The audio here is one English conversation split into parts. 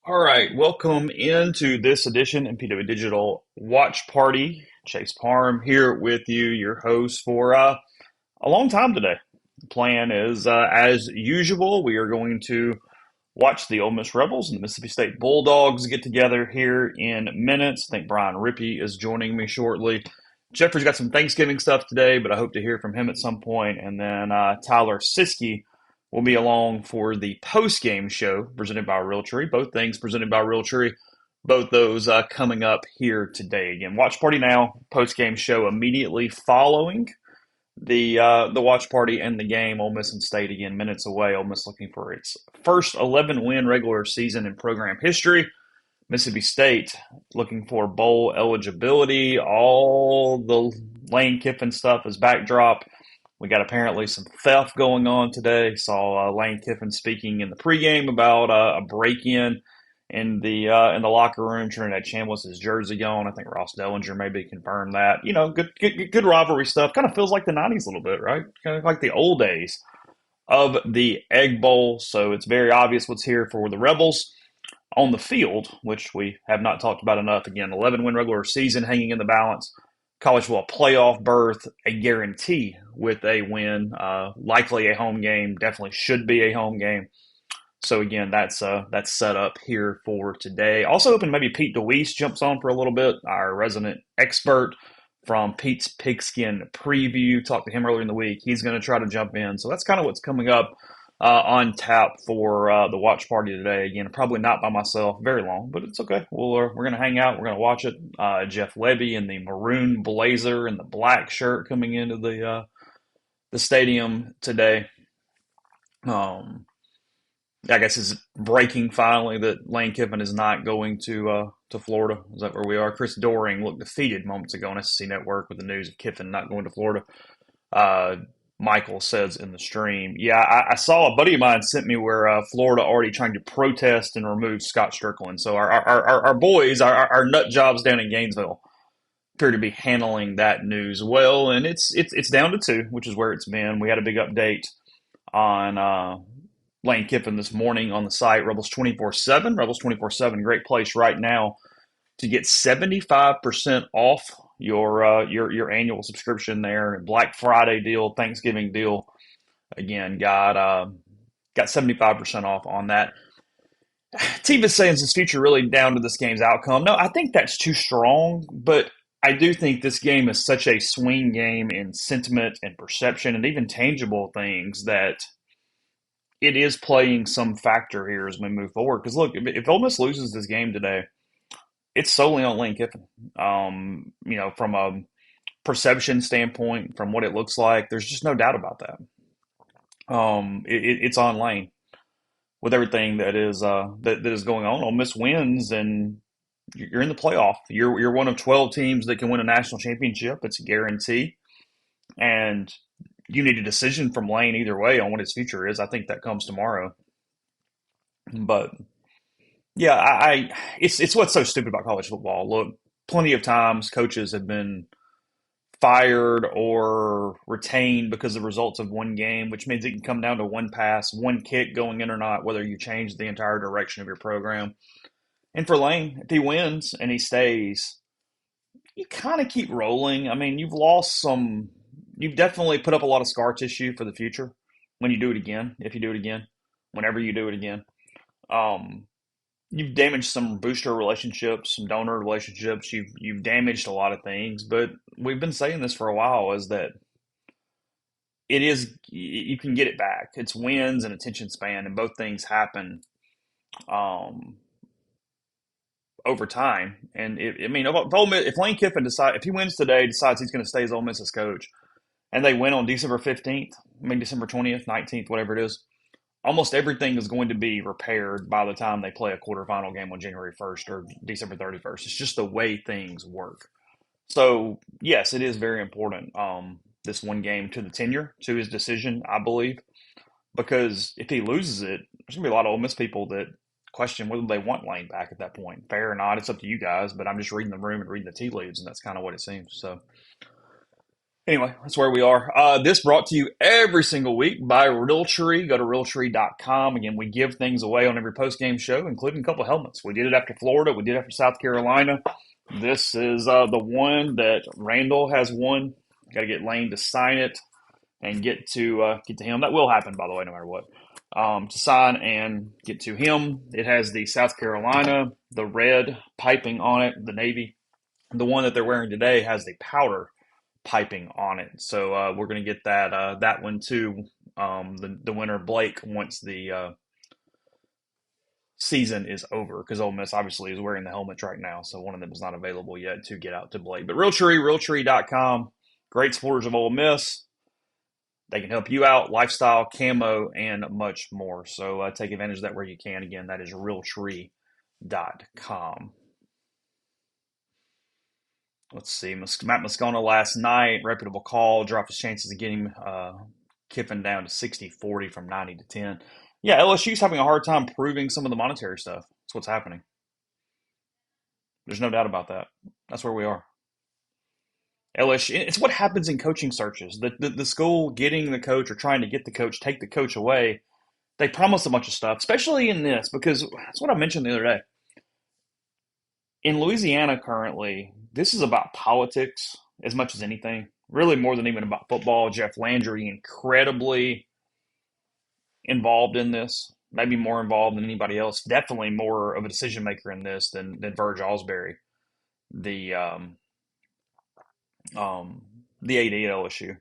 All right, welcome into this edition MPW Digital Watch Party. Chase Parham here with you, your host for a long time today. The plan is, as usual, we are going to watch the Ole Miss Rebels and the Mississippi State Bulldogs get together here in minutes. I think Brian Rippey is joining me shortly. Jeffrey's got some Thanksgiving stuff today, but I hope to hear from him at some point. And then Tyler Siskey will be along for the post-game show presented by Realtree. Both things presented by Realtree. Both those coming up here today. Again, watch party now, post-game show immediately following the watch party and the game. Ole Miss and State again minutes away. Ole Miss looking for its first 11-win regular season in program history. Mississippi State looking for bowl eligibility. All the Lane Kiffin stuff is backdrop. We got apparently some theft going on today. Saw Lane Kiffin speaking in the pregame about a break-in in the locker room. Trinidad Chambliss' jersey on. I think Ross Dellinger maybe confirmed that. You know, good rivalry stuff. Kind of feels like the '90s a little bit, right? Kind of like the old days of the Egg Bowl. So it's very obvious what's here for the Rebels on the field, which we have not talked about enough. Again, 11-win regular season hanging in the balance. College football playoff berth, a guarantee with a win. Likely a home game. Definitely should be a home game. So again, that's set up here for today. Also hoping maybe Pete DeWeese jumps on for a little bit, our resident expert from Pete's Pigskin Preview. Talked to him earlier in the week. He's going to try to jump in. So that's kind of what's coming up on tap for the watch party today. Again, probably not by myself, very long, but it's okay. We're going to hang out. We're going to watch it. Jeff Levy in the maroon blazer and the black shirt coming into the stadium today. I guess it's breaking finally that Lane Kiffin is not going to Florida. Is that where we are? Chris Doering looked defeated moments ago on SEC Network with the news of Kiffin not going to Florida. Uh, Michael says in the stream, yeah, I saw a buddy of mine sent me where Florida already trying to protest and remove Scott Strickland. So our boys, our nut jobs down in Gainesville appear to be handling that news well, and it's down to two, which is where it's been. We had a big update on Lane Kiffin this morning on the site, Rebels 24/7. Rebels 24/7, great place right now to get 75% off your annual subscription there. Black Friday deal, Thanksgiving deal. Again, got 75% off on that. Tiva's saying his future really down to this game's outcome. No, I think that's too strong, but I do think this game is such a swing game in sentiment and perception and even tangible things that it is playing some factor here as we move forward. Because look, if Ole Miss loses this game today, it's solely on Lane Kiffin. From a perception standpoint, from what it looks like, there's just no doubt about that. It's on Lane with everything that is going on. Ole Miss wins, and you're in the playoff. You're one of 12 teams that can win a national championship. It's a guarantee, and you need a decision from Lane either way on what his future is. I think that comes tomorrow. But yeah, it's what's so stupid about college football. Look, plenty of times coaches have been fired or retained because of the results of one game, which means it can come down to one pass, one kick going in or not, whether you change the entire direction of your program. And for Lane, if he wins and he stays, you kind of keep rolling. I mean, you've definitely put up a lot of scar tissue for the future when you do it again, if you do it again, whenever you do it again. Um, you've damaged some booster relationships, some donor relationships. You've damaged a lot of things, but we've been saying this for a while is that it is you can get it back. It's wins and attention span, and both things happen um, over time. And if Lane Kiffin if he wins today, decides he's going to stay as Ole Miss's coach, and they win on December 15th, December 20th, 19th, whatever it is, almost everything is going to be repaired by the time they play a quarterfinal game on January 1st or December 31st. It's just the way things work. So, yes, it is very important, this one game to the tenure, to his decision, I believe, because if he loses it, there's going to be a lot of Ole Miss people that question whether they want Lane back at that point. Fair or not, it's up to you guys, but I'm just reading the room and reading the tea leaves, and that's kind of what it seems. So, Anyway, that's where we are. This brought to you every single week by Realtree. Go to Realtree.com. Again, we give things away on every post-game show, including a couple of helmets. We did it after Florida. We did it after South Carolina. This is the one that Randall has won. Got to get Lane to sign it and get to him. That will happen, by the way, no matter what. To sign and get to him. It has the South Carolina, the red piping on it, the navy. The one that they're wearing today has the powder piping on it. So we're going to get that one too. The winner Blake once the season is over, because Ole Miss obviously is wearing the helmets right now. So one of them is not available yet to get out to Blake. But Realtree, Realtree.com, great supporters of Ole Miss. They can help you out, lifestyle, camo, and much more. So take advantage of that where you can. Again, that is Realtree.com. Let's see. Matt Moscona last night, reputable call, dropped his chances of getting Kiffin down to 60-40 from 90 to 10. Yeah, LSU's having a hard time proving some of the monetary stuff. That's what's happening. There's no doubt about that. That's where we are. LSU, it's what happens in coaching searches. The school getting the coach or trying to get the coach, take the coach away, they promise a bunch of stuff, especially in this, because that's what I mentioned the other day. In Louisiana currently, this is about politics as much as anything, really more than even about football. Jeff Landry, incredibly involved in this, maybe more involved than anybody else, definitely more of a decision maker in this than Verge Osbury, the um, the AD at LSU.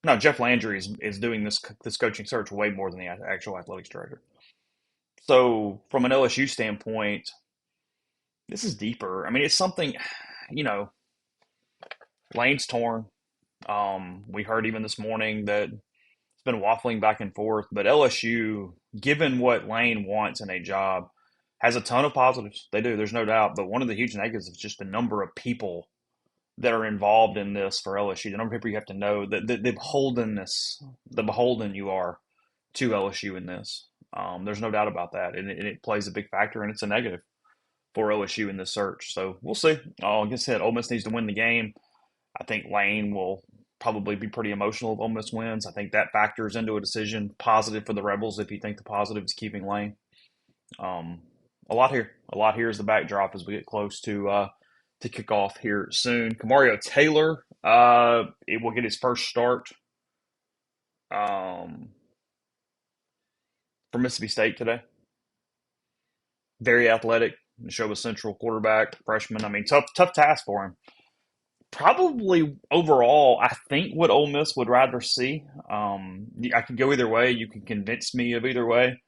No, Jeff Landry is doing this coaching search way more than the actual athletics director. So from an LSU standpoint, this is deeper. I mean, it's something, you know, Lane's torn. We heard even this morning that it's been waffling back and forth, but LSU, given what Lane wants in a job, has a ton of positives. They do, there's no doubt. But one of the huge negatives is just the number of people that are involved in this for LSU. The number of people you have to know, the beholden you are to LSU in this. There's no doubt about that, and it plays a big factor, and it's a negative for LSU in this search. So we'll see. Like I said, Ole Miss needs to win the game. I think Lane will probably be pretty emotional if Ole Miss wins. I think that factors into a decision positive for the Rebels if you think the positive is keeping Lane. Um, a lot here. A lot here is the backdrop as we get close to kick off here soon. Kamario Taylor, it will get his first start um, for Mississippi State today. Very athletic, Neshoba Central quarterback, freshman. I mean, tough task for him. Probably overall, I think what Ole Miss would rather see. I could go either way. You can convince me of either way.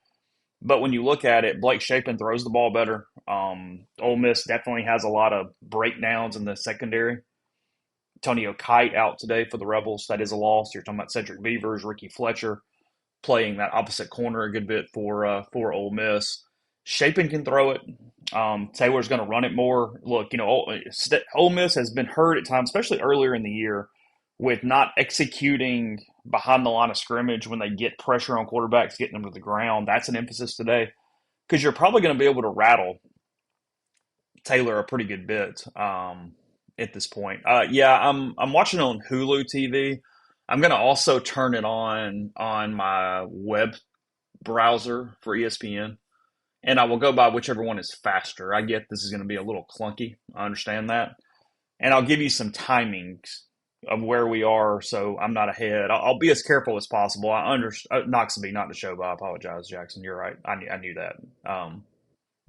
But when you look at it, Blake Shapen throws the ball better. Ole Miss definitely has a lot of breakdowns in the secondary. Antonio Kite out today for the Rebels. That is a loss. You're talking about Cedric Beavers, Ricky Fletcher playing that opposite corner a good bit for Ole Miss. Shapen can throw it. Taylor's going to run it more. Look, Ole Miss has been hurt at times, especially earlier in the year, with not executing behind the line of scrimmage when they get pressure on quarterbacks, getting them to the ground. That's an emphasis today because you're probably going to be able to rattle Taylor a pretty good bit at this point. Yeah, I'm watching it on Hulu TV. I'm going to also turn it on my web browser for ESPN, and I will go by whichever one is faster. I get this is going to be a little clunky. I understand that, and I'll give you some timings of where we are, so I'm not ahead. I'll be as careful as possible. I understand Noxaby, not Neshoba. I apologize, Jackson. You're right. I knew that.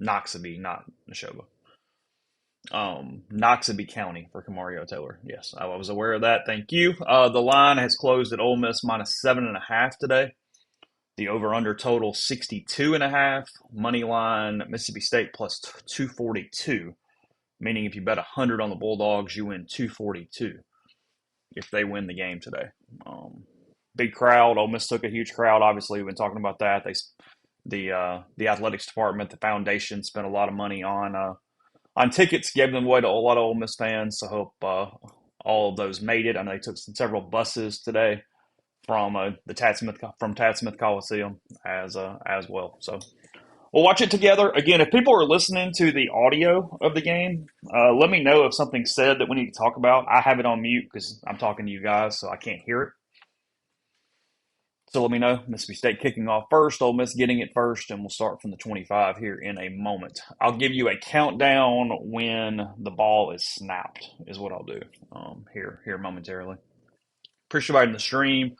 Noxaby, not Neshoba. Noxaby County for Kamario Taylor. Yes, I was aware of that. Thank you. The line has closed at Ole Miss minus 7.5 today. The over/under total 62.5. Money line Mississippi State plus 242. Meaning if you bet 100 on the Bulldogs, you win 242 if they win the game today. Big crowd. Ole Miss took a huge crowd. Obviously, we've been talking about that. The athletics department, the foundation, spent a lot of money on tickets, gave them away to a lot of Ole Miss fans. So I hope all of those made it. I know they took several buses today from the Tad Smith Coliseum as well. So We'll watch it together. Again, if people are listening to the audio of the game, let me know if something's said that we need to talk about. I have it on mute because I'm talking to you guys, so I can't hear it. So let me know. Mississippi State kicking off first, Ole Miss getting it first, and we'll start from the 25 here in a moment. I'll give you a countdown when the ball is snapped, is what I'll do here momentarily. Appreciate everybody in the stream.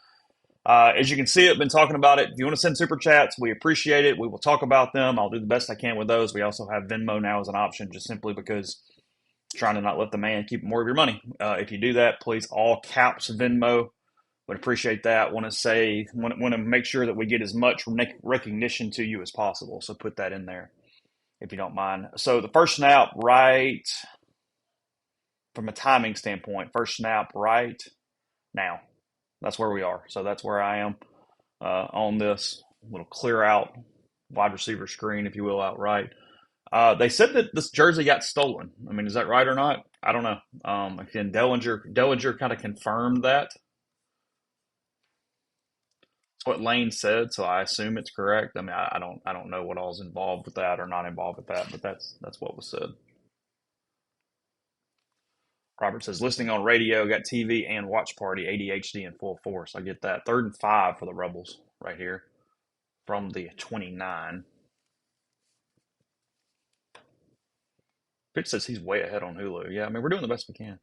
As you can see, I've been talking about it. If you want to send super chats, we appreciate it. We will talk about them. I'll do the best I can with those. We also have Venmo now as an option, just simply because trying to not let the man keep more of your money. If you do that, please all caps Venmo. Would appreciate that. Want to make sure that we get as much recognition to you as possible. So put that in there if you don't mind. So the first snap, right from a timing standpoint, first snap right now. That's where we are. So that's where I am on this little clear out wide receiver screen, if you will, outright. They said that this jersey got stolen. I mean, is that right or not? I don't know. Again, Dellinger kind of confirmed that. It's what Lane said, so I assume it's correct. I mean, I don't know what all's involved with that or not involved with that, but that's what was said. Robert says, listening on radio, got TV and watch party, ADHD in full force. I get that. 3rd and 5 for the Rebels right here from the 29. Pitch says he's way ahead on Hulu. Yeah, I mean, we're doing the best we can.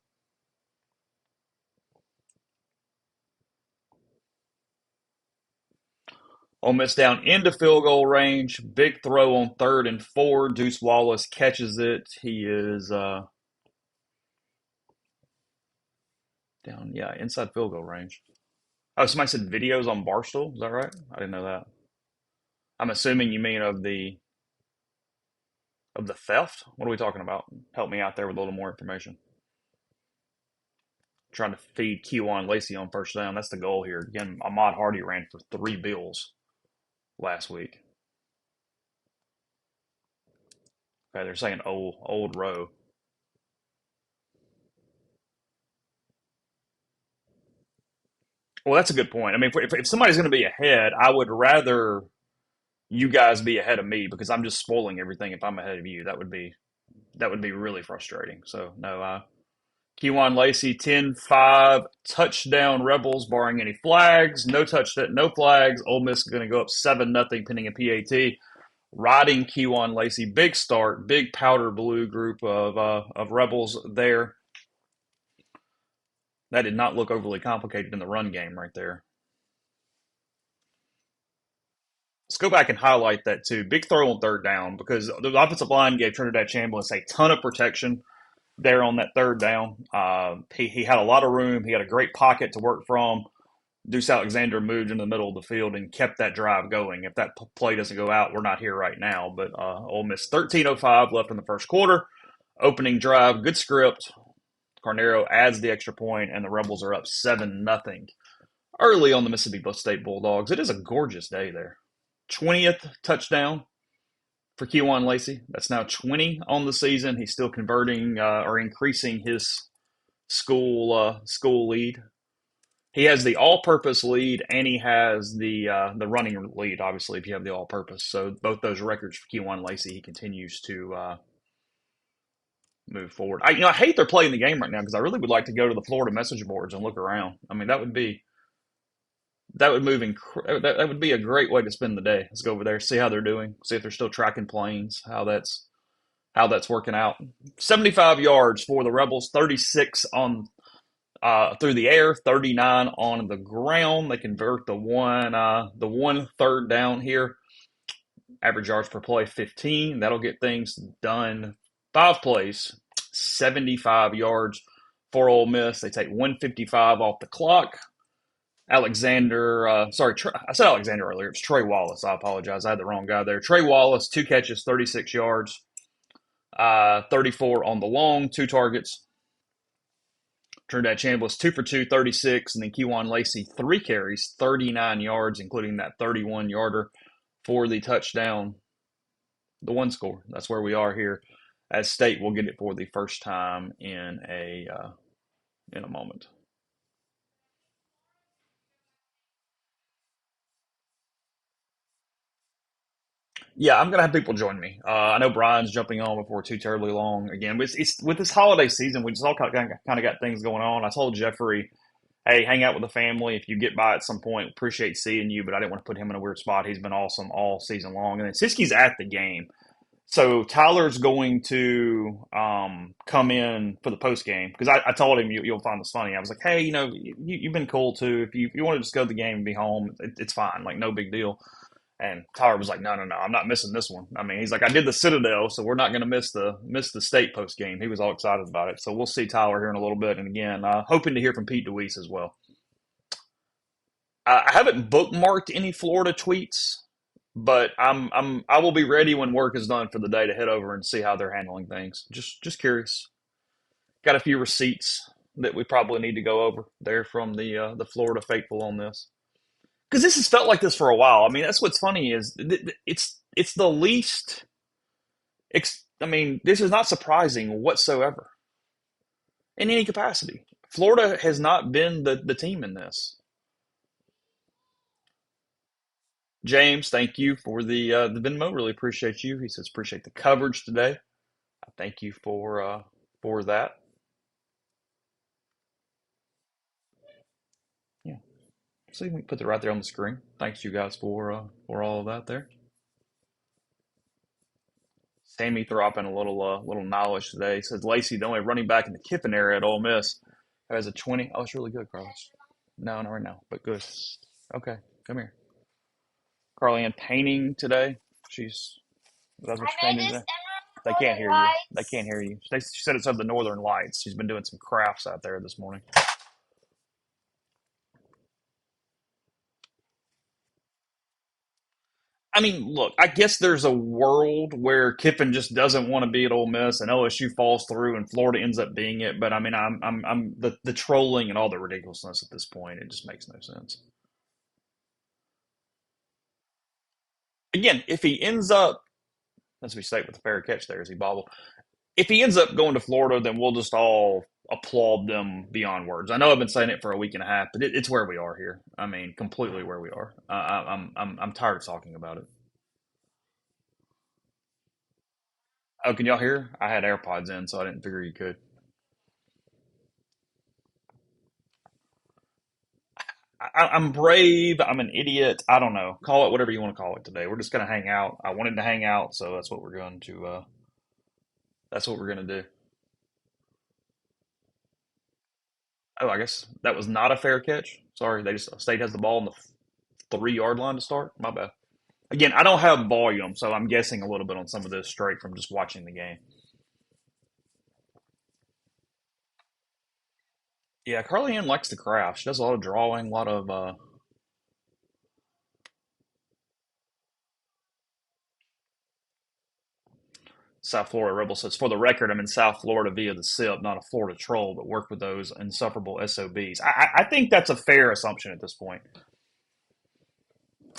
Ole Miss down into field goal range. Big throw on 3rd and 4. Deuce Wallace catches it. He is down, yeah, inside field goal range. Oh, somebody said videos on Barstool. Is that right? I didn't know that. I'm assuming you mean of the theft. What are we talking about? Help me out there with a little more information. Trying to feed Kejuan Lacey on first down. That's the goal here. Again, Ahmad Hardy ran for 3 bills last week. Okay, they're saying old row. Well, that's a good point. I mean, if somebody's going to be ahead, I would rather you guys be ahead of me because I'm just spoiling everything if I'm ahead of you. That would be really frustrating. So no, Kejuan Lacey 10-5 touchdown Rebels barring any flags. No touchdown, no flags. Ole Miss is going to go up 7-0 pending a PAT. Riding Kejuan Lacey, big start, big powder blue group of Rebels there. That did not look overly complicated in the run game right there. Let's go back and highlight that too. Big throw on 3rd down because the offensive line gave Trinidad Chambliss a ton of protection there on that 3rd down. He had a lot of room. He had a great pocket to work from. Deuce Alexander moved into the middle of the field and kept that drive going. If that play doesn't go out, we're not here right now. But Ole Miss 13:05 left in the first quarter. Opening drive, good script. Carnero adds the extra point, and the Rebels are up 7-0 early on the Mississippi State Bulldogs. It is a gorgeous day there. 20th touchdown for Kejuan Lacey. That's now 20 on the season. He's still converting or increasing his school lead. He has the all-purpose lead, and he has the running lead. Obviously, if you have the all-purpose, so both those records for Kejuan Lacey, he continues to move forward. I hate they're playing the game right now because I really would like to go to the Florida message boards and look around. I mean, that would be that would be a great way to spend the day. Let's go over there, see how they're doing, see if they're still tracking planes, how that's working out. 75 yards for the Rebels, 36 on through the air, 39 on the ground. They convert the one 3rd down here. Average yards per play 15. That'll get things done. 5 plays, 75 yards for Ole Miss. They take 155 off the clock. Alexander, I said Alexander earlier. It's Trey Wallace. I apologize. I had the wrong guy there. Trey Wallace, 2 catches, 36 yards, 34 on the long, 2 targets. Trinidad Chambliss, 2 for 2, 36. And then Kejuan Lacey, 3 carries, 39 yards, including that 31-yarder for the touchdown, the 1 score. That's where we are here. As State will get it for the first time in a moment. Yeah, I'm gonna have people join me. I know Brian's jumping on before too terribly long. Again, it's with this holiday season, we just all kind of got things going on. I told Jeffrey, "Hey, hang out with the family. If you get by at some point, appreciate seeing you." But I didn't want to put him in a weird spot. He's been awesome all season long, and then Siski's at the game. So Tyler's going to come in for the post game because I told him you'll find this funny. I was like, hey, you've been cool too. If you want to just go to the game and be home, it's fine, like no big deal. And Tyler was like, no, I'm not missing this one. I mean, he's like, I did the Citadel, so we're not going to miss the state post game. He was all excited about it. So we'll see Tyler here in a little bit, and again, hoping to hear from Pete DeWeese as well. I haven't bookmarked any Florida tweets, but I will be ready when work is done for the day to head over and see how they're handling things. Just curious. Got a few receipts that we probably need to go over there from the Florida faithful on this because this has felt like this for a while. I mean, that's what's funny is it's the least. I mean, this is not surprising whatsoever in any capacity. Florida has not been the team in this. James, thank you for the Venmo. Really appreciate you. He says appreciate the coverage today. I thank you for that. Yeah, see, we put it right there on the screen. Thanks you guys for all of that there. Sammy dropping a little knowledge today. He says Lacey, the only running back in the Kiffin area at Ole Miss, has a 20. Oh, it's really good, Carlos. No, not right now, but good. Okay, come here. Carly Ann painting today. That's what she's painting today. They can't hear you. They can't hear you. She said it's of the Northern Lights. She's been doing some crafts out there this morning. I mean, look, I guess there's a world where Kiffin just doesn't want to be at Ole Miss and OSU falls through and Florida ends up being it. But I mean, I'm the trolling and all the ridiculousness at this point. It just makes no sense. Again, if he ends up, as we say with the fair catch there, as he bobble, if he ends up going to Florida, then we'll just all applaud them beyond words. I know I've been saying it for a week and a half, but it's where we are here. I mean, completely where we are. I'm tired of talking about it. Oh, can y'all hear? I had AirPods in, so I didn't figure you could. I'm brave. I'm an idiot. I don't know. Call it whatever you want to call it today. We're just gonna hang out. I wanted to hang out, so that's what we're going to. That's what we're gonna do. Oh, I guess that was not a fair catch. Sorry, they just State has the ball on the 3 yard line to start. My bad. Again, I don't have volume, so I'm guessing a little bit on some of this straight from just watching the game. Yeah, Carly Ann likes to craft. She does a lot of drawing, a lot of South Florida Rebel says, for the record, I'm in South Florida via the SIP, not a Florida troll, but work with those insufferable SOBs. I think that's a fair assumption at this point.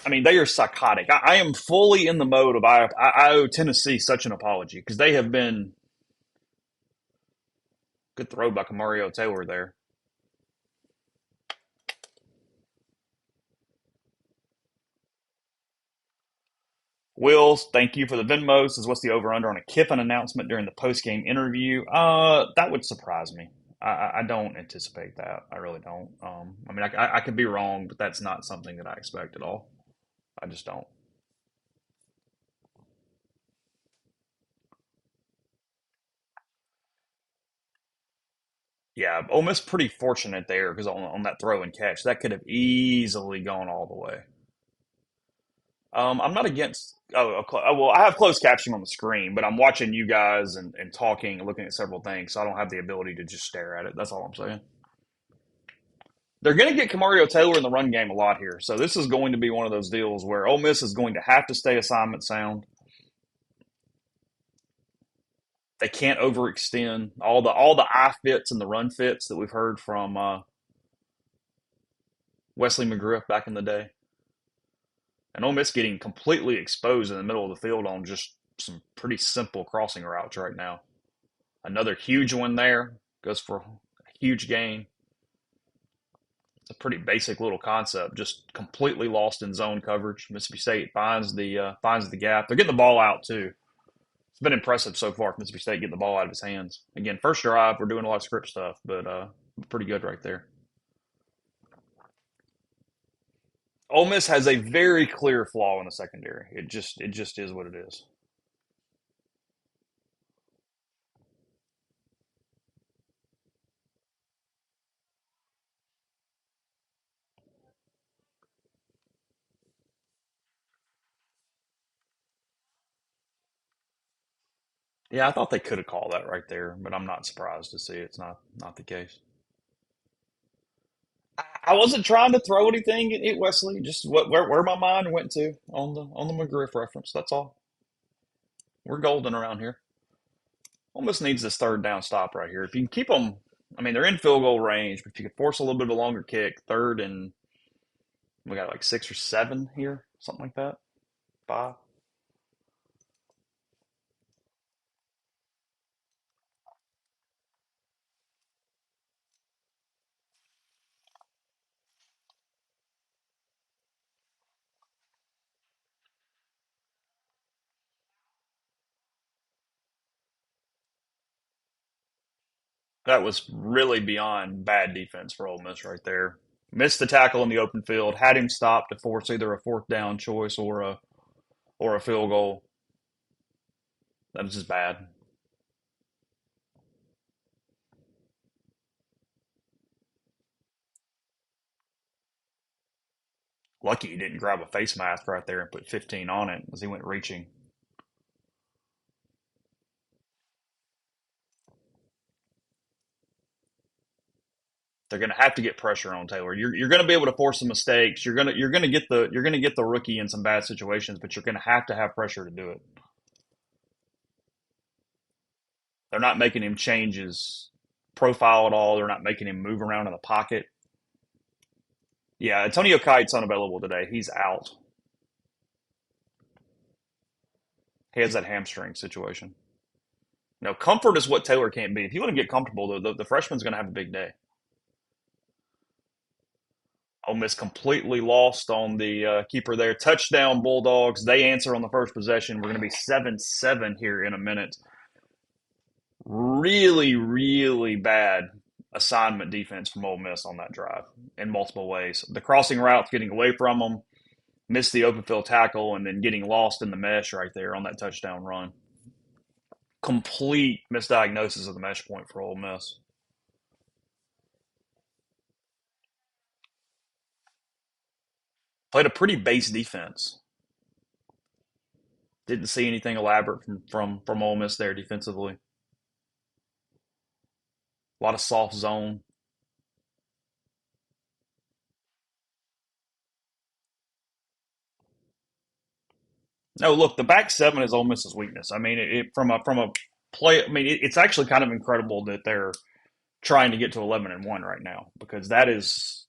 I mean, they are psychotic. I am fully in the mode of I owe Tennessee such an apology because they have been good throw by Mario Taylor there. Wills, thank you for the Venmo. Says, what's the over under on a Kiffin announcement during the post game interview? That would surprise me. I don't anticipate that. I really don't. I mean, I could be wrong, but that's not something that I expect at all. I just don't. Yeah, Ole Miss pretty fortunate there because on that throw and catch, that could have easily gone all the way. I'm not against. Well, I have closed captioning on the screen, but I'm watching you guys and talking and looking at several things, so I don't have the ability to just stare at it. That's all I'm saying. They're going to get Kamario Taylor in the run game a lot here, so this is going to be one of those deals where Ole Miss is going to have to stay assignment sound. They can't overextend all the eye fits and the run fits that we've heard from Wesley McGriff back in the day. And Ole Miss getting completely exposed in the middle of the field on just some pretty simple crossing routes right now. Another huge one there goes for a huge gain. It's a pretty basic little concept, just completely lost in zone coverage. Mississippi State finds the gap. They're getting the ball out too. It's been impressive so far for Mississippi State getting the ball out of his hands. Again, first drive, we're doing a lot of script stuff, but pretty good right there. Ole Miss has a very clear flaw in the secondary. It just is what it is. Yeah, I thought they could have called that right there, but I'm not surprised to see it's not the case. I wasn't trying to throw anything at Wesley, just where my mind went to on the McGriff reference. That's all. We're golden around here. Almost needs this third down stop right here. If you can keep them, I mean, they're in field goal range, but if you could force a little bit of a longer kick, third and we got like 6 or 7 here, something like that, 5. That was really beyond bad defense for Ole Miss right there. Missed the tackle in the open field, had him stopped to force either a fourth down choice or a field goal. That was just bad. Lucky he didn't grab a face mask right there and put 15 on it as he went reaching. They're going to have to get pressure on Taylor. You're going to be able to force some mistakes. You're going to get the rookie in some bad situations, but you're going to have pressure to do it. They're not making him change his profile at all. They're not making him move around in the pocket. Yeah, Antonio Kite's unavailable today. He's out. He has that hamstring situation. No, comfort is what Taylor can't be. If you want to get comfortable, though, the freshman's going to have a big day. Ole Miss completely lost on the keeper there. Touchdown, Bulldogs. They answer on the first possession. We're going to be 7-7 here in a minute. Really, really bad assignment defense from Ole Miss on that drive in multiple ways. The crossing routes getting away from them, missed the open field tackle, and then getting lost in the mesh right there on that touchdown run. Complete misdiagnosis of the mesh point for Ole Miss. Played a pretty base defense. Didn't see anything elaborate from Ole Miss there defensively. A lot of soft zone. No, look, the back seven is Ole Miss's weakness. I mean, from a play. I mean, it's actually kind of incredible that they're trying to get to 11-1 right now because that is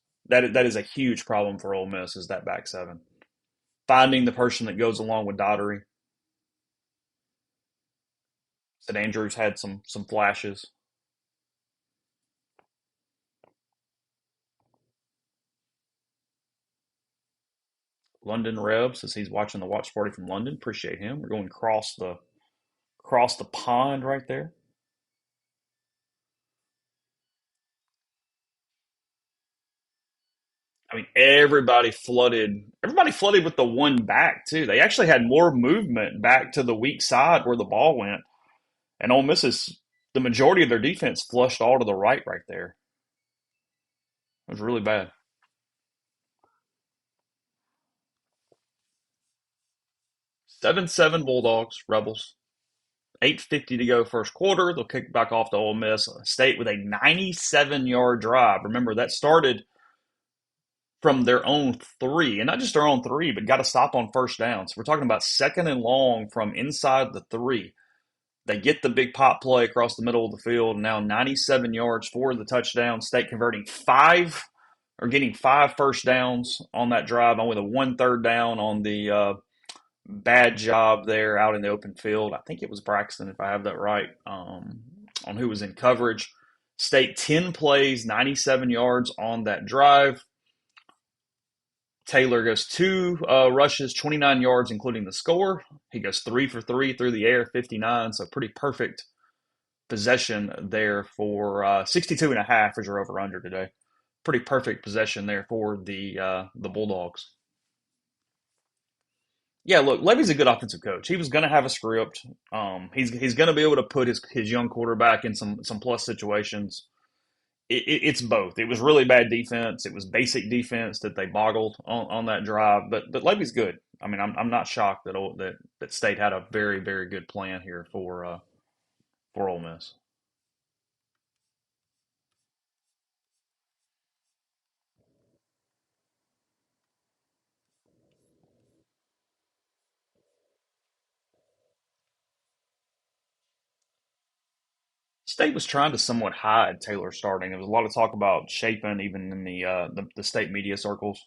a huge problem for Ole Miss is that back seven. Finding the person that goes along with Daughtery. St. Andrews had some flashes. London Reb says he's watching the watch party from London. Appreciate him. We're going across the pond right there. I mean, everybody flooded with the one back too. They actually had more movement back to the weak side where the ball went. And Ole Miss's the majority of their defense flushed all to the right there. It was really bad. 7-7 Bulldogs, Rebels. 8:50 to go first quarter. They'll kick back off to Ole Miss State with a 97-yard drive. Remember, that started from their own 3, and not just their own 3, but got to stop on first down. So we're talking about second and long from inside the 3. They get the big pop play across the middle of the field. Now 97 yards for the touchdown. State converting 5 or getting 5 first downs on that drive, only the 1 third down on the bad job there out in the open field. I think it was Braxton, if I have that right, on who was in coverage. State 10 plays, 97 yards on that drive. Taylor goes two rushes, 29 yards, including the score. He goes 3 for 3 through the air, 59. So pretty perfect possession there for 62 and a half is your over under today. Pretty perfect possession there for the Bulldogs. Yeah, look, Levy's a good offensive coach. He was going to have a script. He's going to be able to put his young quarterback in some plus situations. It's both. It was really bad defense. It was basic defense that they boggled on that drive. But Levy's good. I mean, I'm not shocked that State had a very very good plan here for Ole Miss. State was trying to somewhat hide Taylor starting. There was a lot of talk about Chapin, even in the state media circles.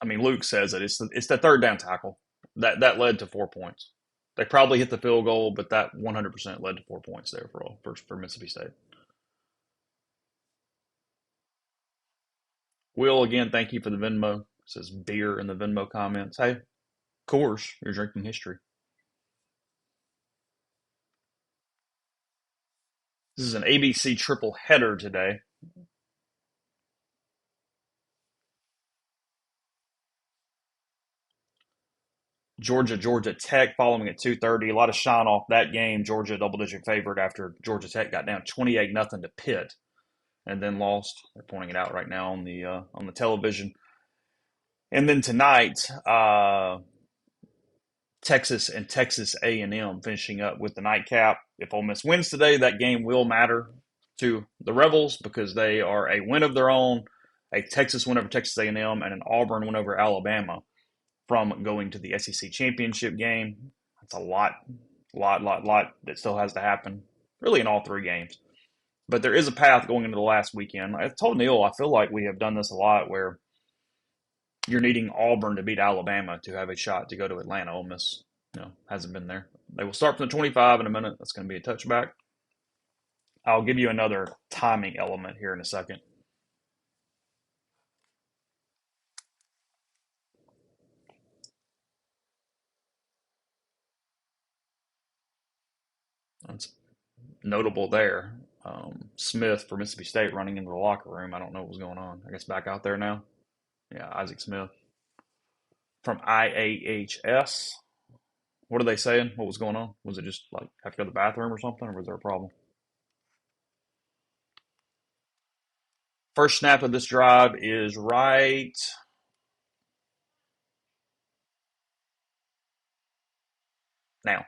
I mean, Luke says it. It's the third down tackle that led to 4 points. They probably hit the field goal, but that 100% led to 4 points there for Mississippi State. Will, again, thank you for the Venmo. It says beer in the Venmo comments. Hey, of course, you're drinking history. This is an ABC triple header today. Georgia Tech following at 2:30. A lot of shine off that game. Georgia double digit favorite after Georgia Tech got down 28 nothing to Pitt and then lost. They're pointing it out right now on the television. And then tonight, Texas and Texas A&M finishing up with the nightcap. If Ole Miss wins today, that game will matter to the Rebels because they are a win of their own, a Texas win over Texas A&M, and an Auburn win over Alabama from going to the SEC championship game. That's a lot that still has to happen, really in all three games. But there is a path going into the last weekend. I told Neil, I feel like we have done this a lot where you're needing Auburn to beat Alabama to have a shot to go to Atlanta. Ole Miss, hasn't been there. They will start from the 25 in a minute. That's going to be a touchback. I'll give you another timing element here in a second. That's notable there. Smith for Mississippi State running into the locker room. I don't know what was going on. I guess back out there now. Yeah, Isaac Smith from IAHS. What are they saying? What was going on? Was it just like have to go to the bathroom or something, or was there a problem? First snap of this drive is right now.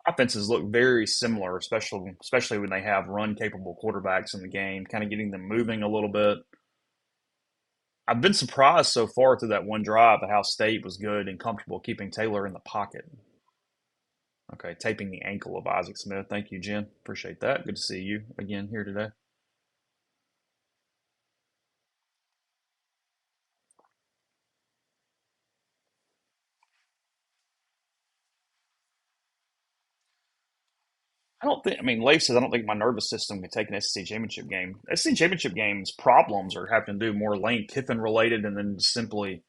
Offenses look very similar, especially when they have run capable quarterbacks in the game, kind of getting them moving a little bit. I've been surprised so far through that one drive at how State was good and comfortable keeping Taylor in the pocket. Okay, taping the ankle of Isaac Smith. Thank you, Jen. Appreciate that. Good to see you again here today. I don't think. I mean, Leif says I don't think my nervous system can take an SEC championship game. SEC championship games problems are having to do more Lane Kiffin related, and then simply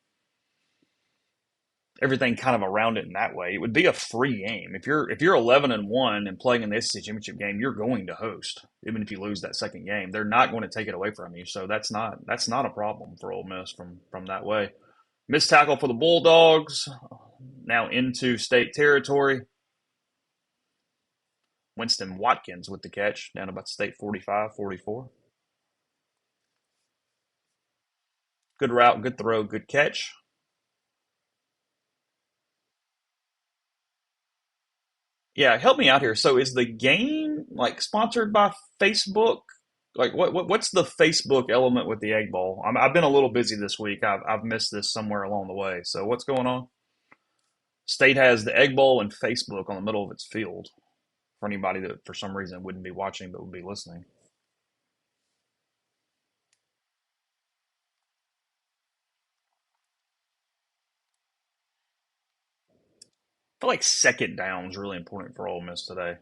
everything kind of around it in that way. It would be a free game if you're 11-1 and playing in the SEC championship game. You're going to host, even if you lose that second game. They're not going to take it away from you. So that's not a problem for Ole Miss from that way. Missed tackle for the Bulldogs. Now into State territory. Winston Watkins with the catch down about State 45-44. Good route, good throw, good catch. Yeah, help me out here. So is the game like sponsored by Facebook? Like what's the Facebook element with the Egg Bowl? I've been a little busy this week. I've missed this somewhere along the way. So what's going on? State has the Egg Bowl and Facebook on the middle of its field for anybody that for some reason wouldn't be watching but would be listening. I feel like second down is really important for Ole Miss today.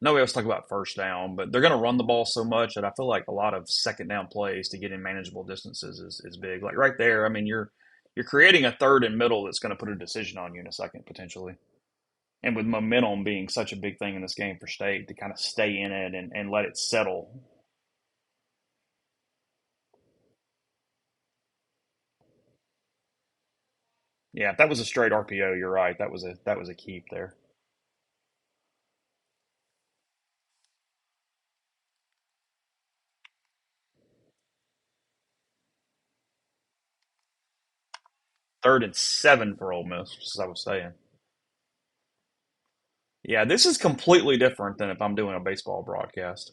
No, we always talk about first down, but they're going to run the ball so much that I feel like a lot of second down plays to get in manageable distances is big. Like right there, I mean, you're creating a third and middle that's going to put a decision on you in a second potentially. And with momentum being such a big thing in this game for State to kind of stay in it and let it settle. Yeah, if that was a straight RPO, you're right. That was a keep there. Third and 7 for Ole Miss, as I was saying. Yeah, this is completely different than if I'm doing a baseball broadcast.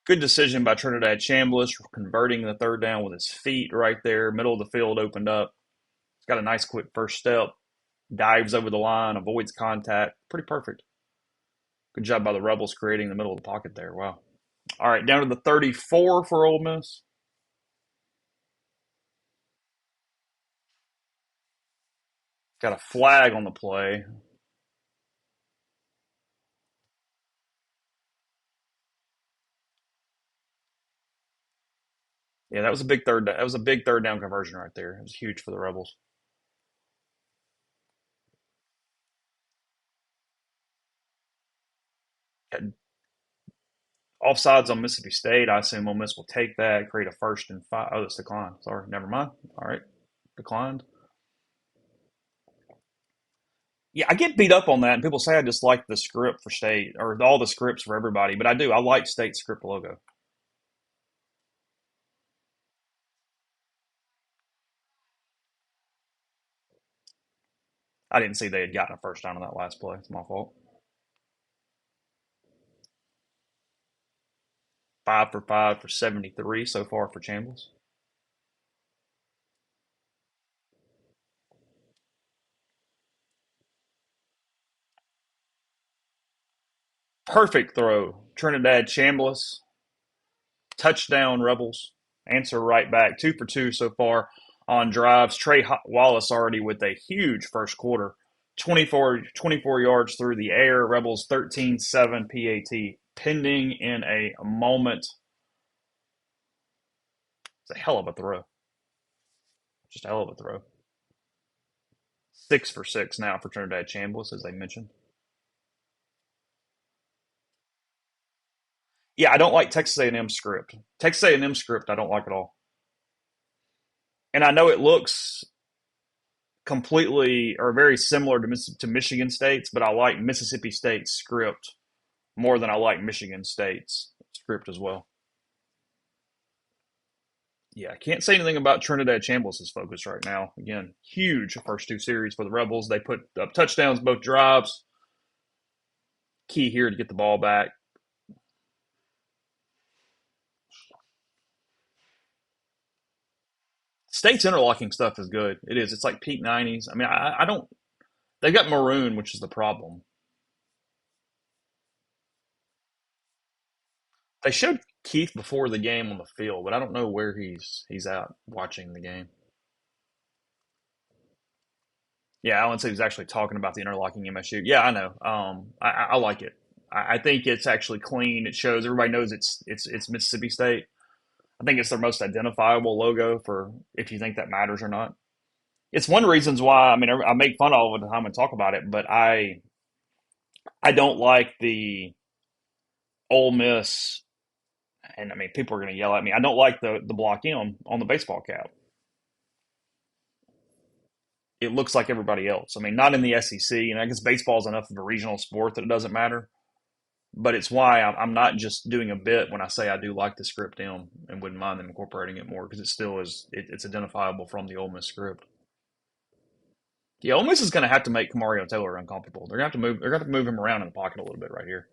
Good decision by Trinidad Chambliss, converting the third down with his feet right there. Middle of the field opened up. He's got a nice quick first step. Dives over the line, avoids contact. Pretty perfect. Good job by the Rebels creating the middle of the pocket there. Wow. All right, down to the 34 for Ole Miss. Got a flag on the play. Yeah, that was a big third. That was a big third down conversion right there. It was huge for the Rebels. Got offsides on Mississippi State. I assume Ole Miss will take that, create a first and 5. Oh, it's declined. Sorry, never mind. All right, declined. Yeah, I get beat up on that, and people say I just like the script for State or all the scripts for everybody, but I do. I like State script logo. I didn't see they had gotten a first down on that last play. It's my fault. 5 for 5 for 73 so far for Chambliss. Perfect throw. Trinidad Chambliss, touchdown Rebels. Answer right back. 2 for 2 so far on drives. Trey Wallace already with a huge first quarter. 24 yards through the air. Rebels 13-7 PAT. Pending in a moment. It's a hell of a throw. Just a hell of a throw. 6 for 6 now for Trinidad Chambliss, as I mentioned. Yeah, I don't like Texas A&M script. Texas A&M script, I don't like at all. And I know it looks completely or very similar to Michigan State's, but I like Mississippi State's script more than I like Michigan State's script as well. Yeah, I can't say anything about Trinidad Chambliss's focus right now. Again, huge first two series for the Rebels. They put up touchdowns both drives. Key here to get the ball back. State's interlocking stuff is good. It is. It's like peak 90s. I mean, I don't. They've got maroon, which is the problem. They showed Keith before the game on the field, but I don't know where he's out watching the game. Yeah, Alan said he was actually talking about the interlocking MSU. Yeah, I know. I like it. I think it's actually clean. It shows everybody knows it's Mississippi State. I think it's their most identifiable logo for if you think that matters or not. It's one of the reasons why. I mean, I make fun of it all the time and talk about it, but I don't like the Ole Miss. And I mean, people are going to yell at me. I don't like the block M on the baseball cap. It looks like everybody else. I mean, not in the SEC, and I guess baseball is enough of a regional sport that it doesn't matter. But it's why I'm not just doing a bit when I say I do like the script M and wouldn't mind them incorporating it more because it still is it's identifiable from the Ole Miss script. Yeah, Ole Miss is going to have to make Kamario Taylor uncomfortable. They're going to have to move. They're going to have to move him around in the pocket a little bit right here.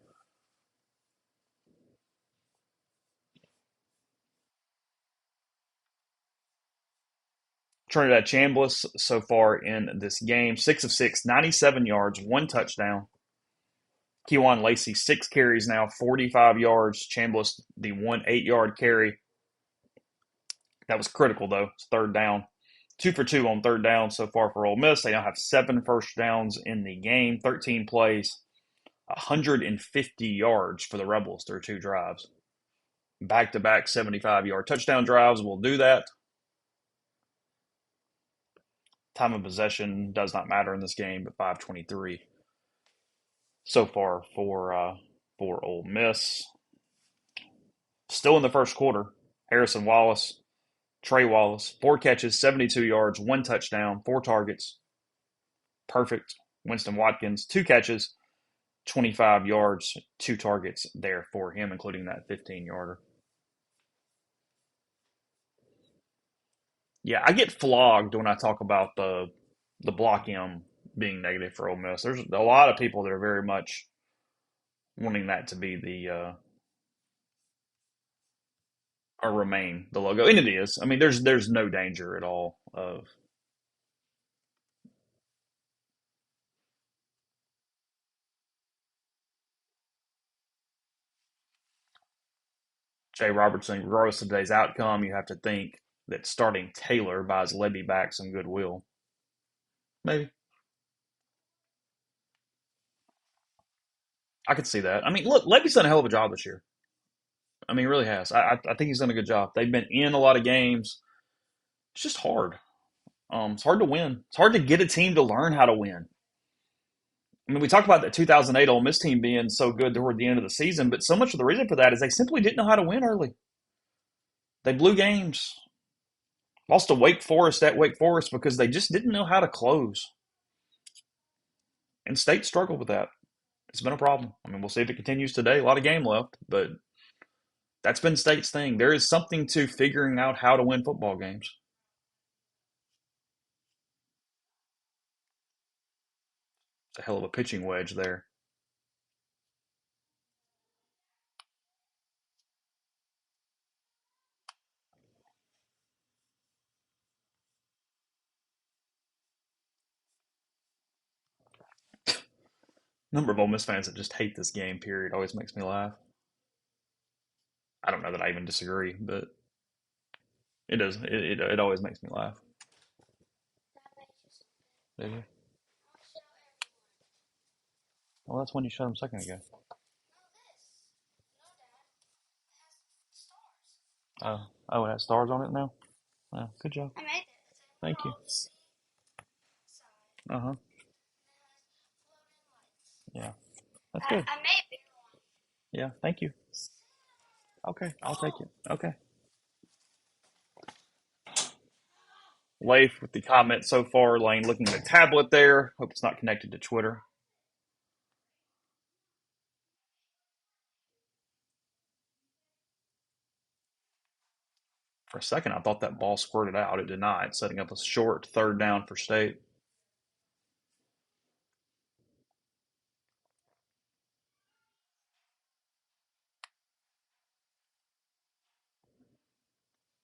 Trinidad Chambliss so far in this game, 6 of 6, 97 yards, one touchdown. Kewan Lacey, 6 carries now, 45 yards. Chambliss, the 1 8-yard carry. That was critical, though. It's third down. 2 for 2 on third down so far for Ole Miss. They now have 7 first downs in the game, 13 plays, 150 yards for the Rebels through 2 drives. Back-to-back 75-yard touchdown drives will do that. Time of possession does not matter in this game, but 5:23 so far for Ole Miss. Still in the first quarter, Harrison Wallace, Trey Wallace, 4 catches, 72 yards, 1 touchdown, 4 targets. Perfect. Winston Watkins, 2 catches, 25 yards, 2 targets there for him, including that 15-yarder. Yeah, I get flogged when I talk about the block M being negative for Ole Miss. There's a lot of people that are very much wanting that to be the or remain the logo, and it is. I mean, there's no danger at all of Jay Robertson. Regardless of today's outcome, you have to think that starting Taylor buys Levy back some goodwill. Maybe I could see that. I mean, look, Levy's done a hell of a job this year. I mean, he really has. I think he's done a good job. They've been in a lot of games. It's just hard. It's hard to win. It's hard to get a team to learn how to win. I mean, we talked about the 2008 Ole Miss team being so good toward the end of the season, but so much of the reason for that is they simply didn't know how to win early. They blew games, lost to Wake Forest at Wake Forest because they just didn't know how to close. And State struggled with that. It's been a problem. I mean, we'll see if it continues today. A lot of game left, but that's been State's thing. There is something to figuring out how to win football games. It's a hell of a pitching wedge there. Number of Ole Miss fans that just hate this game, period, always makes me laugh. I don't know that I even disagree, but it does. It always makes me laugh. Yeah. Well, that's when you shut them a second ago. Oh, it has stars on it now? Oh, good job. Thank you. Uh huh. Yeah, that's good. Yeah, thank you. Okay, I'll take it. Okay. Leif with the comment so far. Lane looking at a tablet there. Hope it's not connected to Twitter. For a second, I thought that ball squirted out. It did not, setting up a short third down for State.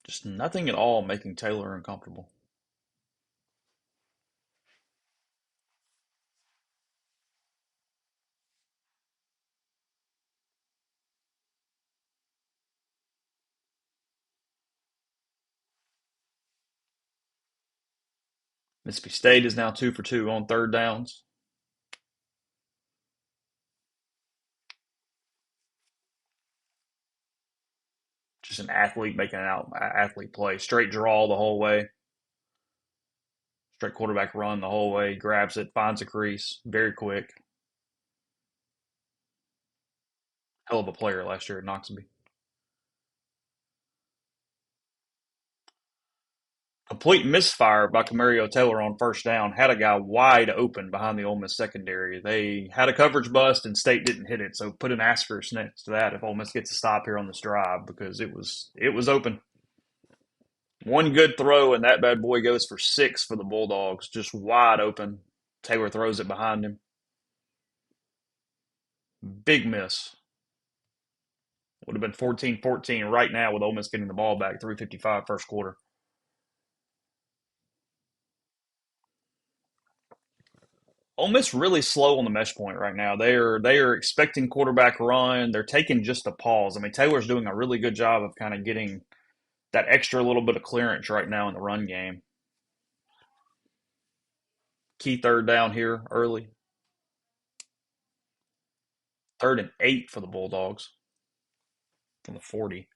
Just nothing at all making Taylor uncomfortable. Mississippi State is now 2 for 2 on third downs. Just an athlete making an athlete play. Straight draw the whole way. Straight quarterback run the whole way. Grabs it, finds a crease. Very quick. Hell of a player last year at Knoxville. Complete misfire by Camario Taylor on first down. Had a guy wide open behind the Ole Miss secondary. They had a coverage bust and State didn't hit it. So put an asterisk next to that if Ole Miss gets a stop here on this drive because it was open. One good throw and that bad boy goes for 6 for the Bulldogs. Just wide open. Taylor throws it behind him. Big miss. Would have been 14-14 right now with Ole Miss getting the ball back. 3:55 first quarter. Ole Miss really slow on the mesh point right now. They are expecting quarterback run. They're taking just a pause. I mean, Taylor's doing a really good job of kind of getting that extra little bit of clearance right now in the run game. Key third down here early. 3rd and 8 for the Bulldogs from the 40.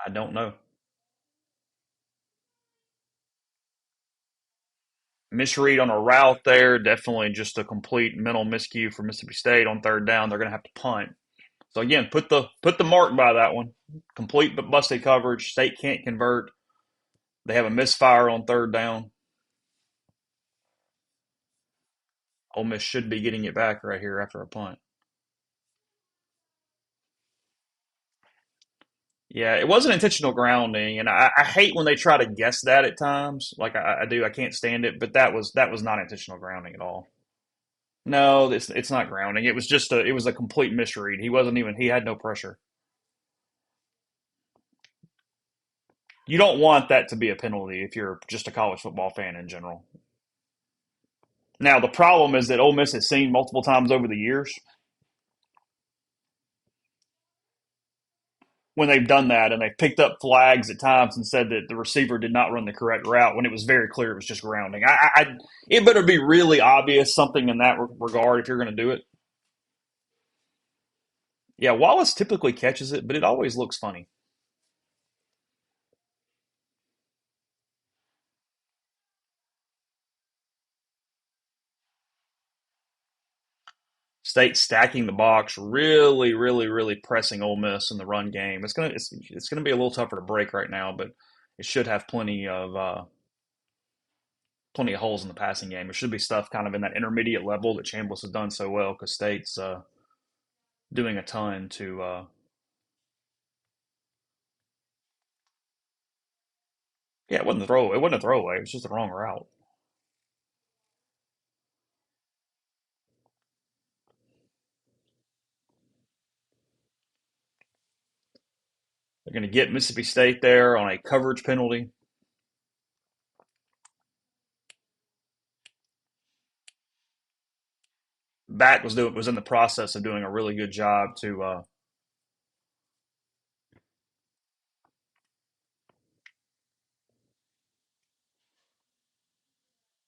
I don't know. Misread on a route there. Definitely just a complete mental miscue for Mississippi State on 3rd down. They're going to have to punt. So again, put the mark by that one. Complete but busted coverage. State can't convert. They have a misfire on 3rd down. Ole Miss should be getting it back right here after a punt. Yeah, it wasn't intentional grounding, and I hate when they try to guess that at times. Like I do, I can't stand it. But that was not intentional grounding at all. No, it's not grounding. It was a complete misread. He had no pressure. You don't want that to be a penalty if you're just a college football fan in general. Now the problem is that Ole Miss has seen multiple times over the years when they've done that, and they've picked up flags at times and said that the receiver did not run the correct route when it was very clear it was just grounding. It better be really obvious something in that regard if you're going to do it. Yeah, Wallace typically catches it, but it always looks funny. State stacking the box, really, really, really pressing Ole Miss in the run game. It's gonna be a little tougher to break right now, but it should have plenty of holes in the passing game. It should be stuff kind of in that intermediate level that Chambliss has done so well because State's doing a ton to. Yeah, it wasn't a throw. It wasn't a throwaway. It was just the wrong route. They're going to get Mississippi State there on a coverage penalty. Back was in the process of doing a really good job to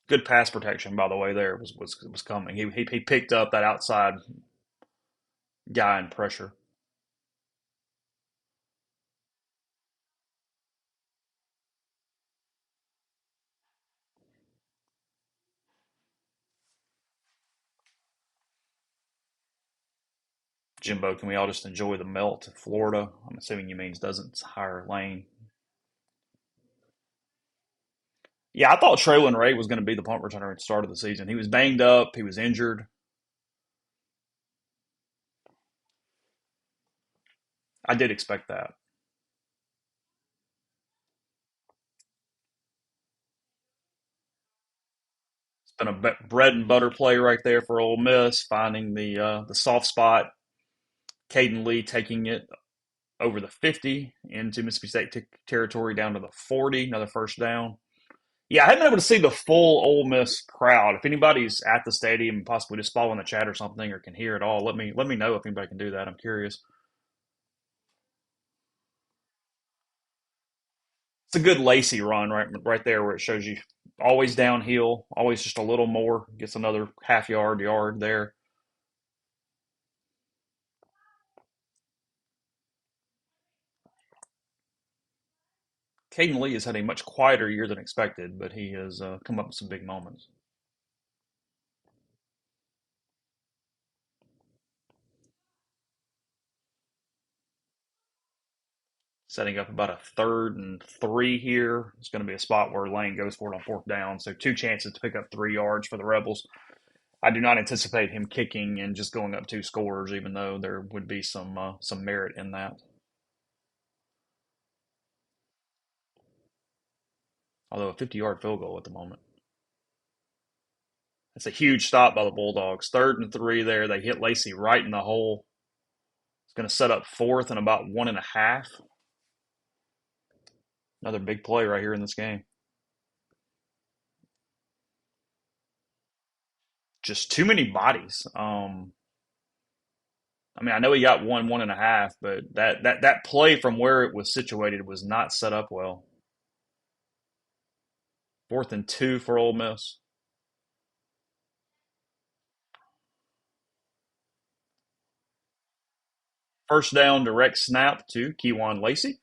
good pass protection by the way. There was coming. He picked up that outside guy in pressure. Jimbo, can we all just enjoy the melt of Florida? I'm assuming you means doesn't hire Lane. Yeah, I thought Traylon Ray was going to be the punt returner at the start of the season. He was banged up. He was injured. I did expect that. It's been a bread and butter play right there for Ole Miss, finding the soft spot. Caden Lee taking it over the 50 into Mississippi State territory down to the 40, another 1st down. Yeah, I haven't been able to see the full Ole Miss crowd. If anybody's at the stadium, possibly just following the chat or something, or can hear it all, let me know if anybody can do that. I'm curious. It's a good Lacey run right there where it shows you always downhill, always just a little more, gets another half yard there. Caden Lee has had a much quieter year than expected, but he has come up with some big moments. Setting up about a 3rd and 3 here. It's going to be a spot where Lane goes for it on 4th down. So 2 chances to pick up 3 yards for the Rebels. I do not anticipate him kicking and just going up 2 scores, even though there would be some merit in that. Although a 50-yard field goal at the moment. It's a huge stop by the Bulldogs. 3rd and 3 there. They hit Lacey right in the hole. It's going to set up 4th and about 1.5. Another big play right here in this game. just too many bodies. I mean, I know he got one and a half, but that play from where it was situated was not set up well. 4th and 2 for Ole Miss. First down, direct snap to Keywan Lacey.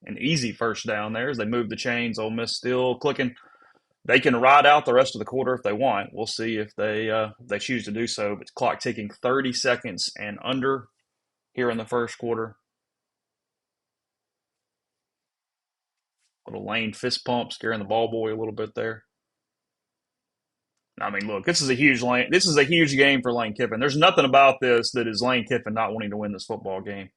An easy first down there as they move the chains. Ole Miss still clicking. They can ride out the rest of the quarter if they want. We'll see if they choose to do so. But clock ticking 30 seconds and under here in the first quarter. Little Lane fist pump scaring the ball boy a little bit there. I mean, look, this is a huge Lane. This is a huge game for Lane Kiffin. There's nothing about this that is Lane Kiffin not wanting to win this football game.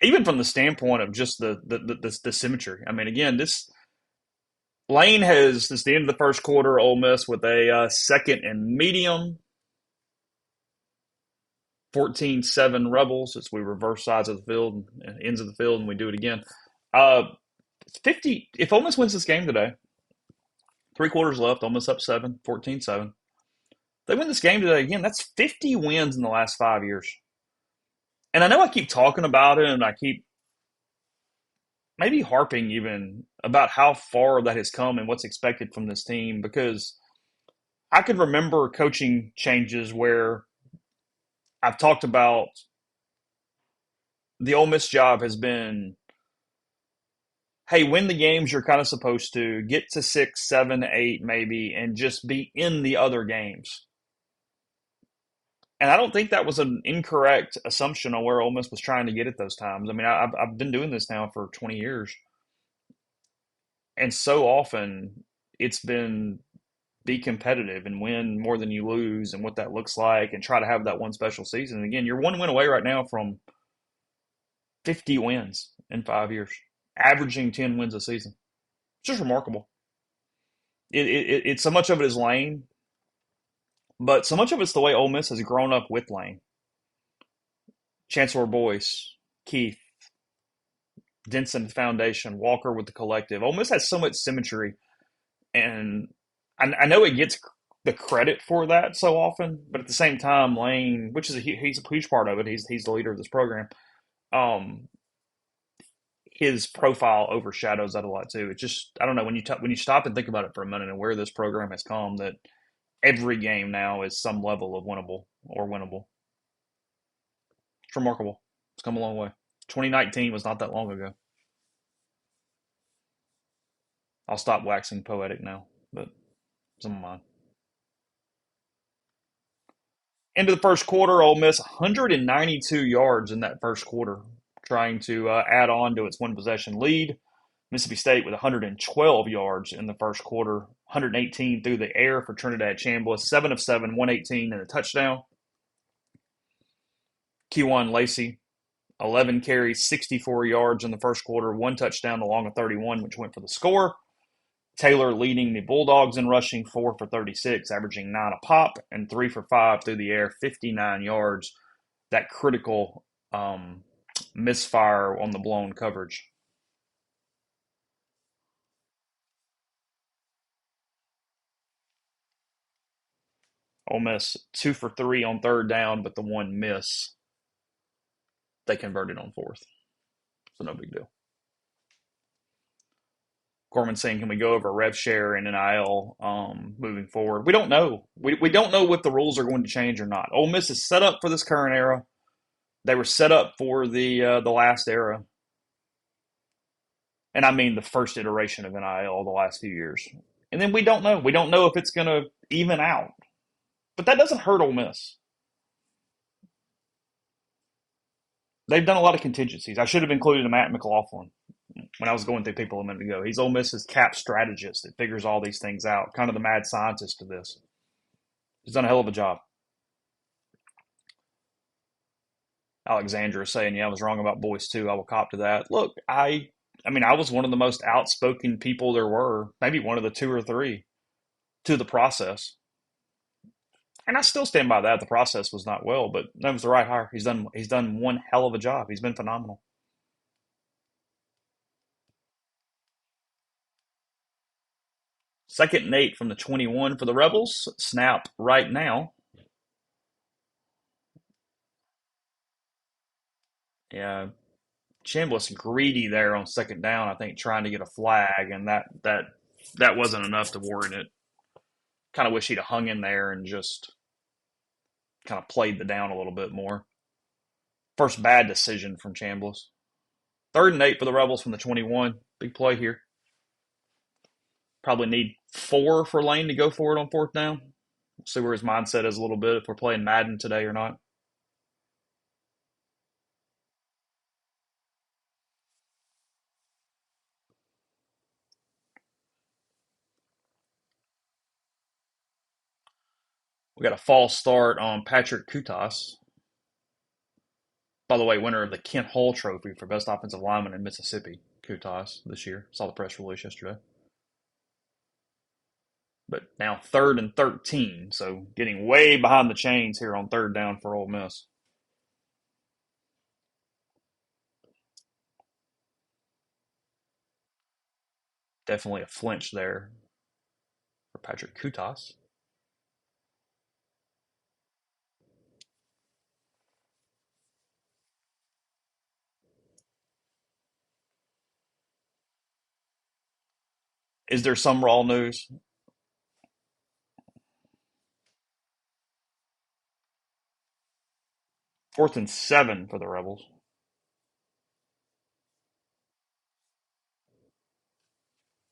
Even from the standpoint of just the symmetry. I mean, again, this Lane has since the end of the first quarter, Ole Miss with a second and medium, 14-7 Rebels as we reverse sides of the field and ends of the field, and we do it again. Uh, 50. If Ole Miss wins this game today, 3 quarters left, Ole Miss up 7, 14-7. They win this game today again. That's 50 wins in the last 5 years. And I know I keep talking about it, and I keep maybe harping even about how far that has come and what's expected from this team because I could remember coaching changes where I've talked about the Ole Miss job has been, hey, win the games you're kind of supposed to, get to 6, 7, 8 maybe, and just be in the other games. And I don't think that was an incorrect assumption on where Ole Miss was trying to get at those times. I mean, I've been doing this now for 20 years, and so often it's been be competitive and win more than you lose and what that looks like and try to have that one special season. And again, you're one win away right now from 50 wins in 5 years, averaging 10 wins a season. It's just remarkable. It's so much of it is Lane, but so much of it's the way Ole Miss has grown up with Lane. Chancellor Boyce, Keith, Denson Foundation, Walker with the collective. Ole Miss has so much symmetry, and I know it gets the credit for that so often, but at the same time, Lane, which is he's a huge part of it. He's the leader of this program. Um, his profile overshadows that a lot too. It's just I don't know when you stop and think about it for a minute and where this program has come. That every game now is some level of winnable or winnable. It's remarkable. It's come a long way. 2019 was not that long ago. I'll stop waxing poetic now, but some of mine. Into the first quarter, Ole Miss 192 yards in that first quarter, trying to add on to its one possession lead. Mississippi State with 112 yards in the first quarter, 118 through the air for Trinidad Chambliss, 7 of 7, 118 and a touchdown. Keywan Lacey, 11 carries, 64 yards in the first quarter, one touchdown along a 31, which went for the score. Taylor leading the Bulldogs in rushing, 4 for 36, averaging 9 a pop, and 3 for 5 through the air, 59 yards. That critical misfire on the blown coverage. Ole Miss 2 for 3 on third down, but the one miss they converted on fourth. So no big deal. Corman saying, can we go over rev share and NIL moving forward? We don't know. We don't know if the rules are going to change or not. Ole Miss is set up for this current era. They were set up for the last era, and I mean the first iteration of NIL the last few years. And then we don't know. We don't know if it's going to even out, but that doesn't hurt Ole Miss. They've done a lot of contingencies. I should have included a Matt McLaughlin when I was going through people a minute ago. He's Ole Miss's cap strategist that figures all these things out, kind of the mad scientist of this. He's done a hell of a job. Alexandra is saying, yeah, I was wrong about Boyce too. I will cop to that. Look, I mean, I was one of the most outspoken people there were, maybe one of the two or three to the process. And I still stand by that. The process was not well, but that was the right hire. He's done one hell of a job. He's been phenomenal. Second and 8 from the 21 for the Rebels. Snap right now. Yeah, Chambliss greedy there on second down. I think trying to get a flag, and that wasn't enough to warrant it. Kind of wish he'd have hung in there and just kind of played the down a little bit more. First bad decision from Chambliss. Third and 8 for the Rebels from the 21. Big play here. Probably need 4 for Lane to go for it on fourth down. We'll see where his mindset is a little bit if we're playing Madden today or not. We got a false start on Patrick Kutas. By the way, winner of the Kent Hull Trophy for Best Offensive Lineman in Mississippi, Kutas, this year. Saw the press release yesterday. But now third and 13, so getting way behind the chains here on third down for Ole Miss. Definitely a flinch there for Patrick Kutas. Is there some raw news? Fourth and 7 for the Rebels.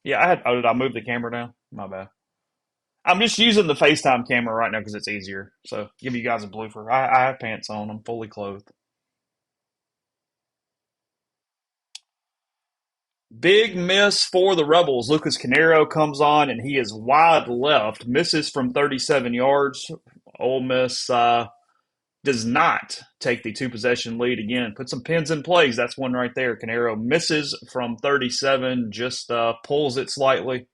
Yeah, I had. Oh, did I move the camera down? My bad. I'm just using the FaceTime camera right now because it's easier. So give you guys a blooper. I have pants on. I'm fully clothed. Big miss for the Rebels. Lucas Canero comes on and he is wide left, misses from 37 yards. Ole Miss does not take the two possession lead again. Put some pins in plays. That's one right there. Canero misses from 37, just pulls it slightly,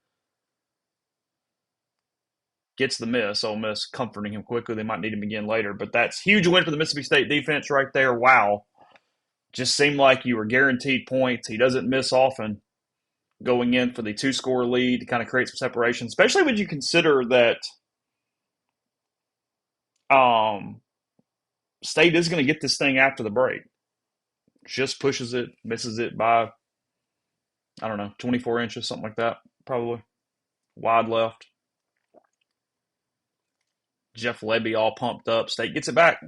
gets the miss. Ole Miss comforting him quickly. They might need him again later, but that's huge win for the Mississippi State defense right there. Wow. Just seemed like you were guaranteed points. He doesn't miss often going in for the two-score lead to kind of create some separation, especially when you consider that um, State is going to get this thing after the break. Just pushes it, misses it by, I don't know, 24 inches, something like that, probably. Wide left. Jeff Lebby all pumped up. State gets it back.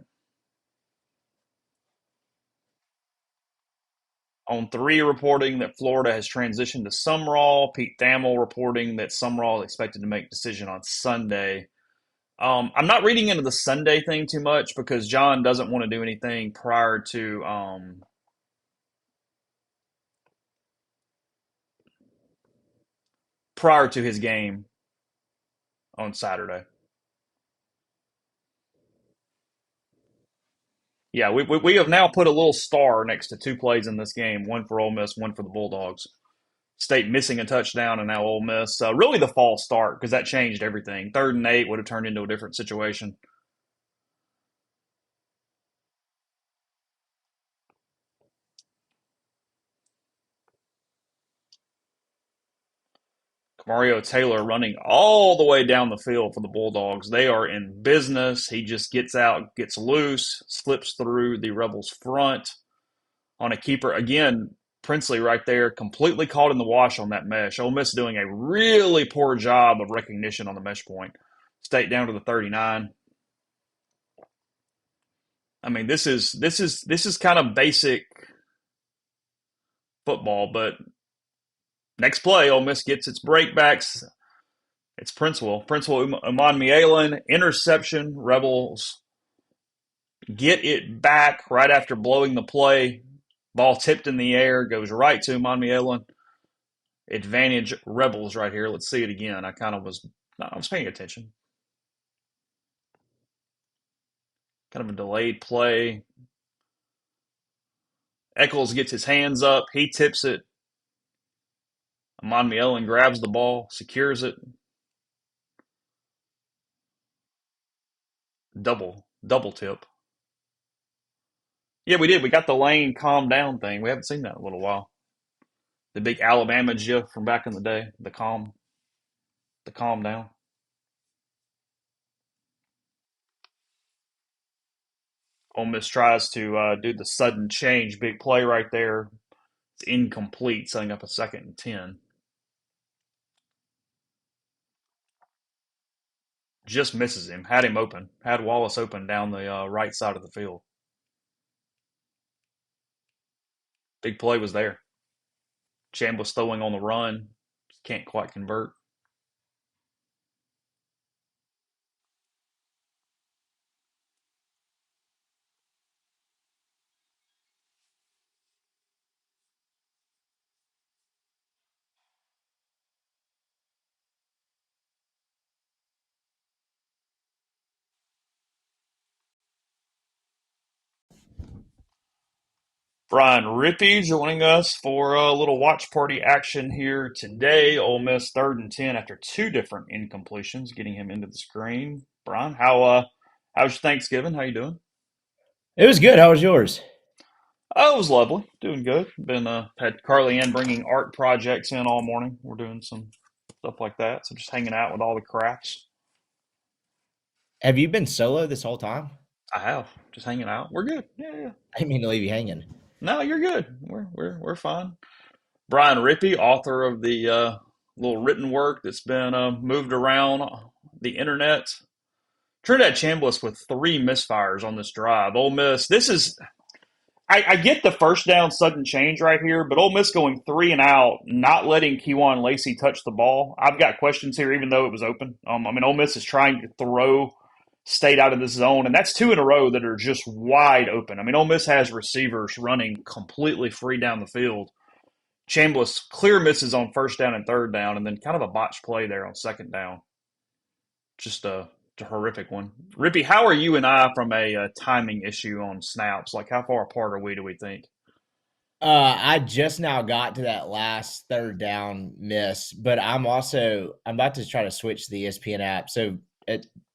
On 3 reporting that Florida has transitioned to Sumrall. Pete Thamel reporting that Sumrall is expected to make decision on Sunday. I'm not reading into the Sunday thing too much because John doesn't want to do anything prior to his game on Saturday. Yeah, we have now put a little star next to 2 plays in this game, one for Ole Miss, one for the Bulldogs. State missing a touchdown, and now Ole Miss. Really the false start because that changed everything. Third and 8 would have turned into a different situation. Mario Taylor running all the way down the field for the Bulldogs. They are in business. He just gets out, gets loose, slips through the Rebels' front on a keeper. Again, Princely right there, completely caught in the wash on that mesh. Ole Miss doing a really poor job of recognition on the mesh point. State down to the 39. I mean, this is kind of basic football, but next play, Ole Miss gets its breakbacks. It's Princewell Umanmielen, interception. Rebels get it back right after blowing the play. Ball tipped in the air, goes right to Umanmielen. Advantage Rebels right here. Let's see it again. I was paying attention. Kind of a delayed play. Eccles gets his hands up. He tips it. Umanmielen grabs the ball, secures it. Double tip. Yeah, we did. We got the lane calm down thing. We haven't seen that in a little while. The big Alabama gif from back in the day, the calm. to calm down. Ole Miss tries to do the sudden change, big play right there. It's incomplete, setting up a 2nd and 10. Just misses him. Had him open. Had Wallace open down the right side of the field. Big play was there. Chambliss throwing on the run. Can't quite convert. Brian Rippey joining us for a little watch party action here today. Ole Miss 3rd and 10 after two different incompletions, getting him into the screen. Brian, how's your Thanksgiving? How you doing? It was good. How was yours? Oh, it was lovely. Doing good. Been had Carly Ann bringing art projects in all morning. We're doing some stuff like that. So just hanging out with all the crafts. Have you been solo this whole time? I have just hanging out. We're good. Yeah, yeah. I didn't mean to leave you hanging. No, you're good. We're fine. Brian Rippey, author of the little written work that's been moved around the internet. Trinidad Chambliss with three misfires on this drive. Ole Miss. This is I get the first down sudden change right here, but Ole Miss going 3 and out, not letting Kewan Lacey touch the ball. I've got questions here, even though it was open. I mean, Ole Miss is trying to throw State out of this zone, and that's two in a row that are just wide open. I mean, Ole Miss has receivers running completely free down the field. Chambliss clear misses on first down and third down, and then kind of a botched play there on second down. Just a horrific one. Rippy, how are you and I from a timing issue on snaps? Like, how far apart are we, do we think? I just now got to that last third down miss, but I'm about to try to switch to the ESPN app. So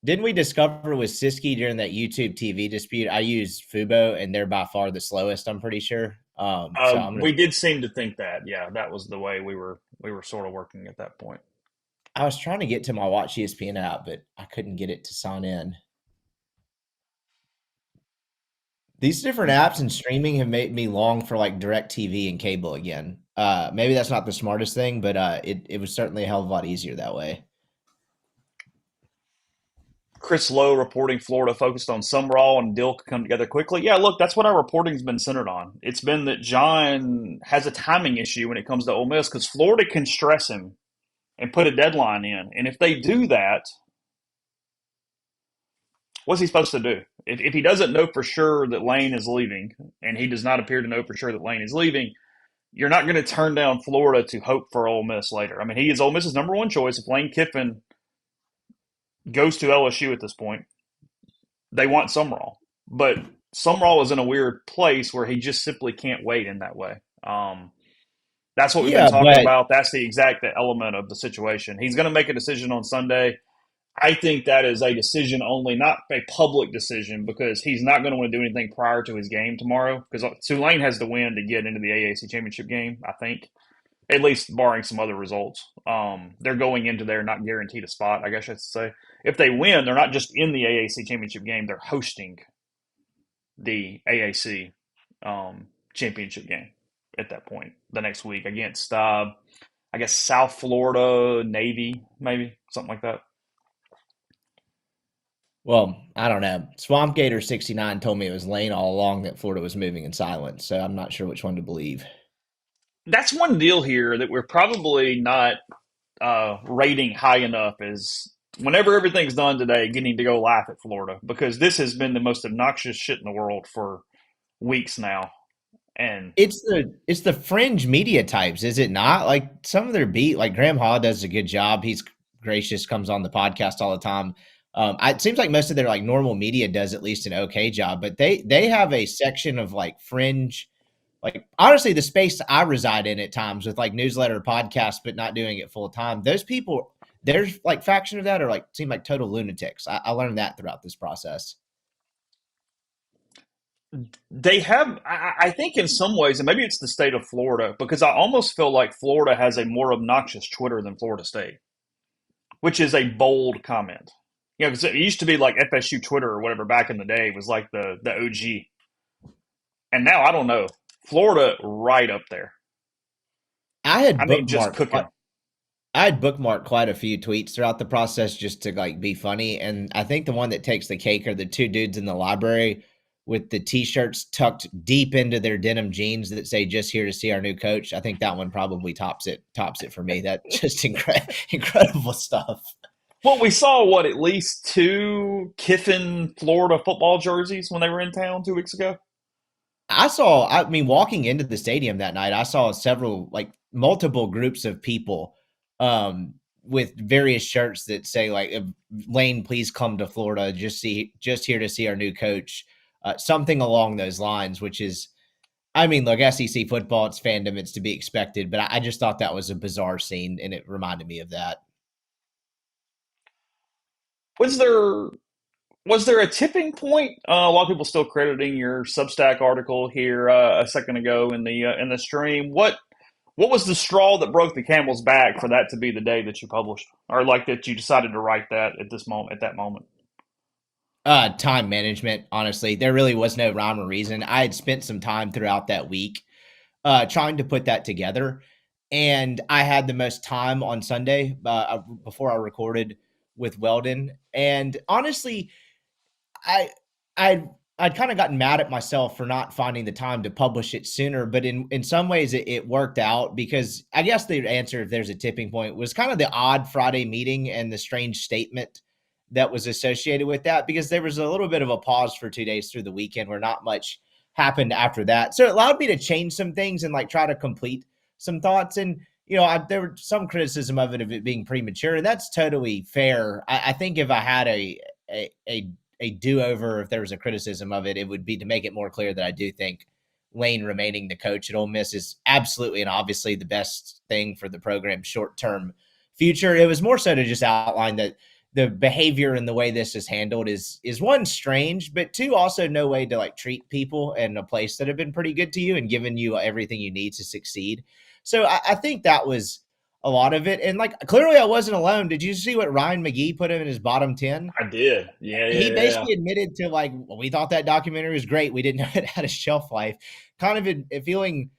didn't we discover with Siski during that YouTube TV dispute? I use Fubo, and they're by far the slowest. I'm pretty sure. So I'm gonna. We did seem to think that. Yeah, that was the way we were sort of working at that point. I was trying to get to my Watch ESPN app, but I couldn't get it to sign in. These different apps and streaming have made me long for like direct TV and cable again. Maybe that's not the smartest thing, but it was certainly a hell of a lot easier that way. Chris Lowe reporting Florida focused on Summerall and Dill could come together quickly. Yeah, look, that's what our reporting's been centered on. It's been that John has a timing issue when it comes to Ole Miss because Florida can stress him and put a deadline in. And if they do that, what's he supposed to do? If he doesn't know for sure that Lane is leaving, and he does not appear to know for sure that Lane is leaving, you're not going to turn down Florida to hope for Ole Miss later. I mean, he is Ole Miss's number one choice. If Lane Kiffin goes to LSU at this point, they want Summerall. But Summerall is in a weird place where he just simply can't wait in that way. That's what we've been Yeah, talking but about. That's the exact element of the situation. He's going to make a decision on Sunday. I think that is a decision only, not a public decision, because he's not going to want to do anything prior to his game tomorrow. Because Tulane has to win to get into the AAC championship game, I think, at least barring some other results. They're going into there not guaranteed a spot, I guess I should say. If they win, they're not just in the AAC championship game; they're hosting the AAC championship game at that point the next week against, I guess, South Florida Navy, maybe something like that. well, I don't know. Swamp Gator 69 told me it was Lane all along that Florida was moving in silence, so I'm not sure which one to believe. That's one deal here that we're probably not rating high enough is whenever everything's done today, getting to go laugh at Florida because this has been the most obnoxious shit in the world for weeks now. And It's the fringe media types, is it not? Like some of their beat, like Graham Hall does a good job. He's gracious, comes on the podcast all the time. It seems like most of their like normal media does at least an okay job, but they have a section of like fringe, like honestly, the space I reside in at times with like newsletter podcast, but not doing it full time. Those people, there's like faction of that are like seem like total lunatics. I learned that throughout this process. they have, I think, in some ways, and maybe it's the state of Florida, because I almost feel like Florida has a more obnoxious Twitter than Florida State. which is a bold comment. You know, because it used to be like FSU Twitter or whatever back in the day was like the OG, and now I don't know. Florida right up there. I had I mean, just bookmarked cooking. I had bookmarked quite a few tweets throughout the process just to like be funny. And I think the one that takes the cake are the two dudes in the library with the t-shirts tucked deep into their denim jeans that say just here to see our new coach. I think that one probably tops it for me. That's just incredible stuff. Well, we saw what at least two Kiffin Florida football jerseys when they were in town 2 weeks ago. I mean, walking into the stadium that night, I saw several, like multiple groups of people with various shirts that say like, Lane, please come to Florida. Just here to see our new coach. Something along those lines, which is, I mean, look, SEC football, it's fandom, it's to be expected, but I just thought that was a bizarre scene and it reminded me of that. Was there was there a tipping point? A lot of people still crediting your Substack article here a second ago in the stream. What was the straw that broke the camel's back for that to be the day that you published, or like that you decided to write that at that moment? Time management, honestly. There really was no rhyme or reason. I had spent some time throughout that week trying to put that together. And I had the most time on Sunday before I recorded with Weldon. And honestly, I I I'd kind of gotten mad at myself for not finding the time to publish it sooner, but in some ways it worked out because I guess the answer if there's a tipping point was kind of the odd Friday meeting and the strange statement that was associated with that because there was a little bit of a pause for 2 days through the weekend where not much happened after that. So it allowed me to change some things and like try to complete some thoughts. And there was some criticism of it being premature, and that's totally fair. I think if I had a a do-over, if there was a criticism of it, it would be to make it more clear that I do think Lane remaining the coach at Ole Miss is absolutely and obviously the best thing for the program's short-term future. It was more so to just outline that the behavior and the way this is handled is one strange, but two also no way to like treat people in a place that have been pretty good to you and given you everything you need to succeed. So I think that was a lot of it. And like clearly I wasn't alone. Did you see what Ryan McGee put him in his bottom 10? I did. Yeah, He yeah, yeah. basically admitted to like, well, we thought that documentary was great. We didn't know it had a shelf life. Kind of feeling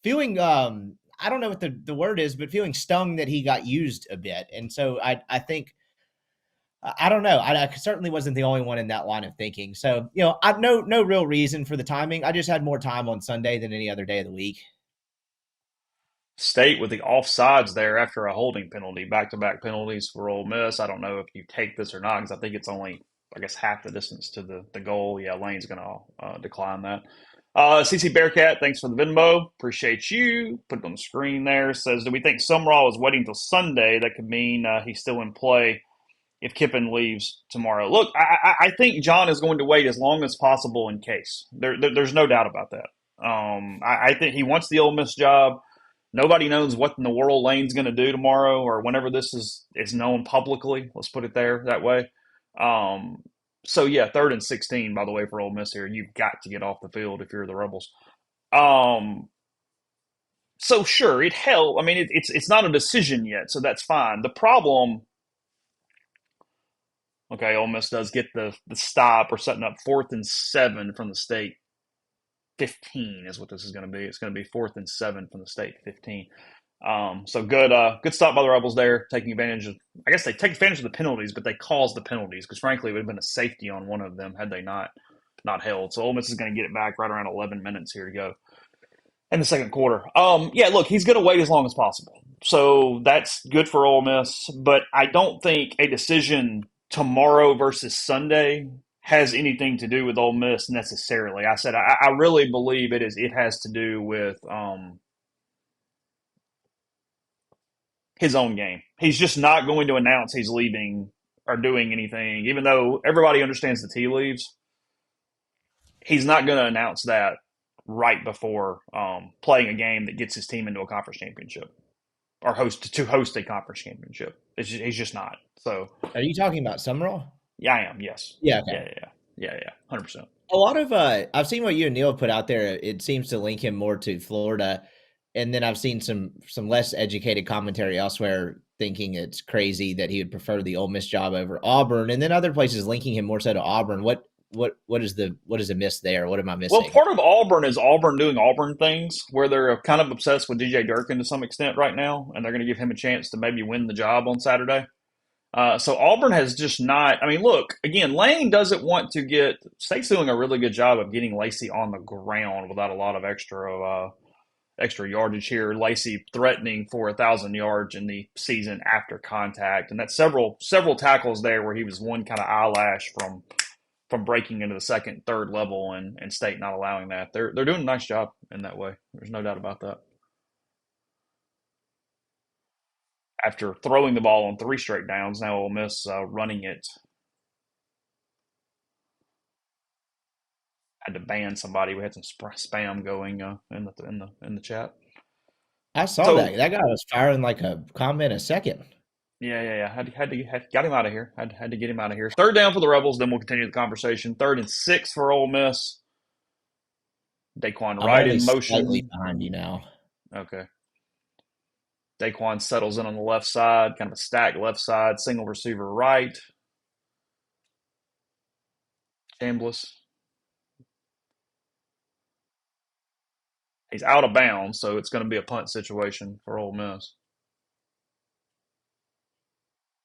I don't know what the word is, but feeling stung that he got used a bit. And so I think I don't know. I certainly wasn't the only one in that line of thinking. So I no real reason for the timing. I just had more time on Sunday than any other day of the week. State with the offsides there after a holding penalty, back to back penalties for Ole Miss. I don't know if you take this or not because I think it's only, I guess, half the distance to the goal. Yeah, Lane's going to decline that. CC Bearcat, thanks for the Venmo. Appreciate you. Put it on the screen there. Says, do we think Sumrall is waiting till Sunday? That could mean he's still in play if Kiffin leaves tomorrow. Look, I think John is going to wait as long as possible in case. There's no doubt about that. I think he wants the Ole Miss job. Nobody knows what in the world Lane's going to do tomorrow or whenever this is known publicly. Let's put it there that way. Um, so yeah, 3rd and 16, by the way, for Ole Miss here. You've got to get off the field if you're the Rebels. Um, so sure, it held. I mean, it's not a decision yet, so that's fine. The problem, okay, Ole Miss does get the stop. We're setting up 4th and 7 from the state 15 is what this is going to be. It's going to be 4th and 7 from the state 15. So good stop by the Rebels there, taking advantage of. I guess they take advantage of the penalties, but they caused the penalties because frankly, it would have been a safety on one of them had they not held. So Ole Miss is going to get it back right around 11 minutes here to go in the second quarter. Yeah, look, he's going to wait as long as possible, so that's good for Ole Miss. But I don't think a decision tomorrow versus Sunday has anything to do with Ole Miss necessarily. I said I really believe it has to do with his own game. He's just not going to announce he's leaving or doing anything, even though everybody understands the tea leaves. He's not going to announce that right before playing a game that gets his team into a conference championship or host a conference championship. He's just not. So Are you talking about Summerall? yeah, I am. Yes. Yeah. Okay. Yeah. 100%. A lot of I've seen what you and Neil put out there. It seems to link him more to Florida, and then I've seen some less educated commentary elsewhere thinking it's crazy that he would prefer the Ole Miss job over Auburn, and then other places linking him more so to Auburn. What is the miss there? What am I Well, missing? part of Auburn is Auburn doing Auburn things where they're kind of obsessed with DJ Durkin to some extent right now, and they're going to give him a chance to maybe win the job on Saturday. So Auburn has just not. I mean, look again. Lane doesn't want to get. State's doing a really good job of getting Lacey on the ground without a lot of extra yardage here. Lacey threatening for 1,000 yards in the season after contact, and that's several tackles there where he was one kind of eyelash from breaking into the second, third level, and State not allowing that. They're doing a nice job in that way. There's no doubt about that. After throwing the ball on three straight downs, now Ole Miss running it. Had to ban somebody. We had some spam going in the chat. I saw that. So That guy was firing like a comment a second. yeah. Got him out of here. Had to get him out of here. Third down for the Rebels. Then we'll continue the conversation. 3rd and 6 for Ole Miss. Daquan I'm Wright only in slightly motion. behind you now. Okay. Daquan settles in on the left side, kind of a stacked left side, single receiver right. Chambliss. He's out of bounds, so it's going to be a punt situation for Ole Miss.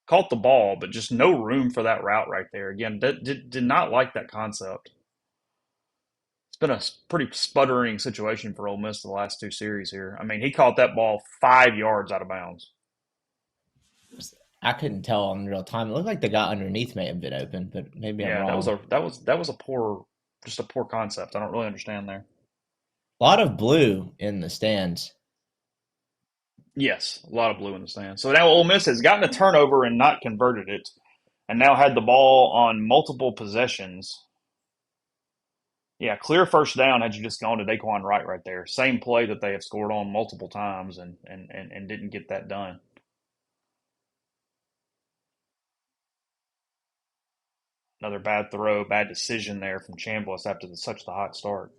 Caught the ball, but just no room for that route right there. Again, did not like that concept. It's been a pretty sputtering situation for Ole Miss the last two series here. I mean, he caught that ball 5 yards out of bounds. I couldn't tell on real time. It looked like the guy underneath may have been open, but maybe I'm Yeah, that was wrong. a poor, just a poor concept. I don't really understand there. A lot of blue in the stands. Yes, a lot of blue in the stands. So now Ole Miss has gotten a turnover and not converted it, and now had the ball on multiple possessions. Yeah, clear first down had you just gone to Daquan Wright right there. Same play that they have scored on multiple times and didn't get that done. Another bad throw, bad decision there from Chambliss after such the hot start.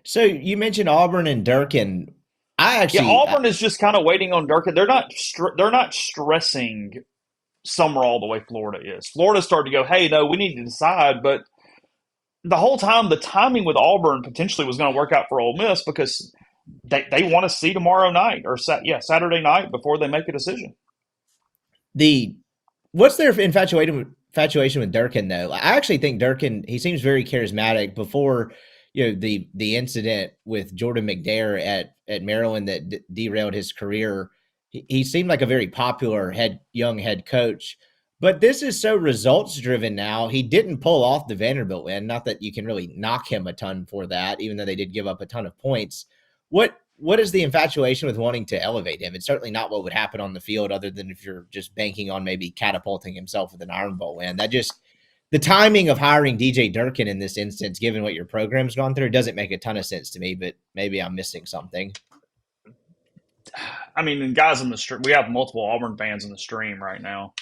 So you mentioned Auburn and Durkin. I Yeah, actually, Auburn is just kind of waiting on Durkin. They're not stressing Summerall the way Florida is. Florida started to go, hey, no, we need to decide, but the whole time the timing with Auburn potentially was going to work out for Ole Miss because they want to see tomorrow night or Saturday night before they make a decision. the what's their infatuation with Durkin though? I actually think Durkin, he seems very charismatic. Before the incident with Jordan McDare at Maryland that derailed his career, he seemed like a very popular young head coach. But this is so results driven now. He didn't pull off the Vanderbilt win. Not that you can really knock him a ton for that, even though they did give up a ton of points. What is the infatuation with wanting to elevate him? It's certainly not what would happen on the field, other than if you're just banking on maybe catapulting himself with an Iron Bowl win. That just the timing of hiring DJ Durkin in this instance, given what your program's gone through, doesn't make a ton of sense to me. But maybe I'm missing something. I mean, guys in the stream, we have multiple Auburn fans in the stream right now.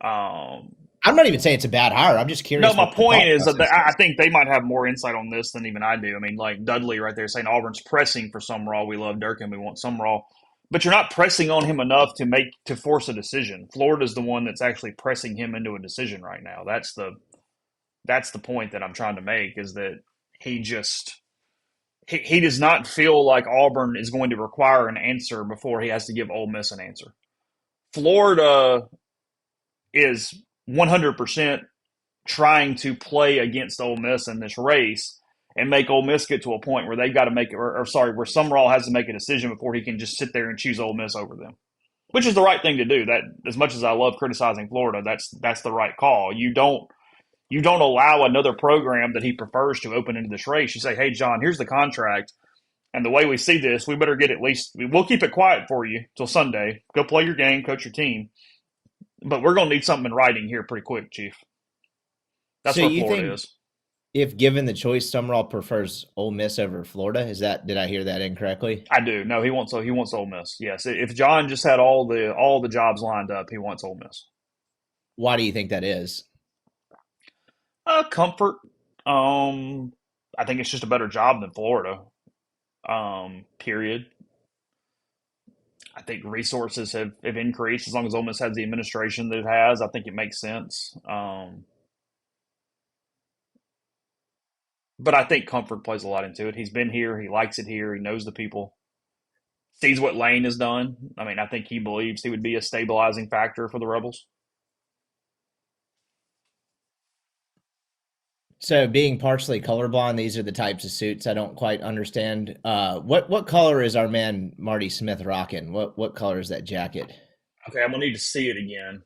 Um, I'm not even saying it's a bad hire. I'm just no, curious my what the thought point is that process I is. think they might have more insight on this than even I do. I mean, like Dudley right there saying Auburn's pressing for Summerall. We love Durkin. We want Summerall. But you're not pressing on him enough to force a decision. Florida's the one that's actually pressing him into a decision right now. That's the point that I'm trying to make is that he just he does not feel like Auburn is going to require an answer before he has to give Ole Miss an answer. Florida is 100% trying to play against Ole Miss in this race and make Ole Miss get to a point where they've got to make where Summerall has to make a decision before he can just sit there and choose Ole Miss over them, which is the right thing to do. That as much as I love criticizing Florida, that's the right call. You don't allow another program that he prefers to open into this race. You say, hey, John, here's the contract. And the way we see this, we better get at least, we'll keep it quiet for you till Sunday. Go play your game, coach your team. But we're going to need something in writing here pretty quick, Chief. So That's where you Florida think is. if given the choice, Summerall prefers Ole Miss over Florida? Did I hear that incorrectly? I do. No, he wants Ole Miss. Yes. If John just had all the jobs lined up, he wants Ole Miss. Why do you think that is? Comfort. I think it's just a better job than Florida. Period. I think resources have increased as long as Ole Miss has the administration that it has. I think it makes sense. But I think comfort plays a lot into it. He's been here. He likes it here. He knows the people. Sees what Lane has done. I mean, I think he believes he would be a stabilizing factor for the Rebels. So being partially colorblind, these are the types of suits I don't quite understand. What color is our man Marty Smith rocking? What color is that jacket? Okay, I'm gonna need to see it again.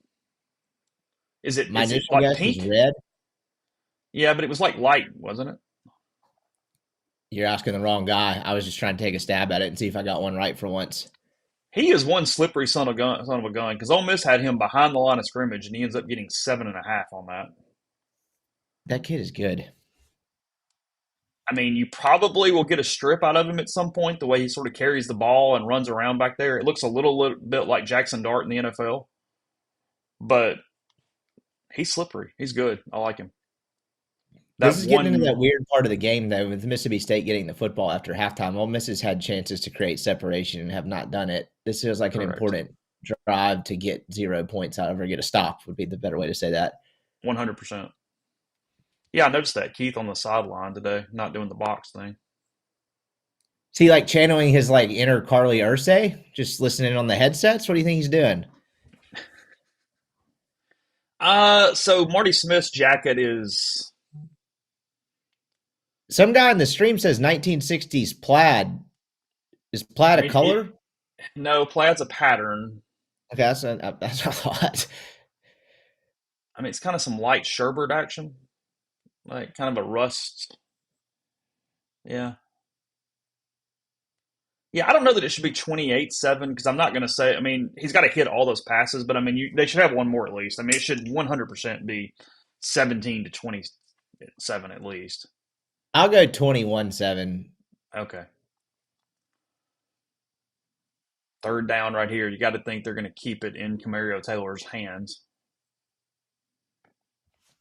Is it My is it initial like guess is pink? red. Yeah, but it was like light, wasn't it? You're asking the wrong guy. I was just trying to take a stab at it and see if I got one right for once. He is one slippery son of a gun. Because Ole Miss had him behind the line of scrimmage, and he ends up getting 7.5 on that. That kid is good. I mean, you probably will get a strip out of him at some point. The way he sort of carries the ball and runs around back there, it looks a little bit like Jackson Dart in the NFL. But he's slippery. He's good. I like him. This That is getting into one that weird part of the game, though, with Mississippi State getting the football after halftime. Ole Miss has had chances to create separation and have not done it. This feels like an correct. important drive to get 0 points out of or get a stop would be the better way to say that. 100%. Yeah, I noticed that Keith on the sideline today, not doing the box thing. Is he like channeling his like inner Carly Ursay, just listening on the headsets? What do you think he's doing? So Marty Smith's jacket is. Some guy in the stream says 1960s plaid. Is plaid I a mean, it color? no plaid's a pattern. Okay, that's what I thought. I mean, it's kind of some light sherbert action, like kind of a rust. Yeah, yeah. I don't know that it should be 28-7 because I'm not going to say. I mean, he's got to hit all those passes, but I mean, they should have one more at least. I mean, it should 100% be 17-27 at least. I'll go 21-7. Okay. Third down right here. You got to think they're going to keep it in Camario Taylor's hands.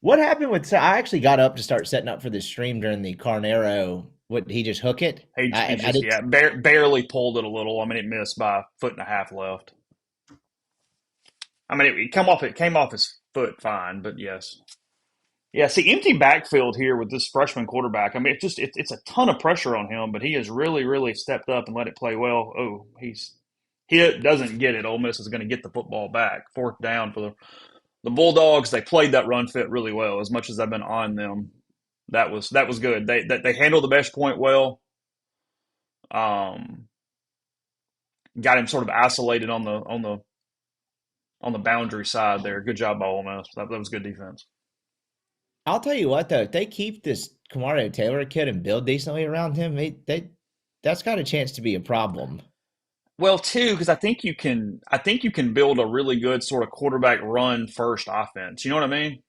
What happened with? So I actually got up to start setting up for this stream during the Carnero. What he just hook it? He I just, did. yeah, barely pulled it a little. I mean, it missed by a foot and a half left. I mean, it came off his foot fine, but yes. Yeah, see, empty backfield here with this freshman quarterback. I mean, it's a ton of pressure on him, but he has really stepped up and let it play well. Oh, he doesn't get it. Ole Miss is going to get the football back. Fourth down for the Bulldogs. They played that run fit really well. As much as I've been on them, that was good. They handled the mesh point well. Um, got him sort of isolated on the boundary side there. Good job by Ole Miss. That was good defense. I'll tell you what though, if they keep this Camario Taylor kid and build decently around him, that's got a chance to be a problem. Well, too, because I think you can build a really good sort of quarterback run first offense. You know what I mean?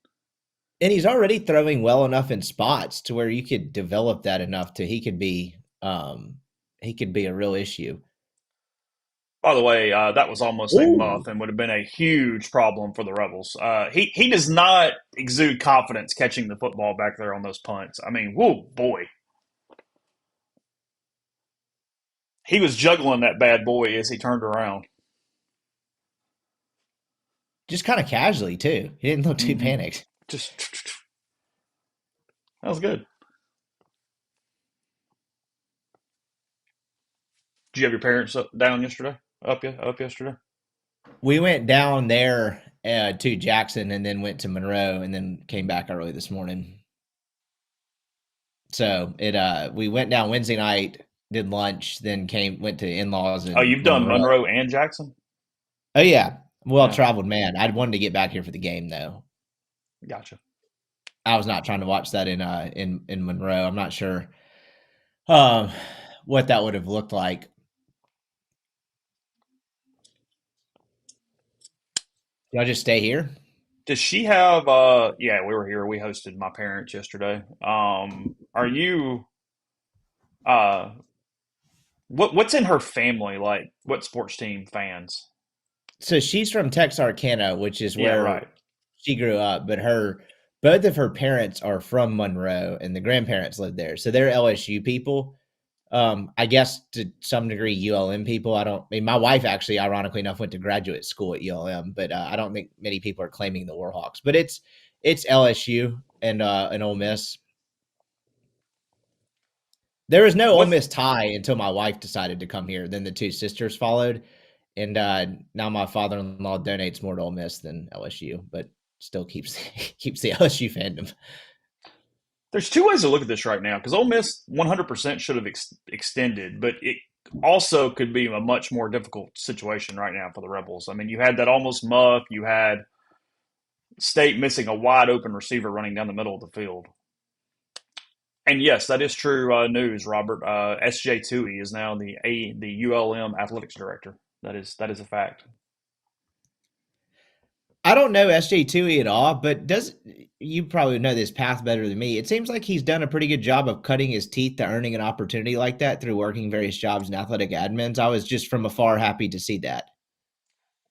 And he's already throwing well enough in spots to where you could develop that enough to he could be a real issue. By the way, that was almost a Ooh. muff and would have been a huge problem for the Rebels. He does not exude confidence catching the football back there on those punts. I mean, whoa, boy, he was juggling that bad boy as he turned around. Just kind of casually too. He didn't look too Hmm. panicked. Just that was good. Did you have your parents down yesterday? Up yesterday? We went down there to Jackson and then went to Monroe and then came back early this morning. So we went down Wednesday night, did lunch, then went to in-laws Oh, in you've done Monroe. Monroe and Jackson. Oh yeah, well Yeah, traveled man. I'd wanted to get back here for the game though. gotcha. I was not trying to watch that in Monroe. I'm not sure um, what that would have looked like. Did I just stay here? Does she have yeah, we were here. We hosted my parents yesterday. Are you uh what's in her family like? What sports team fans? So she's from Texarkana, which is Yeah, where right. she grew up, but both of her parents are from Monroe and the grandparents live there. So they're LSU people. I guess to some degree, ULM people. I mean, my wife actually, ironically enough, went to graduate school at ULM, but I don't think many people are claiming the Warhawks. But it's LSU and Ole Miss. There was no Ole What's Miss tie until my wife decided to come here. Then the two sisters followed, and now my father-in-law donates more to Ole Miss than LSU, but still keeps keeps the LSU fandom. There's two ways to look at this right now because Ole Miss 100% should have extended, but it also could be a much more difficult situation right now for the Rebels. I mean, you had that almost muff, you had State missing a wide open receiver running down the middle of the field. And yes, that is true news, Robert. SJ Tui is now the ULM athletics director. That is a fact. I don't know SJ2E at all, but does you probably know this path better than me. It seems like he's done a pretty good job of cutting his teeth to earning an opportunity like that through working various jobs in athletic admins. I was just from afar happy to see that.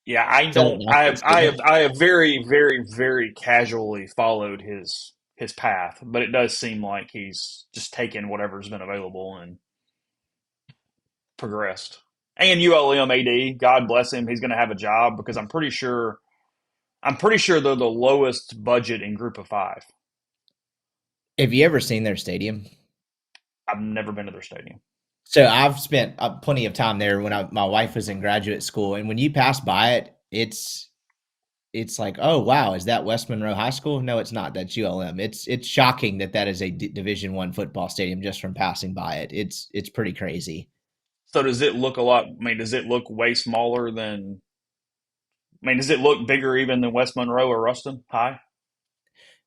Yeah, I Is that don't. an accurate statement? I have very, very, very casually followed his path, but it does seem like he's just taken whatever's been available and progressed. And ULM AD, God bless him, he's going to have a job because I'm pretty sure they're the lowest budget in Group of Five. Have you ever seen their stadium? I've never been to their stadium. So I've spent plenty of time there when my wife was in graduate school, and when you pass by it, it's like, oh wow, is that West Monroe High School? No, it's not. That's ULM. It's shocking that that is a Division One football stadium just from passing by it. It's pretty crazy. So does it look a lot? I mean, does it look way smaller than? I mean, does it look bigger even than West Monroe or Ruston High?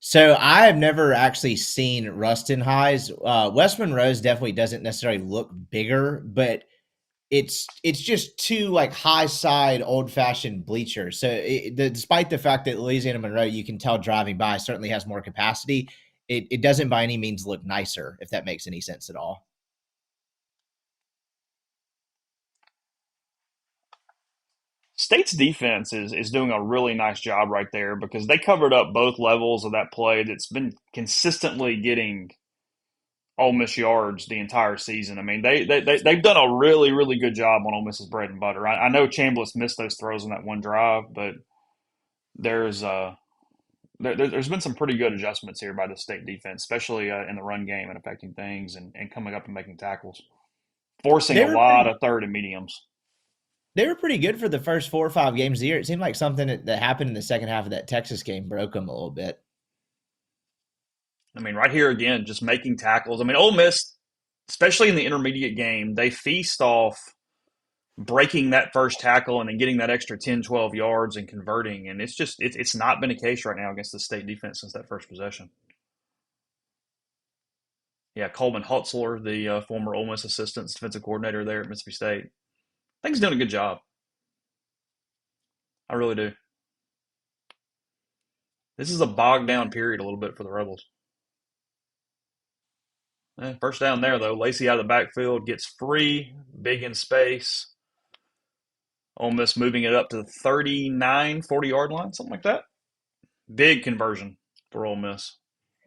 So I have never actually seen Ruston Highs. West Monroe's definitely doesn't necessarily look bigger, but it's just two like high side old fashioned bleachers. So despite the fact that Louisiana Monroe, you can tell driving by, certainly has more capacity. It doesn't by any means look nicer, if that makes any sense at all. State's defense is doing a really nice job right there because they covered up both levels of that play that's been consistently getting Ole Miss yards the entire season. I mean, they've done a really, really good job on Ole Miss's bread and butter. I know Chambliss missed those throws on that one drive, but there's there's been some pretty good adjustments here by the state defense, especially in the run game and affecting things and coming up and making tackles, forcing They a were lot pretty of third and mediums. they were pretty good for the first 4 or 5 games of the year. It seemed like something that happened in the second half of that Texas game broke them a little bit. I mean, right here again, just making tackles. I mean, Ole Miss, especially in the intermediate game, they feast off breaking that first tackle and then getting that extra 10, 12 yards and converting. And it's not been a case right now against the state defense since that first possession. Yeah, Coleman Hutzler, the former Ole Miss assistant defensive coordinator there at Mississippi State, I think he's doing a good job. I really do. This is a bogged down period a little bit for the Rebels. First down there, though. Lacey out of the backfield gets free, big in space. Ole Miss moving it up to the 39, 40-yard line, something like that. Big conversion for Ole Miss.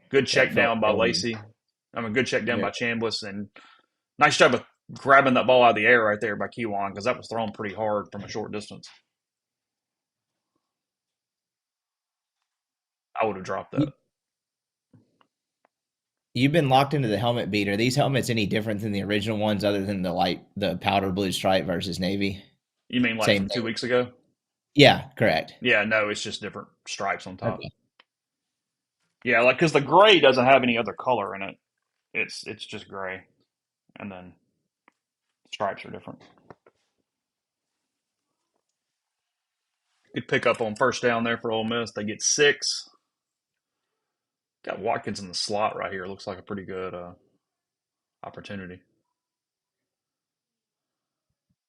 Good That check felt down by really Lacey. I mean, good check down yeah. by Chambliss, and nice job of grabbing that ball out of the air right there by Kiwan because that was thrown pretty hard from a short distance. I would have dropped that. You've been locked into the helmet beat. Are these helmets any different than the original ones other than the powder blue stripe versus navy? You mean like Same from thing. 2 weeks ago? Yeah, correct. Yeah, no, it's just different stripes on top. Okay. Yeah, like because the gray doesn't have any other color in it. It's just gray, and then stripes are different. Good pickup on first down there for Ole Miss. They get six. Got Watkins in the slot right here. Looks like a pretty good opportunity.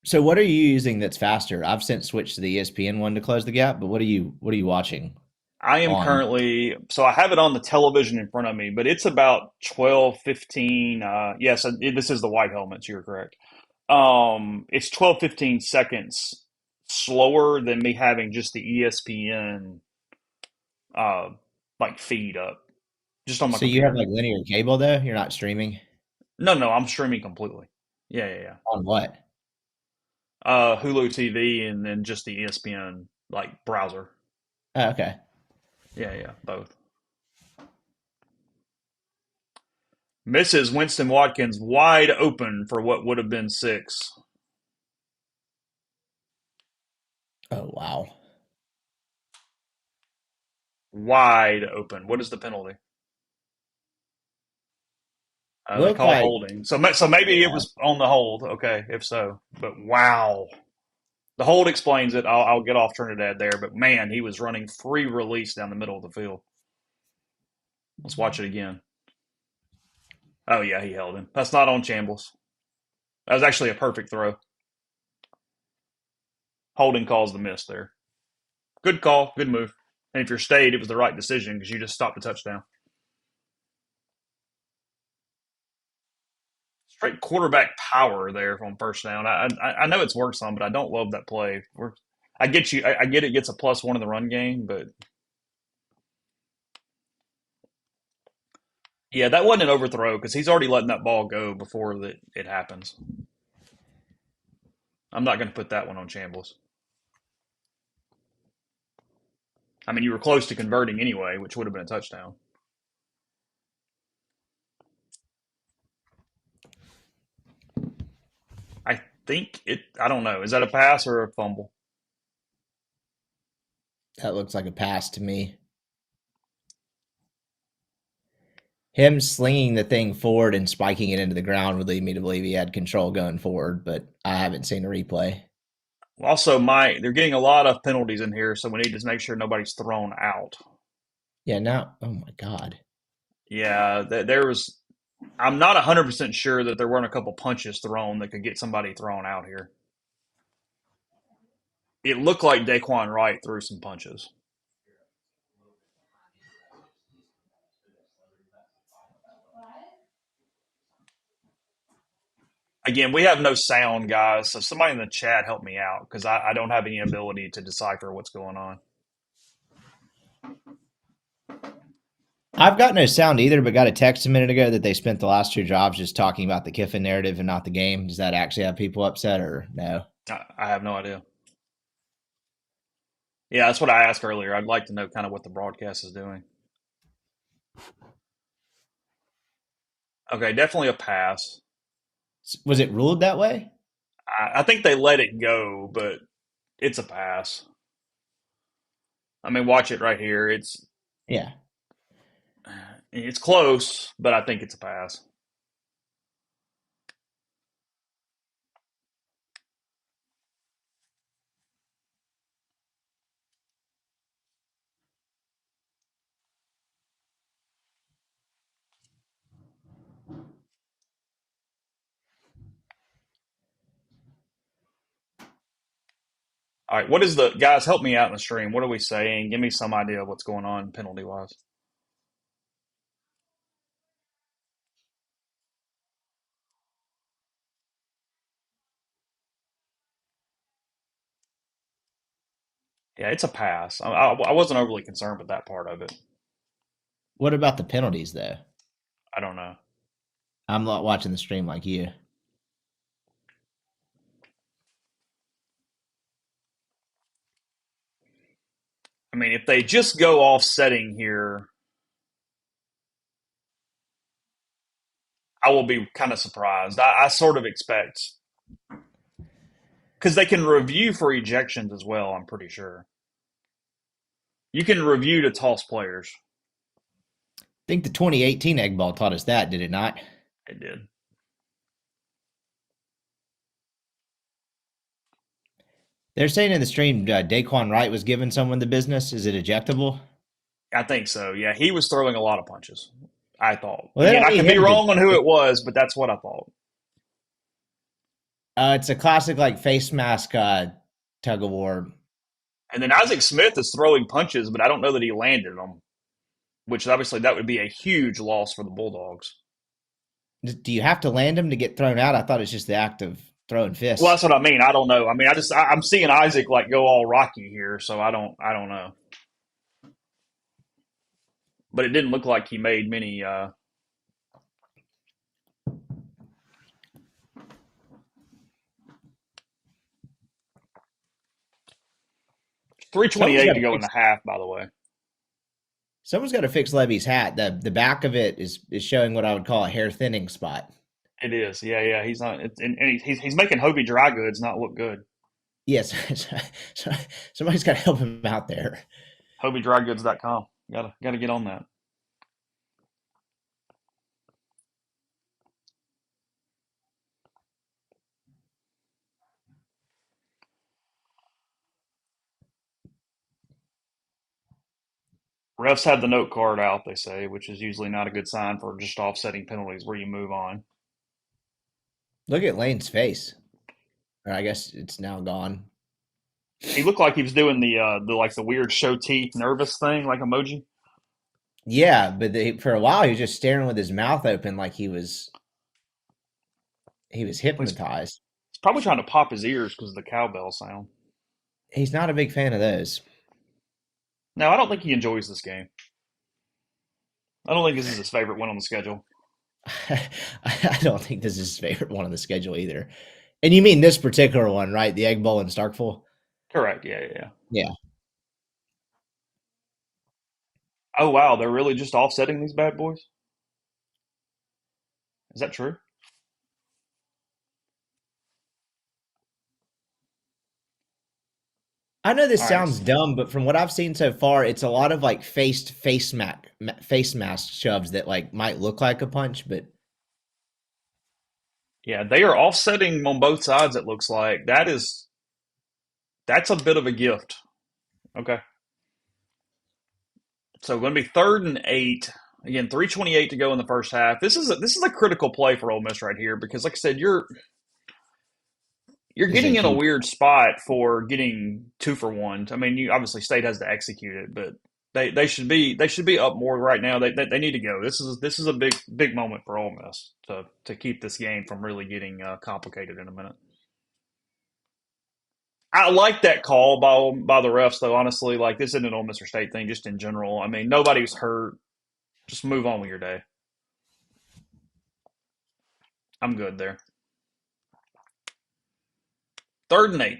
So what are you using that's faster? I've since switched to the ESPN one to close the gap, but what are you watching I am on? currently, so I have it on the television in front of me, but it's about 12, 15. Yes, this is the white helmets. You're correct. It's 12, 15 seconds slower than me having just the ESPN uh, like feed up just on my So you have computer. like linear cable though? You're not streaming? No, no, I'm streaming completely. Yeah, yeah, yeah. On what? Hulu TV and then just the ESPN like browser. Oh, okay. Yeah, yeah, both. Mrs. Winston Watkins wide open for what would have been six. Oh, wow. Wide open. What is the penalty? They Look call like, holding. So maybe it yeah. was on the hold. Okay, if so. But wow. The hold explains it. I'll get off Trinidad there. But man, he was running free release down the middle of the field. Let's watch it again. Oh, yeah, he held him. That's not on Chambliss. That was actually a perfect throw. Holding calls the miss there. Good call. Good move. And if you're stayed, it was the right decision because you just stopped the touchdown. Straight quarterback power there on first down. I know it's worked some, but I don't love that play. I get you. I get it gets a +1 in the run game, but yeah, that wasn't an overthrow because he's already letting that ball go before it happens. I'm not going to put that one on Chambliss. I mean, you were close to converting anyway, which would have been a touchdown. I think it. I don't know. Is that a pass or a fumble? That looks like a pass to me. Him slinging the thing forward and spiking it into the ground would lead me to believe he had control going forward, but I haven't seen a replay. Also, they're getting a lot of penalties in here, so we need to make sure nobody's thrown out. Yeah, now, oh my God. Yeah, there was. I'm not 100% sure that there weren't a couple punches thrown that could get somebody thrown out here. It looked like Daquan Wright threw some punches. Again, we have no sound, guys, so somebody in the chat help me out because I don't have any ability to decipher what's going on. I've got no sound either, but got a text a minute ago that they spent the last two jobs just talking about the Kiffin narrative and not the game. Does that actually have people upset or no? I have no idea. Yeah, that's what I asked earlier. I'd like to know kind of what the broadcast is doing. Okay, definitely a pass. Was it ruled that way? I think they let it go, but it's a pass. I mean, watch it right here. Yeah. It's close, but I think it's a pass. All right, what is the guys? Help me out in the stream. What are we saying? Give me some idea of what's going on penalty wise. Yeah, it's a pass. I wasn't overly concerned with that part of it. What about the penalties though? I don't know. I'm not watching the stream like you. I mean, if they just go offsetting here, I will be kind of surprised. I sort of expect because they can review for ejections as well. I'm pretty sure you can review to toss players. I think the 2018 Egg Ball taught us that, did it not? It did. They're saying in the stream Daquan Wright was giving someone the business. Is it ejectable? I think so. Yeah, he was throwing a lot of punches. I thought. Well, they Again, don't I need could be him to. wrong on who it was, but that's what I thought. It's a classic like face mask tug of war. And then Isaac Smith is throwing punches, but I don't know that he landed them, which obviously that would be a huge loss for the Bulldogs. Do you have to land him to get thrown out? I thought it's just the act of throwing Well, fists. that's what I mean. I don't know. I mean, I'm seeing Isaac like go all Rocky here, so I don't know. But it didn't look like he made many. Someone's got 3:28 to to go in fix. the half, by the way. Someone's got to fix Levy's hat. The back of it is showing what I would call a hair thinning spot. It is. Yeah, yeah. He's not, and he's making Hobie Dry Goods not look good. Yes, so somebody's got to help him out there. HobieDryGoods.com. Gotta get on that. Refs had the note card out, they say, which is usually not a good sign for just offsetting penalties where you move on. Look at Lane's face. Or I guess it's now gone. He looked like he was doing the like the weird show teeth nervous thing, like emoji. Yeah, but for a while he was just staring with his mouth open like he was He's hypnotized. probably trying to pop his ears because of the cowbell sound. He's not a big fan of those. No, I don't think he enjoys this game. I don't think this is his favorite one on the schedule. I don't think this is his favorite one on the schedule either. And you mean this particular one, right? The Egg Bowl in Starkville? Correct. Yeah, yeah, yeah. Yeah. Oh wow, they're really just offsetting these bad boys. Is that true? I know this All right. sounds dumb, but from what I've seen so far, it's a lot of like face mask shoves that like might look like a punch, but Yeah, they are offsetting on both sides. It looks like that's a bit of a gift. Okay, so going to be 3rd and 8. Again, 3:28 to go in the first half. This is a critical play for Ole Miss right here because, like I said, you're this is a getting in a huge. weird spot for getting 2 for 1. I mean, you obviously State has to execute it, but they should be up more right now. They need to go. This is a big moment for Ole Miss to keep this game from really getting complicated in a minute. I like that call by the refs though. Honestly, like this isn't an Ole Miss or State thing, just in general. I mean, nobody's hurt. Just move on with your day. I'm good there. 3rd and 8.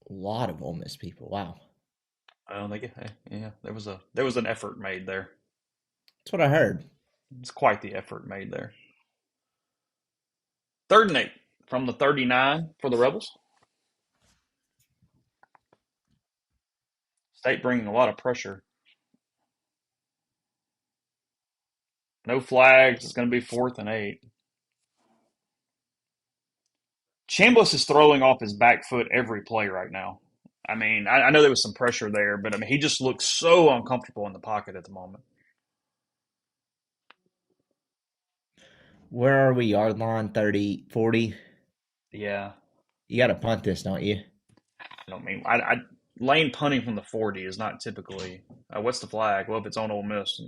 Lot of Ole Miss people. Wow. I don't think yeah, there was an effort made there. That's what I heard. It's quite the effort made there. 3rd and 8 from the 39 for the Rebels. State bringing a lot of pressure. No flags. It's going to be 4th and 8. Chambliss is throwing off his back foot every play right now. I mean, I know there was some pressure there, but I mean, he just looks so uncomfortable in the pocket at the moment. Where are we? Yard line 30, 40. Yeah, You got to punt this, don't you? I don't mean Lane punting from the 40 is not typically. What's the flag? Well, if it's on Ole Miss,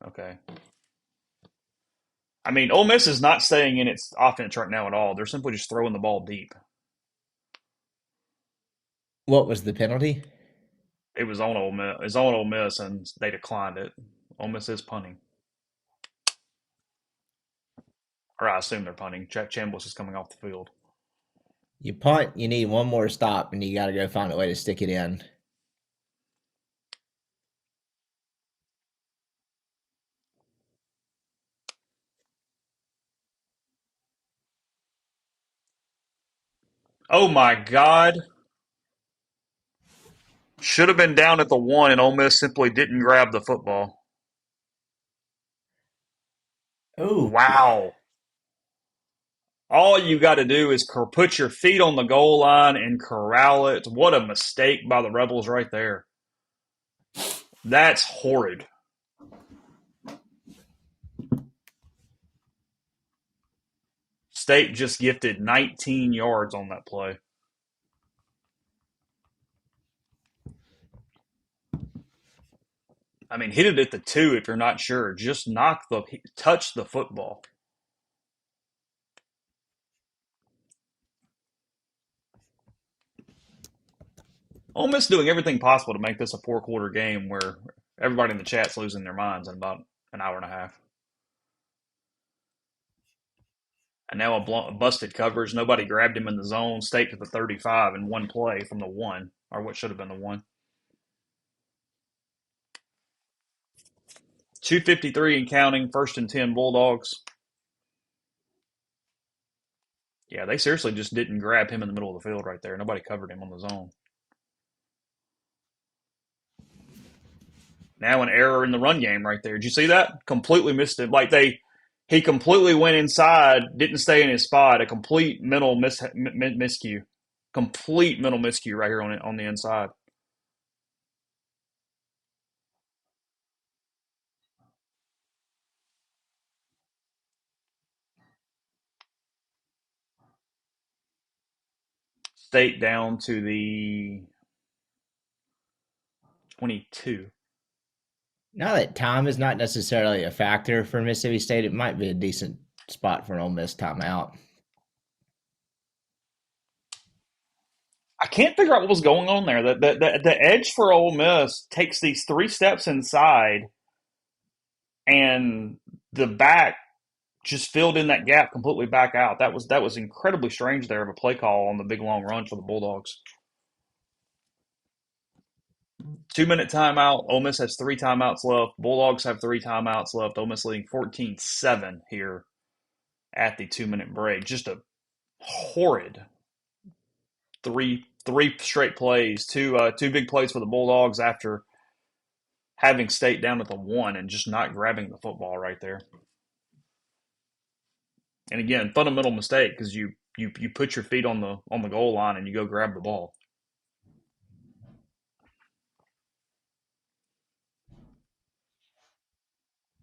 okay. I mean, Ole Miss is not staying in its offense right now at all. They're simply just throwing the ball deep. What was the penalty? It was on Ole Miss. It's on Ole Miss, and they declined it. Ole Miss is punting, or I assume they're punting. Chambliss is coming off the field. You punt, you need one more stop, and you got to go find a way to stick it in. Oh my God! Should have been down at the 1, and Ole Miss simply didn't grab the football. Oh, Wow! All you got to do is put your feet on the goal line and corral it. What a mistake by the Rebels right there. That's horrid. State just gifted 19 yards on that play. I mean, hit it at the 2 if you're not sure. Just touch the football. Ole Miss doing everything possible to make this a 4-quarter game where everybody in the chat's losing their minds in about an hour and a half. And now a busted coverage. Nobody grabbed him in the zone. State to the 35 in one play from the one, or what should have been the one. 2:53 and counting. 1st and 10 Bulldogs. Yeah, they seriously just didn't grab him in the middle of the field right there. Nobody covered him on the zone. Now an error in the run game right there. Did you see that? Completely missed it. He completely went inside, didn't stay in his spot. A complete mental miscue. Complete mental miscue right here on the inside. State down to the 22. Now that time is not necessarily a factor for Mississippi State, it might be a decent spot for an Ole Miss timeout. I can't figure out what was going on there. The edge for Ole Miss takes these 3 steps inside, and the back just filled in that gap completely back out. That was incredibly strange there of a play call on the big long run for the Bulldogs. 2 minute timeout. Ole Miss has 3 timeouts left. Bulldogs have 3 timeouts left. Ole Miss leading 14-7 here at the 2 minute break. Just a horrid three straight plays. Two big plays for the Bulldogs after having State down at the one and just not grabbing the football right there. And again, fundamental mistake because you put your feet on the goal line and you go grab the ball.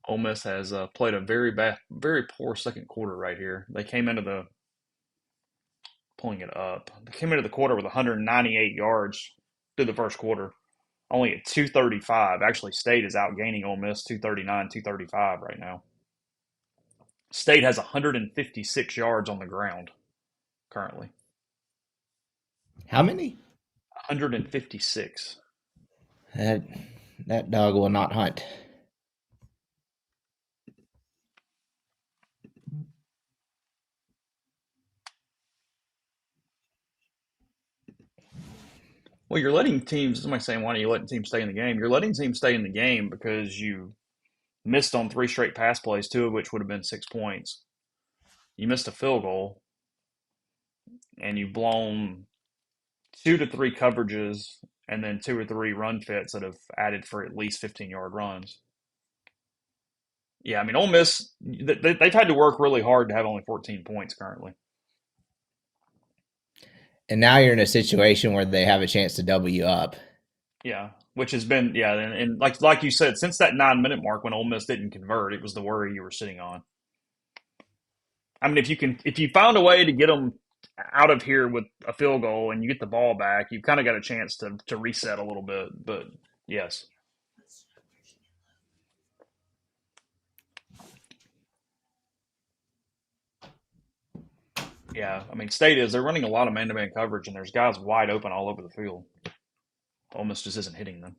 Ole Miss has played a very poor second quarter right here. They came into the pulling it up. They came into the quarter with 198 yards through the first quarter, only at 235. Actually, State is outgaining Ole Miss 239, 235 right now. State has 156 yards on the ground currently. How many? 156. That dog will not hunt. Well, you're letting teams, somebody saying, why are you letting teams stay in the game? You're letting teams stay in the game because you missed on 3 straight pass plays, 2 of which would have been 6 points. You missed a field goal, and you've blown 2 to 3 coverages and then 2 or 3 run fits that have added for at least 15-yard runs. Yeah, I mean, Ole Miss, they've had to work really hard to have only 14 points currently. And now you're in a situation where they have a chance to double you up. Yeah, which has been, yeah, and like you said, since that 9 minute mark when Ole Miss didn't convert, it was the worry you were sitting on. I mean, if you found a way to get them out of here with a field goal and you get the ball back, you've kind of got a chance to reset a little bit. But yes, yeah, I mean, they're running a lot of man-to-man coverage, and there's guys wide open all over the field. Ole Miss just isn't hitting them.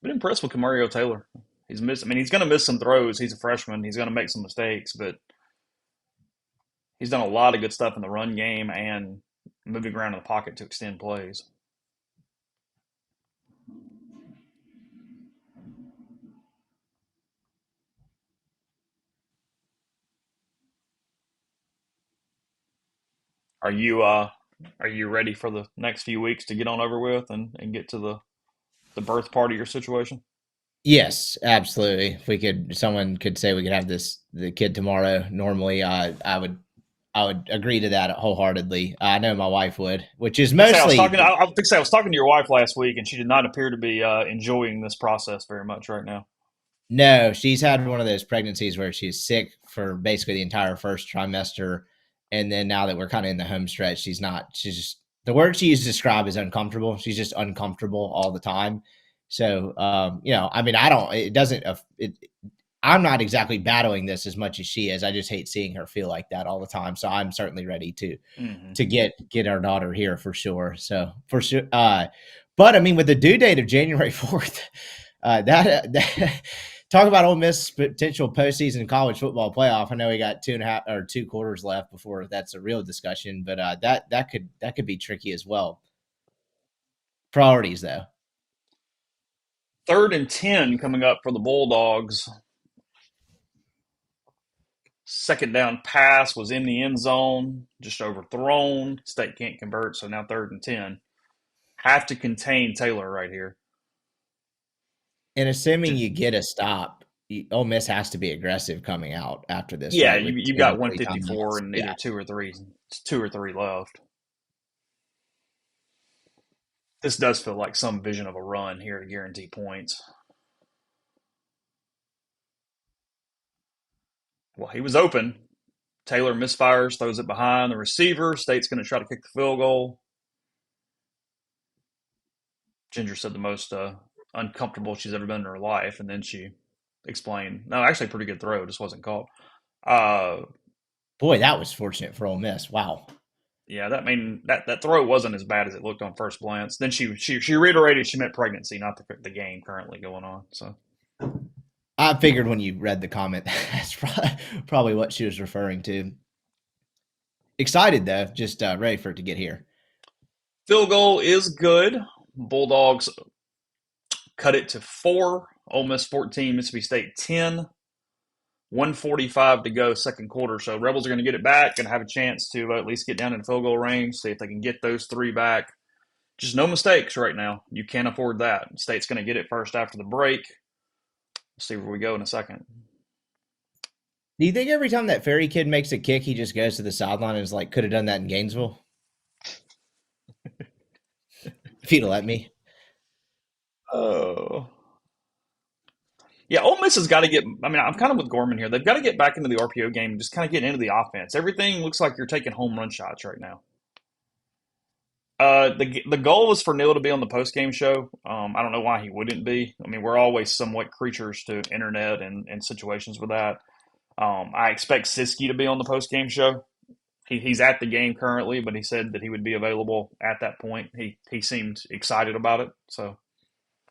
Been impressed with Camario Taylor. He's missed. I mean, he's going to miss some throws. He's a freshman. He's going to make some mistakes, but he's done a lot of good stuff in the run game and moving around in the pocket to extend plays. Are you ready for the next few weeks to get on over with and get to the birth part of your situation? Yes, absolutely. If we could, someone could say we could have the kid tomorrow. Normally, I would agree to that wholeheartedly. I know my wife would, which is mostly. I think I was talking to your wife last week, and she did not appear to be enjoying this process very much right now. No, she's had one of those pregnancies where she's sick for basically the entire first trimester. And then now that we're kind of in the home stretch, she's just, the word she used to describe is uncomfortable. She's just uncomfortable all the time. So, I mean, I'm not exactly battling this as much as she is. I just hate seeing her feel like that all the time. So I'm certainly ready to Mm-hmm. get our daughter here for sure. So for sure. But I mean, with the due date of January 4th, that talk about Ole Miss potential postseason college football playoff. I know we got 2.5 or 2 quarters left before that's a real discussion, but that could be tricky as well. Priorities though. 3rd and 10 coming up for the Bulldogs. Second down pass was in the end zone, just overthrown. State can't convert, so now 3rd and 10. Have to contain Taylor right here. And assuming Just, you get a stop, Ole Miss has to be aggressive coming out after this, yeah, right? With you've two or got three 154 timeouts. and Yeah. either two or three left. This does feel like some vision of a run here to guarantee points. Well, he was open. Taylor misfires, throws it behind the receiver. State's going to try to kick the field goal. Ginger said the most uncomfortable she's ever been in her life, and then she explained, no, actually, pretty good throw, just wasn't caught. Uh, Boy, that was fortunate for Ole Miss. Wow. yeah, that throw wasn't as bad as it looked on first glance. Then she reiterated she meant pregnancy, not the game currently going on. So I figured when you read the comment, that's probably what she was referring to. Excited though, just ready for it to get here. field goal is good. Bulldogs cut it to 4. Ole Miss 14, Mississippi State 10. 145 to go, second quarter. So Rebels are going to get it back and have a chance to at least get down in field goal range, see if they can get those 3 back. Just no mistakes right now. You can't afford that. State's going to get it first after the break. We'll see where we go in a second. Do you think every time that Ferry kid makes a kick, he just goes to the sideline and is like, could have done that in Gainesville? If he'd have let me. Oh. Yeah, Ole Miss has got to get. I mean, I'm kind of with Gorman here. They've got to get back into the RPO game and just kind of get into the offense. Everything looks like you're taking home run shots right now. The goal was for Neil to be on the post game show. I don't know why he wouldn't be. I mean, we're always somewhat creatures to internet and situations with that. I expect Siski to be on the post game show. He's at the game currently, but he said that he would be available at that point. He seemed excited about it, so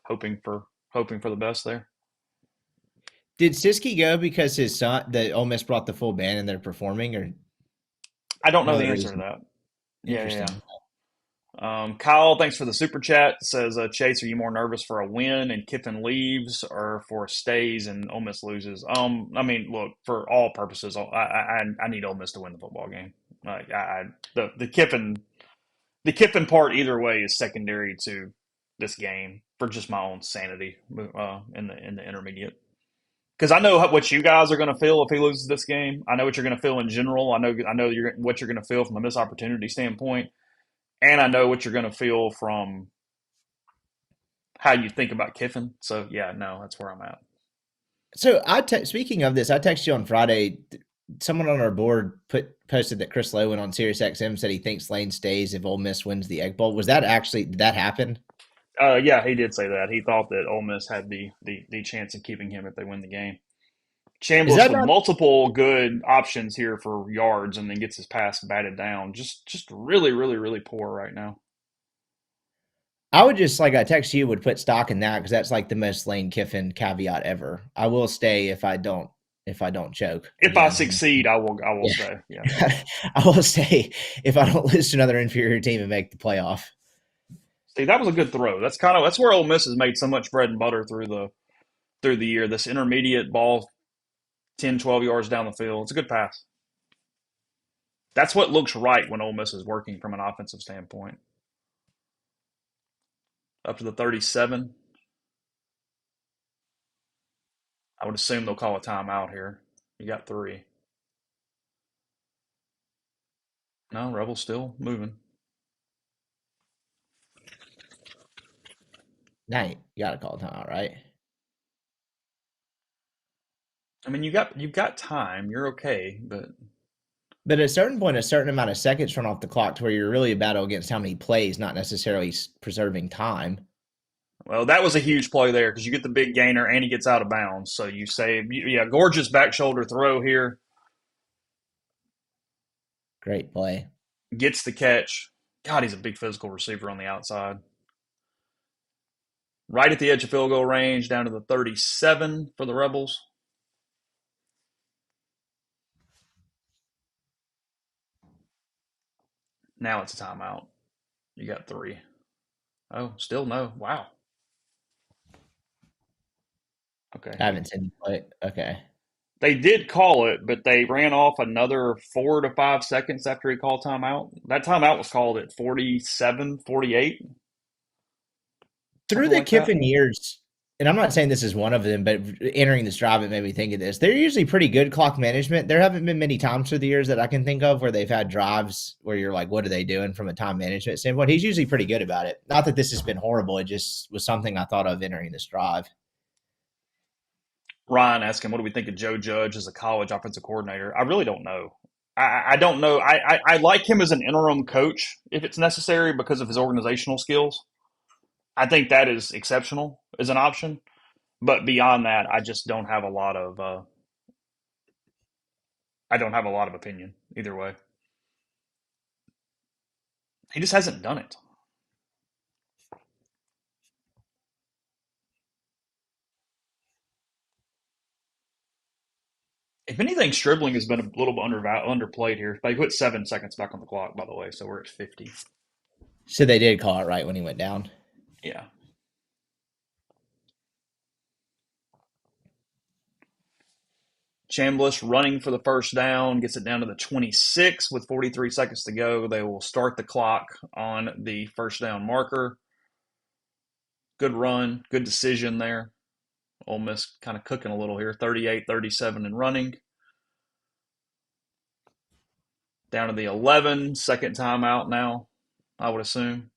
hoping for the best there. Did Siski go because his son, the Ole Miss brought the full band and they're performing, or I don't know one of the the answer to reasons? that. Yeah, yeah. Interesting. Kyle, thanks for the super chat. Says, Chase, are you more nervous for a win and Kiffin leaves, or for stays and Ole Miss loses? I mean, look, for all purposes, I need Ole Miss to win the football game. Like, the Kiffin part either way is secondary to this game for just my own sanity in the intermediate. Because I know what you guys are going to feel if he loses this game. I know what you're going to feel in general. I know what you're going to feel from a missed opportunity standpoint, and I know what you're going to feel from how you think about Kiffin. So yeah, no, that's where I'm at. So speaking of this, I texted you on Friday. Someone on our board posted that Chris Lowen on SiriusXM said he thinks Lane stays if Ole Miss wins the Egg Bowl. Was that actually did that happen? Yeah, he did say that. He thought that Ole Miss had the chance of keeping him if they win the game. Is Chambliss that with not? multiple good options here for yards, and then gets his pass batted down. Just really, really, really poor right now. I would just like I text you would put stock in that because that's like the most Lane Kiffin caveat ever. I will stay if I don't choke If I again. succeed, I will Yeah, stay. Yeah. I will stay if I don't lose to another inferior team and make the playoff. See, that was a good throw. That's where Ole Miss has made so much bread and butter through the year. This intermediate ball, 10, 12 yards down the field. It's a good pass. That's what looks right when Ole Miss is working from an offensive standpoint. Up to the 37. I would assume they'll call a timeout here. You got 3. No, Rebels still moving. Now you got to call time out, right? I mean, you've got time. You're okay, but But at a certain point, a certain amount of seconds run off the clock to where you're really a battle against how many plays, not necessarily preserving time. well, that was a huge play there because you get the big gainer and he gets out of bounds. So you say, yeah, gorgeous back shoulder throw here, Great play. gets the catch. God, he's a big physical receiver on the outside. right at the edge of field goal range, down to the 37 for the Rebels. Now it's a timeout. You got 3. Oh, still no. Wow. I Okay. haven't seen the play. Okay. They did call it, but they ran off another 4 to 5 seconds after he called timeout. That timeout was called at 47, 48, Through something the like that. Kiffin years, and I'm not saying this is one of them, but entering this drive, it made me think of this. They're usually pretty good clock management. There haven't been many times through the years that I can think of where they've had drives where you're like, what are they doing from a time management standpoint? He's usually pretty good about it. Not that this has been horrible. It just was something I thought of entering this drive. Ryan asked him, "What do we think of Joe Judge as a college offensive coordinator?" I really don't know. I don't know. I like him as an interim coach if it's necessary because of his organizational skills. I think that is exceptional as an option. But beyond that, I just don't have a lot of. I don't have a lot of opinion either way. He just hasn't done it. If anything, Stribling has been a little bit underplayed here. They put 7 seconds back on the clock, by the way, so we're at 50. So they did call it right when he went down. Yeah. Chambliss running for the first down, gets it down to the 26 with 43 seconds to go. They will start the clock on the first down marker. Good run, good decision there. Ole Miss kind of cooking a little here. 38-37 and running. Down to the 11, second timeout now, I would assume.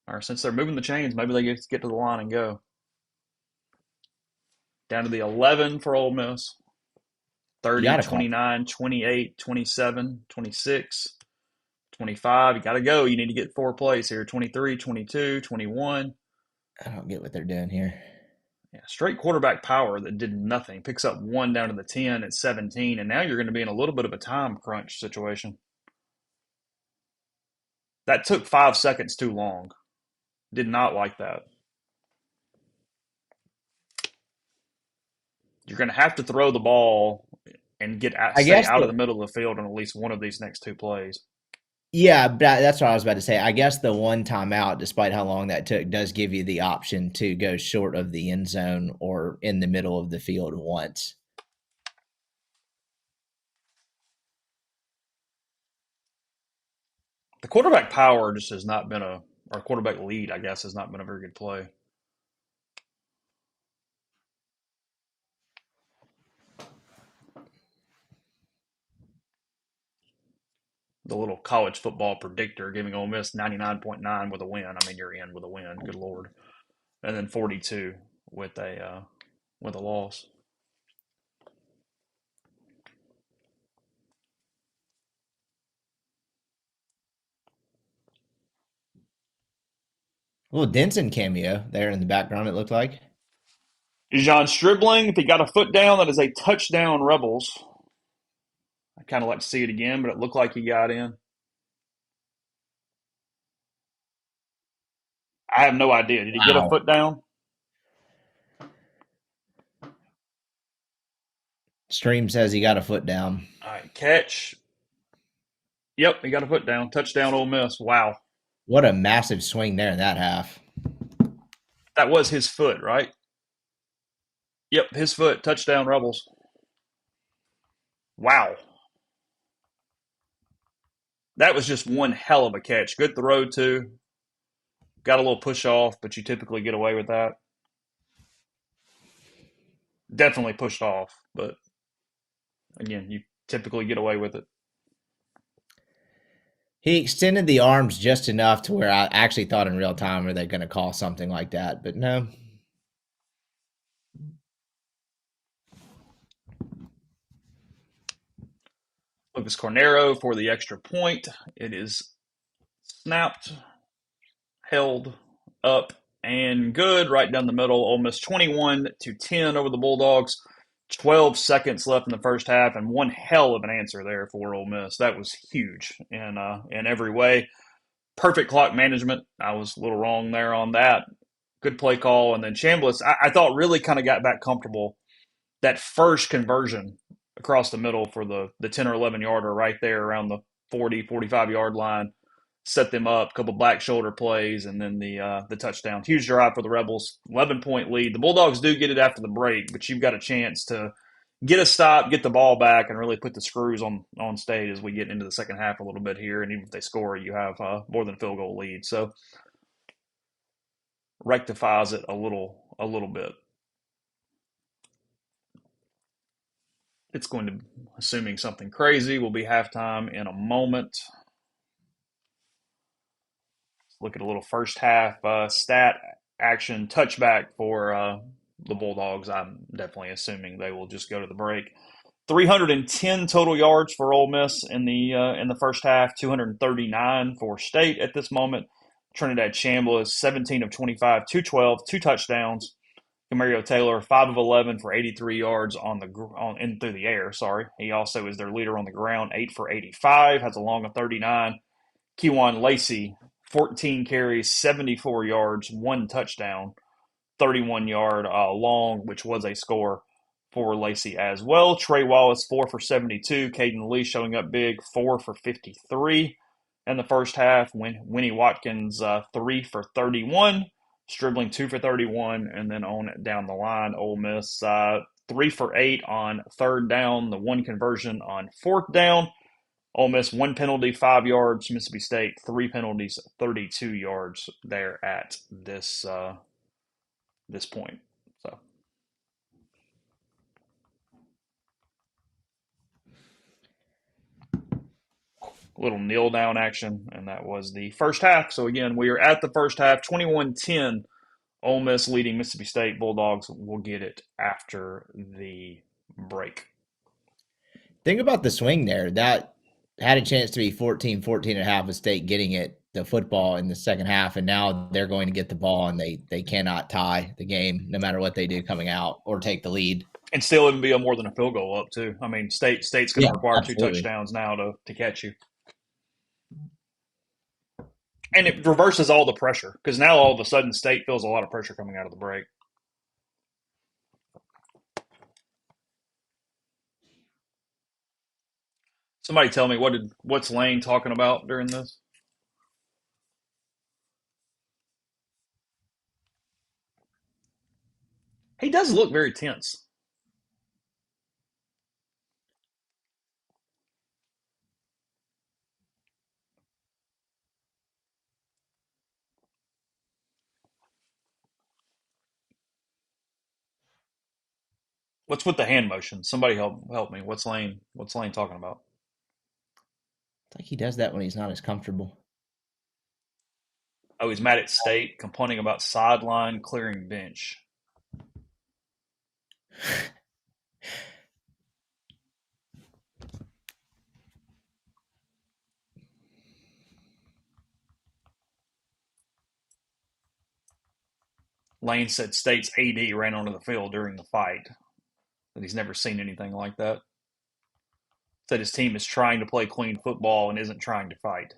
Or since they're moving the chains, maybe they get to the line and go. Down to the 11 for Ole Miss. You 30, got to call. 29, 28, 27, 26, 25. You got to go. You need to get 4 plays here. 23, 22, 21. I don't get what they're doing here. Yeah, straight quarterback power that did nothing. Picks up 1 down to the 10 at 17, and now you're going to be in a little bit of a time crunch situation. That took 5 seconds too long. Did not like that. You're going to have to throw the ball and I stay guess out of the the middle of the field on at least one of these next 2 plays. Yeah, that's what I was about to say. I guess the one timeout, despite how long that took, does give you the option to go short of the end zone or in the middle of the field once. The quarterback power just has not been or quarterback lead, I guess, has not been a very good play. The little college football predictor giving Ole Miss 99.9 with a win. I mean, you're in with a win. Good Lord. And then 42 with a loss. A little Denson cameo there in the background, it looked like. Dijon Stribling, if he got a foot down, that is a touchdown, Rebels. I kind of like to see it again, but it looked like he got in. I have no idea. Did he get a Wow. foot down? Stream says he got a foot down. All right, catch. Yep, he got a foot down. Touchdown, Ole Miss. Wow. What a massive swing there in that half. That was his foot, right? Yep, his foot. Touchdown, Rebels. Wow. That was just one hell of a catch. Good throw, too. Got a little push off, but you typically get away with that. Definitely pushed off, but again, you typically get away with it. He extended the arms just enough to where I actually thought in real time, are they going to call something like that? But no. Lucas Cornero for the extra point. It is snapped, held up, and good right down the middle. Ole Miss 21-10 over the Bulldogs. 12 seconds left in the first half, and one hell of an answer there for Ole Miss. That was huge in every way. Perfect clock management. I was a little wrong there on that. Good play call. And then Chambliss, I thought really kind of got back comfortable. That first conversion across the middle for the 10 or 11 yarder right there around the 40, 45 yard line set them up. A couple black shoulder plays, and then the touchdown. Huge drive for the Rebels. 11-point lead. The Bulldogs do get it after the break, but you've got a chance to get a stop, get the ball back, and really put the screws on state as we get into the second half a little bit here. And even if they score, you have more than a field goal lead. So rectifies it a little bit. It's going to, assuming something crazy, will be halftime in a moment. Look at a little first half stat action touchback for the Bulldogs. I'm definitely assuming they will just go to the break. 310 total yards for Ole Miss in the first half. 239 for State at this moment. Trinidad Chambliss 17 of 25, 212, two touchdowns. Camario Taylor 5 of 11 for 83 yards on in through the air. Sorry, he also is their leader on the ground. 8 for 85, has a long of 39. Kewan Lacey 14 carries, 74 yards, one touchdown, 31-yard long, which was a score for Lacey as well. Trey Wallace, 4 for 72. Caden Lee showing up big, 4 for 53 in the first half. Winnie Watkins, 3 for 31. Stribling, 2 for 31. And then on down the line, Ole Miss, 3 for 8 on third down, the one conversion on fourth down. Ole Miss, one penalty, 5 yards. Mississippi State, three penalties, 32 yards there at this point. So a little kneel down action, and that was the first half. So again, we are at the first half, 21-10. Ole Miss leading Mississippi State. Bulldogs will get it after the break. Think about the swing there. That had a chance to be 14-14 and a half with State getting it the football in the second half, and now they're going to get the ball and they cannot tie the game no matter what they do coming out or take the lead. And still even be a more than a field goal up too. I mean, State's going to Yeah, require two absolutely. touchdowns now to catch you. And it reverses all the pressure because now all of a sudden State feels a lot of pressure coming out of the break. Somebody tell me what's Lane talking about during this? He does look very tense. What's with the hand motion? Somebody help me. What's Lane talking about? It's like he does that when he's not as comfortable. Oh, he's mad at State, complaining about sideline clearing bench. Lane said State's AD ran onto the field during the fight. That he's never seen anything like that. Said his team is trying to play clean football and isn't trying to fight.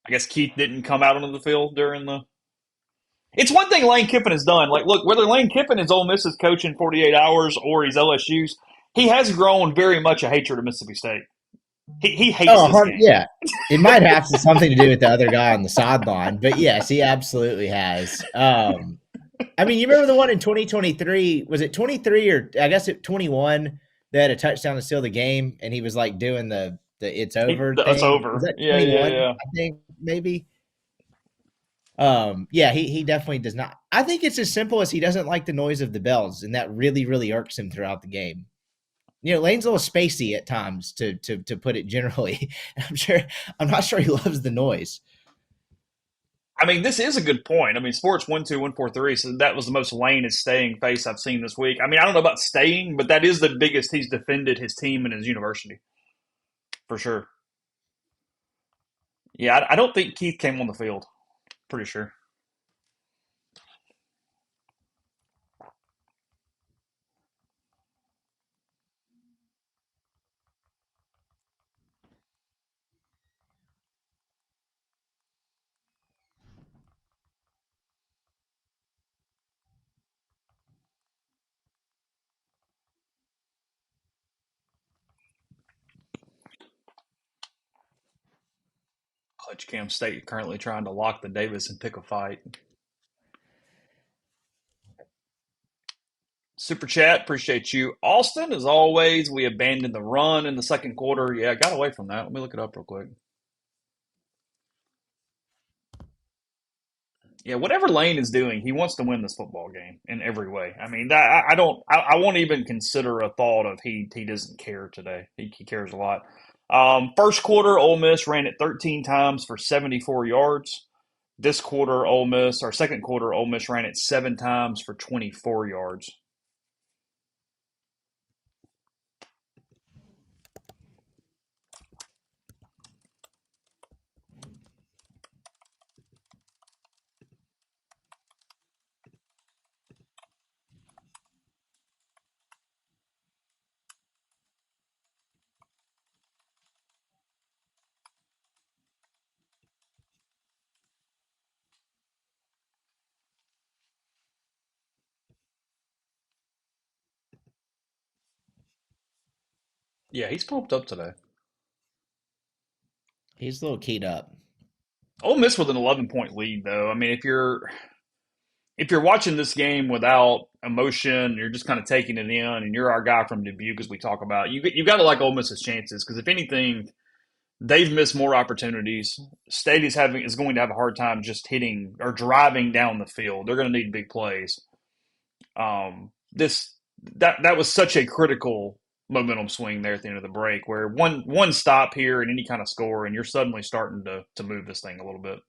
I guess Keith didn't come out onto the field during the. It's one thing Lane Kiffin has done. Like, look, whether Lane Kiffin is Ole Miss's coach in 48 hours or he's LSU's, he has grown very much a hatred of Mississippi State. He hates Oh, this game. yeah. It might have something to do with the other guy on the sideline, but yes, he absolutely has. I mean, you remember the one in 2023? Was it 23 or I guess it 21? They had a touchdown to seal the game, and he was like doing the "it's over" It's thing. Was over. that Yeah, yeah, 21? yeah. I think maybe. Yeah, he definitely does not. I think it's as simple as he doesn't like the noise of the bells, and that really really irks him throughout the game. You know, Lane's a little spacey at times, to put it generally. I'm not sure he loves the noise. I mean, this is a good point. I mean, Sports 12143 said that was the most Lane is staying face I've seen this week. I mean, I don't know about staying, but that is the biggest he's defended his team and his university for sure. Yeah, I don't think Keith came on the field. Pretty sure. Clutch Cam State currently trying to lock the Davis and pick a fight. Super chat, appreciate you. Austin, as always, we abandoned the run in the second quarter. Yeah, got away from that. Let me look it up real quick. Yeah, whatever Lane is doing, he wants to win this football game in every way. I mean, that I don't, I won't even consider a thought of he doesn't care today. He cares a lot. First quarter, Ole Miss ran it 13 times for 74 yards. This quarter, Ole Miss, or second quarter, Ole Miss ran it 7 times for 24 yards. Yeah, he's pumped up today. He's a little keyed up. Ole Miss with an 11-point lead, though. I mean, if you're watching this game without emotion, you're just kind of taking it in, and you're our guy from Dubuque, as we talk about, you got to like Ole Miss's chances because if anything, they've missed more opportunities. State is going to have a hard time just hitting or driving down the field. They're going to need big plays. This that was such a critical momentum swing there at the end of the break, where one stop here and any kind of score, and you're suddenly starting to move this thing a little bit.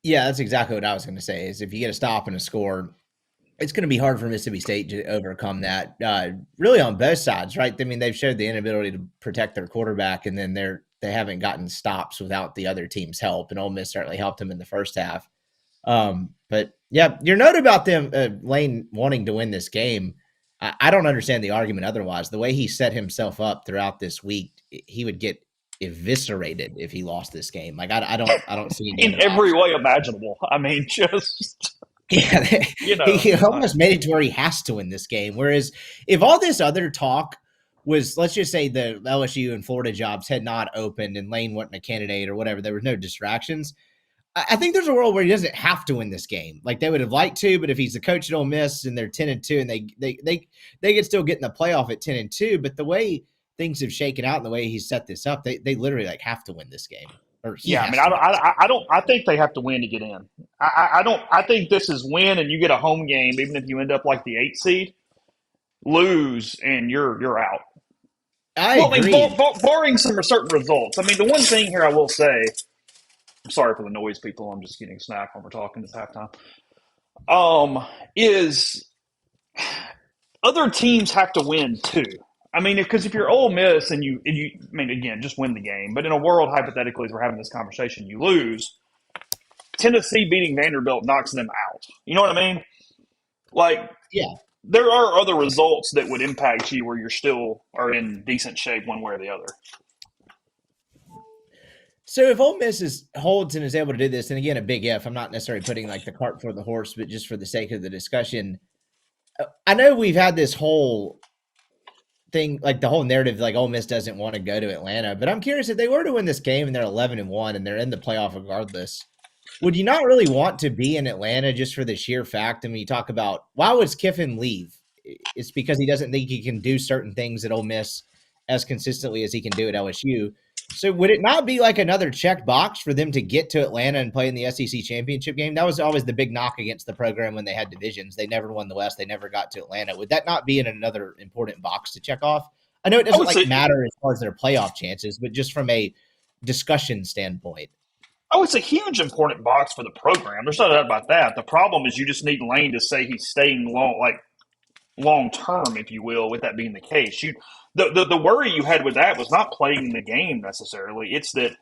Yeah, that's exactly what I was going to say. Is if you get a stop and a score, it's going to be hard for Mississippi State to overcome that. Really on both sides, right? I mean, they've showed the inability to protect their quarterback, and then they haven't gotten stops without the other team's help. And Ole Miss certainly helped them in the first half. But yeah, your note about them Lane wanting to win this game, I don't understand the argument otherwise. The way he set himself up throughout this week, he would get eviscerated if he lost this game. Like I don't see any In other every option. way imaginable. I mean, just Yeah, you know, he almost made it to where he has to win this game. Whereas if all this other talk was, let's just say the LSU and Florida jobs had not opened and Lane wasn't a candidate or whatever, there was no distractions. I think there's a world where he doesn't have to win this game. Like they would have liked to, but if he's the coach at Ole Miss and they're 10-2 and they could still get in the playoff at 10-2, but the way things have shaken out and the way he set this up, they literally like have to win this game. Or he yeah. I has mean, to win this game. I don't. I think they have to win to get in. I don't. I think this is win, and you get a home game, even if you end up like the 8 seed. Lose, and you're out. I Well, I mean, agree. barring some certain results. I mean, the one thing here I will say. I'm sorry for the noise, people. I'm just getting a snack when we're talking. It's halftime. Is other teams have to win too. I mean, because if you're Ole Miss and I mean, again, just win the game. But in a world, hypothetically, as we're having this conversation, you lose. Tennessee beating Vanderbilt knocks them out. You know what I mean? Like, Yeah. there are other results that would impact you where you're still are in decent shape one way or the other. So if Ole Miss holds and is able to do this, and again, a big if, I'm not necessarily putting like the cart before the horse, but just for the sake of the discussion, I know we've had this whole thing, like the whole narrative, like Ole Miss doesn't want to go to Atlanta, but I'm curious if they were to win this game and they're 11-1 and they're in the playoff regardless, would you not really want to be in Atlanta just for the sheer fact? I mean, you talk about why would Kiffin leave? It's because he doesn't think he can do certain things at Ole Miss as consistently as he can do at LSU. So would it not be like another checked box for them to get to Atlanta and play in the SEC championship game? That was always the big knock against the program when they had divisions. They never won the West. They never got to Atlanta. Would that not be in another important box to check off? I know it I doesn't would like say matter as far as their playoff chances, but just from a discussion standpoint. Oh, it's a huge important box for the program. There's no doubt about that. The problem is you just need Lane to say he's staying long term, if you will, with that being the case. The worry you had with that was not playing the game necessarily. It's that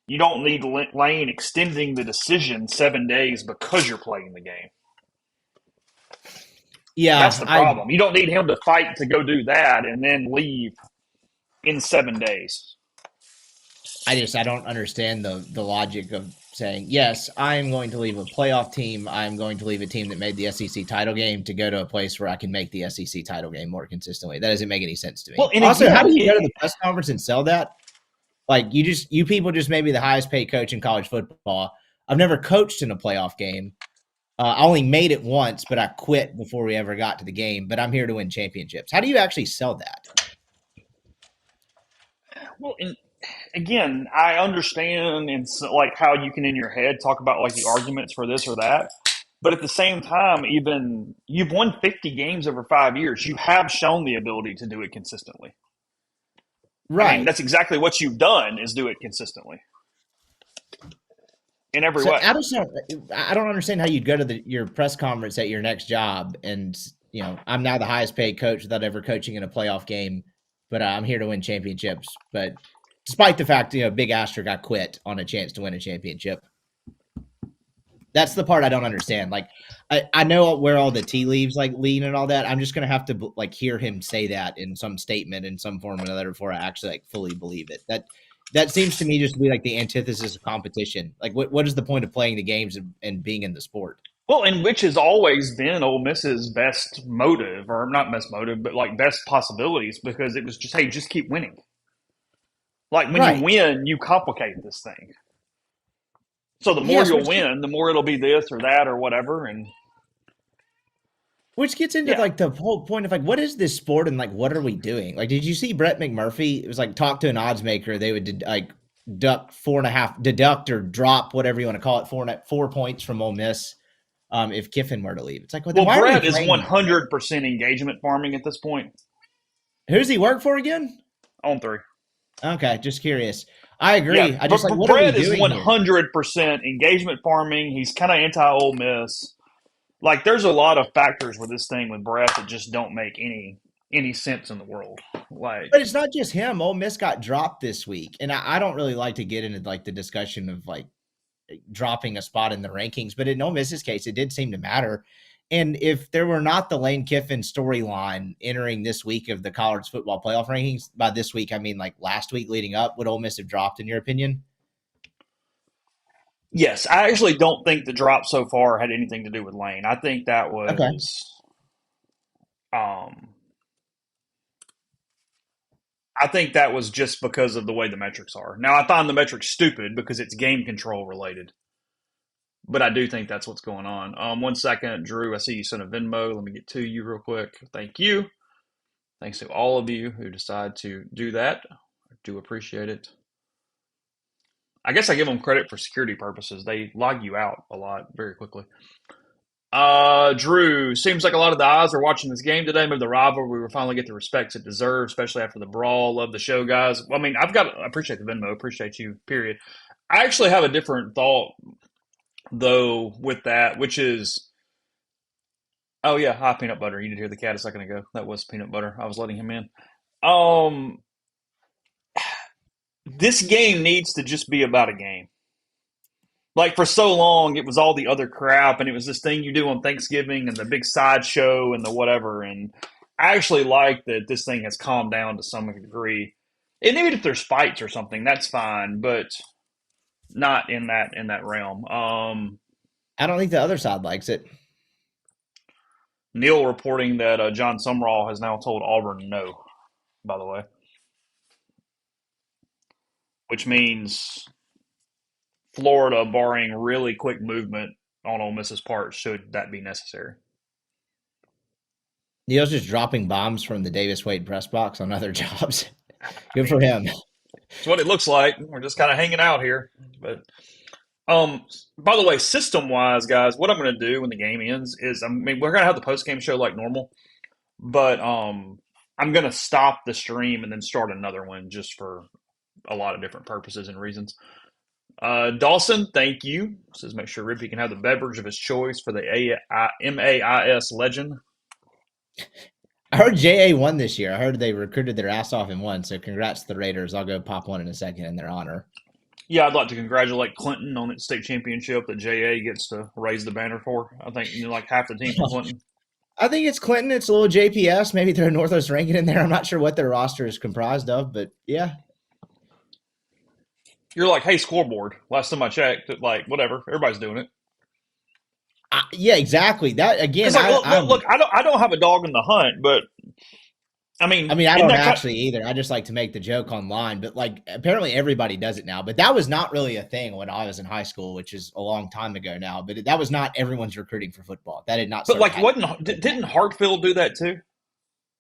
you don't need Lane extending the decision 7 days because you're playing the game. That's Yeah, the problem. You don't need him to fight to go do that and then leave in 7 days. I don't understand the logic of saying, yes, I'm going to leave a playoff team. I'm going to leave a team that made the SEC title game to go to a place where I can make the SEC title game more consistently. That doesn't make any sense to me. Well, and Also, again, how do you go to the press conference and sell that? Like you people just may be the highest paid coach in college football. I've never coached in a playoff game. I only made it once, but I quit before we ever got to the game. But I'm here to win championships. How do you actually sell that? Well, and again, I understand and so, like how you can in your head talk about like the arguments for this or that, but at the same time, even you've won 50 games over 5 years. You have shown the ability to do it consistently. I mean, Right. that's exactly what you've done is do it consistently in every So way. I don't understand how you'd go to your press conference at your next job and I'm now the highest paid coach without ever coaching in a playoff game, but I'm here to win championships. But despite the fact big asterisk, I quit on a chance to win a championship. That's the part I don't understand. Like, I know where all the tea leaves like lean and all that. I'm just gonna have to like hear him say that in some statement in some form or another before I actually like fully believe it. That seems to me just to be like the antithesis of competition. Like, what is the point of playing the games and being in the sport? Well, and which has always been Ole Miss's best motive, or not best motive, but like best possibilities, because it was just, hey, just keep winning. Like when you Right. win, you complicate this thing. So the more Yes, you'll win, the more it'll be this or that or whatever. And which gets into yeah, like the whole point of like what is this sport and like what are we doing? Like, did you see Brett McMurphy? It was like talk to an odds maker. They would like deduct or drop whatever you want to call it 4 points from Ole Miss if Kiffin were to leave. It's like, well, then well, why are we Brett is playing then? 100% engagement farming at this point Who does he work for again? on three. Okay, just curious. I Yeah, agree. I but just like what are we Brett is doing here? 100% engagement farming. He's kind of anti Ole Miss. Like there's a lot of factors with this thing with Brett that just don't make any sense in the world. Like, But it's not just him. Ole Miss got dropped this week, and I don't really like to get into like the discussion of like dropping a spot in the rankings. But in Ole Miss's case, it did seem to matter. And if there were not the Lane Kiffin storyline entering this week of the college football playoff rankings, by this week I mean like last week leading up, would Ole Miss have dropped in your opinion? yes, I actually don't think the drop so far had anything to do with Lane. I think that Okay. was um I think that was just because of the way the metrics are. Now I find the metrics stupid because it's game control related. But I do think that's what's going on. 1 second, Drew. I see you sent a Venmo. Let me get to you real quick. Thank you. Thanks to all of you who decide to do that. I do appreciate it. I guess I give them credit for security purposes. They log you out a lot very quickly. Drew, seems like a lot of the eyes are watching this game today. Maybe the rivalry will finally get the respect it deserves, especially after the brawl. Love the show, guys. Well, I mean, I appreciate the Venmo, appreciate you, period. I actually have a different thought, though, with that, which is, oh, yeah, hi, Peanut Butter. You did hear the cat a second ago. That was Peanut Butter. I was letting him in. Um, this game needs to just be about a game. Like for so long, it was all the other crap, and it was this thing you do on Thanksgiving and the big sideshow and the whatever. And I actually like that this thing has calmed down to some degree. And even if there's fights or something, that's fine, but not in that realm. I don't think the other side likes it. Neil reporting that John Sumrall has now told Auburn no. By the way, which means Florida, barring really quick movement on Ole Miss's part, should that be necessary. Neil's just dropping bombs from the Davis Wade press box on other jobs. I Good for mean, him. it's what it looks like. We're just kind of hanging out here. But by the way, system wise, guys, what I'm going to do when the game ends is, I mean, we're going to have the post game show like normal, but I'm going to stop the stream and then start another one just for a lot of different purposes and reasons. Dawson, thank you. Says make sure Rippy can have the beverage of his choice for the MAIS legend. I heard JA won this year. I heard they recruited their ass off and won. So congrats to the Raiders. I'll go pop one in a second in their honor. Yeah, I'd like to congratulate Clinton on its state championship that JA gets to raise the banner for. I think like half the team from Clinton. I think it's Clinton. It's a little JPS. Maybe they're a Northwest ranking in there. I'm not sure what their roster is comprised of, but yeah. You're like, hey, scoreboard. Last time I checked, like whatever, everybody's doing it. Yeah, exactly. That again, Because like, look, I don't have a dog in the hunt, but I I in don't that cut. actually either. I just like to make the joke online, but like apparently everybody does it now. But that was not really a thing when I was in high school, which is a long time ago now. But that was not everyone's recruiting for football. That did not But start like, happening wasn't like that. didn't Hartfield do that too?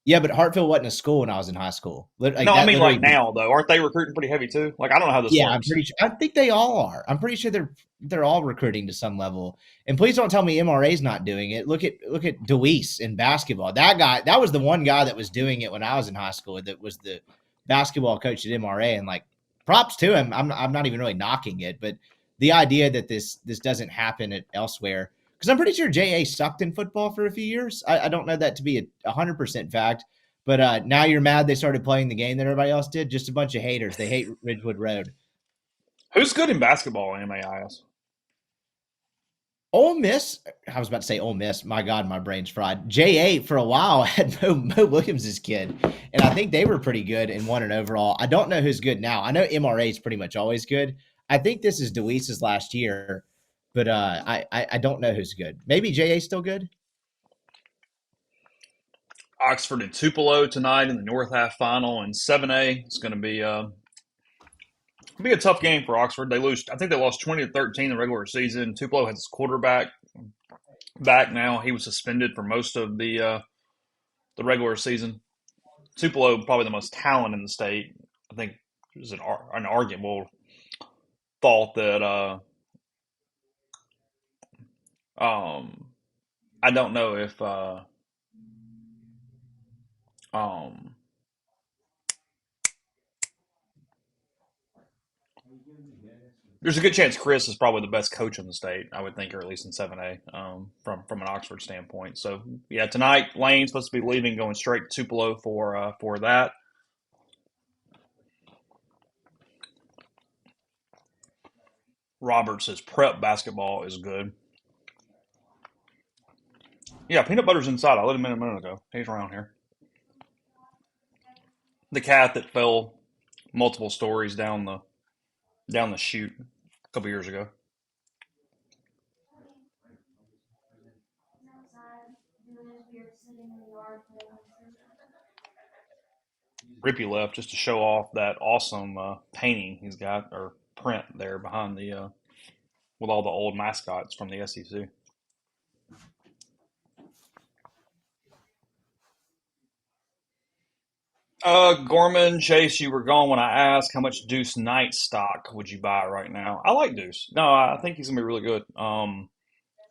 Yeah, but Hartfield wasn't a school when I was in high school. Like No, I that mean like literally. now though, aren't they recruiting pretty heavy too? Like I don't know how this Yeah, I'm works. pretty sure. I think they all are. I'm pretty sure they're all recruiting to some level. And please don't tell me MRA's not doing it. Look at Deweese in basketball. That guy, that was the one guy that was doing it when I was in high school. That was the basketball coach at MRA. And like, props to him. I'm not even really knocking it, but the idea that this doesn't happen at elsewhere, because I'm pretty sure JA sucked in football for a few years. I don't know that to be a 100% fact. But now you're mad they started playing the game that everybody else did. Just a bunch of haters. They hate Ridgewood Road. Who's good in basketball in MAIS? Ole Miss, I was about to say Ole Miss. My God, my brain's fried. JA for a while had Mo Williams' kid, and I think they were pretty good and won an overall. I don't know who's good now. I know MRA is pretty much always good. I think this is Deweese's last year, but I don't know who's good. Maybe JA still good. Oxford and Tupelo tonight in the North Half Final in 7A. It's going to be a tough game for Oxford. They lose. I think they lost 20-13 in the regular season. Tupelo has his quarterback back now. He was suspended for most of the regular season. Tupelo probably the most talent in the state. I think there's an arguable thought that um, I don't know if um, there's a good chance Chris is probably the best coach in the state. I would think, or at least in 7A, from an Oxford standpoint. So yeah, tonight Lane's supposed to be leaving, going straight to Tupelo for that. Roberts says prep basketball is good. Yeah, peanut butter's inside. I let him in a minute ago. He's around here. The cat that fell multiple stories down the chute a couple years ago. Rippy left just to show off that awesome painting he's got, or print there behind the with all the old mascots from the SEC. Gorman, Chase, you were gone when I asked how much Deuce Knight stock would you buy right now. I like Deuce. No, I think he's gonna be really good.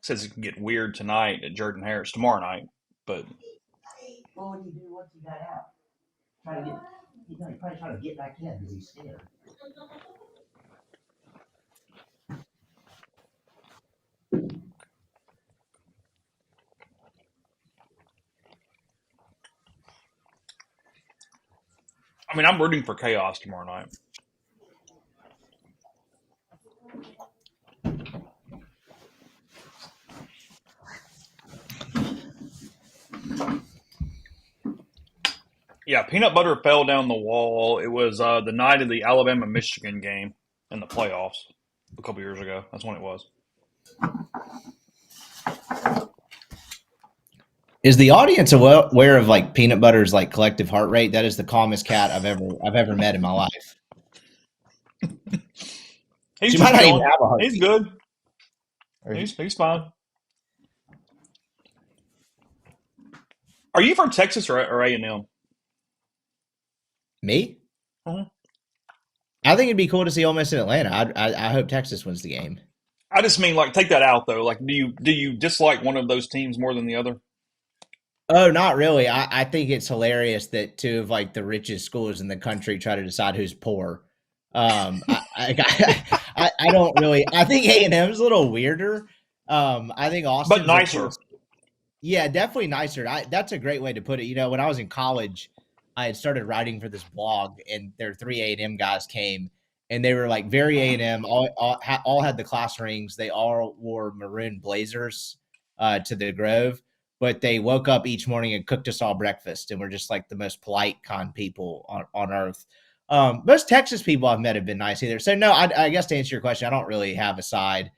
Says it can get weird tonight at Jordan Harris tomorrow night, but What would he do once he got out? Try to get, he probably try to get back in because he's scared. I mean I'm rooting for chaos tomorrow night. Yeah, peanut butter fell down the wall. It was the night of the Alabama Michigan game in the playoffs a couple years ago. That's when it was. Is the audience aware of like peanut butter's like collective heart rate? That is the calmest cat I've ever met in my life. He's She might just not even chilling. have a He's heartbeat. good. Or He's fine. Are you from Texas or A&M? me? Uh-huh. I think it'd be cool to see Ole Miss in Atlanta. I hope Texas wins the game. I just mean like take that out though. Like do you dislike one of those teams more than the other? Oh, not really. I think it's hilarious that two of like the richest schools in the country try to decide who's poor. I don't really. I think A&M is a little weirder. I think But Austin's a cool. nicer. Yeah, definitely nicer. That's a great way to put it. You know, when I was in college, I had started writing for this blog, and their three A&M guys came, and they were like very A&M. All had the class rings. They all wore maroon blazers to the Grove, but they woke up each morning and cooked us all breakfast, and we're just like the most polite, kind people on earth. Most Texas people I've met have been nice either. So no, I guess to answer your question, I don't really have a side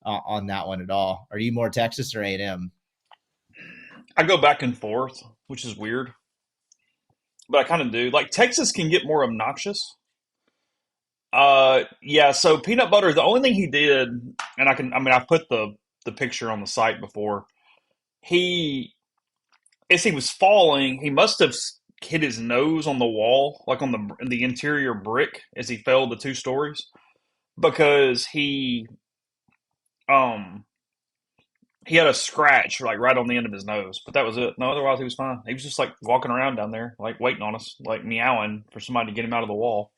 on that one at all. Are you more Texas or A&M? I go back and forth, which is weird. but I kind of do. Like Texas can get more obnoxious. Yeah. So peanut butter. The only thing he did, and I can. I mean, I've put the picture on the site before. He, as he was falling, he must have hit his nose on the wall, like on the interior brick, as he fell the 2 stories, because um he had a scratch like right on the end of his nose, but that was it. No, otherwise he was fine. He was just like walking around down there, like waiting on us, like meowing for somebody to get him out of the wall.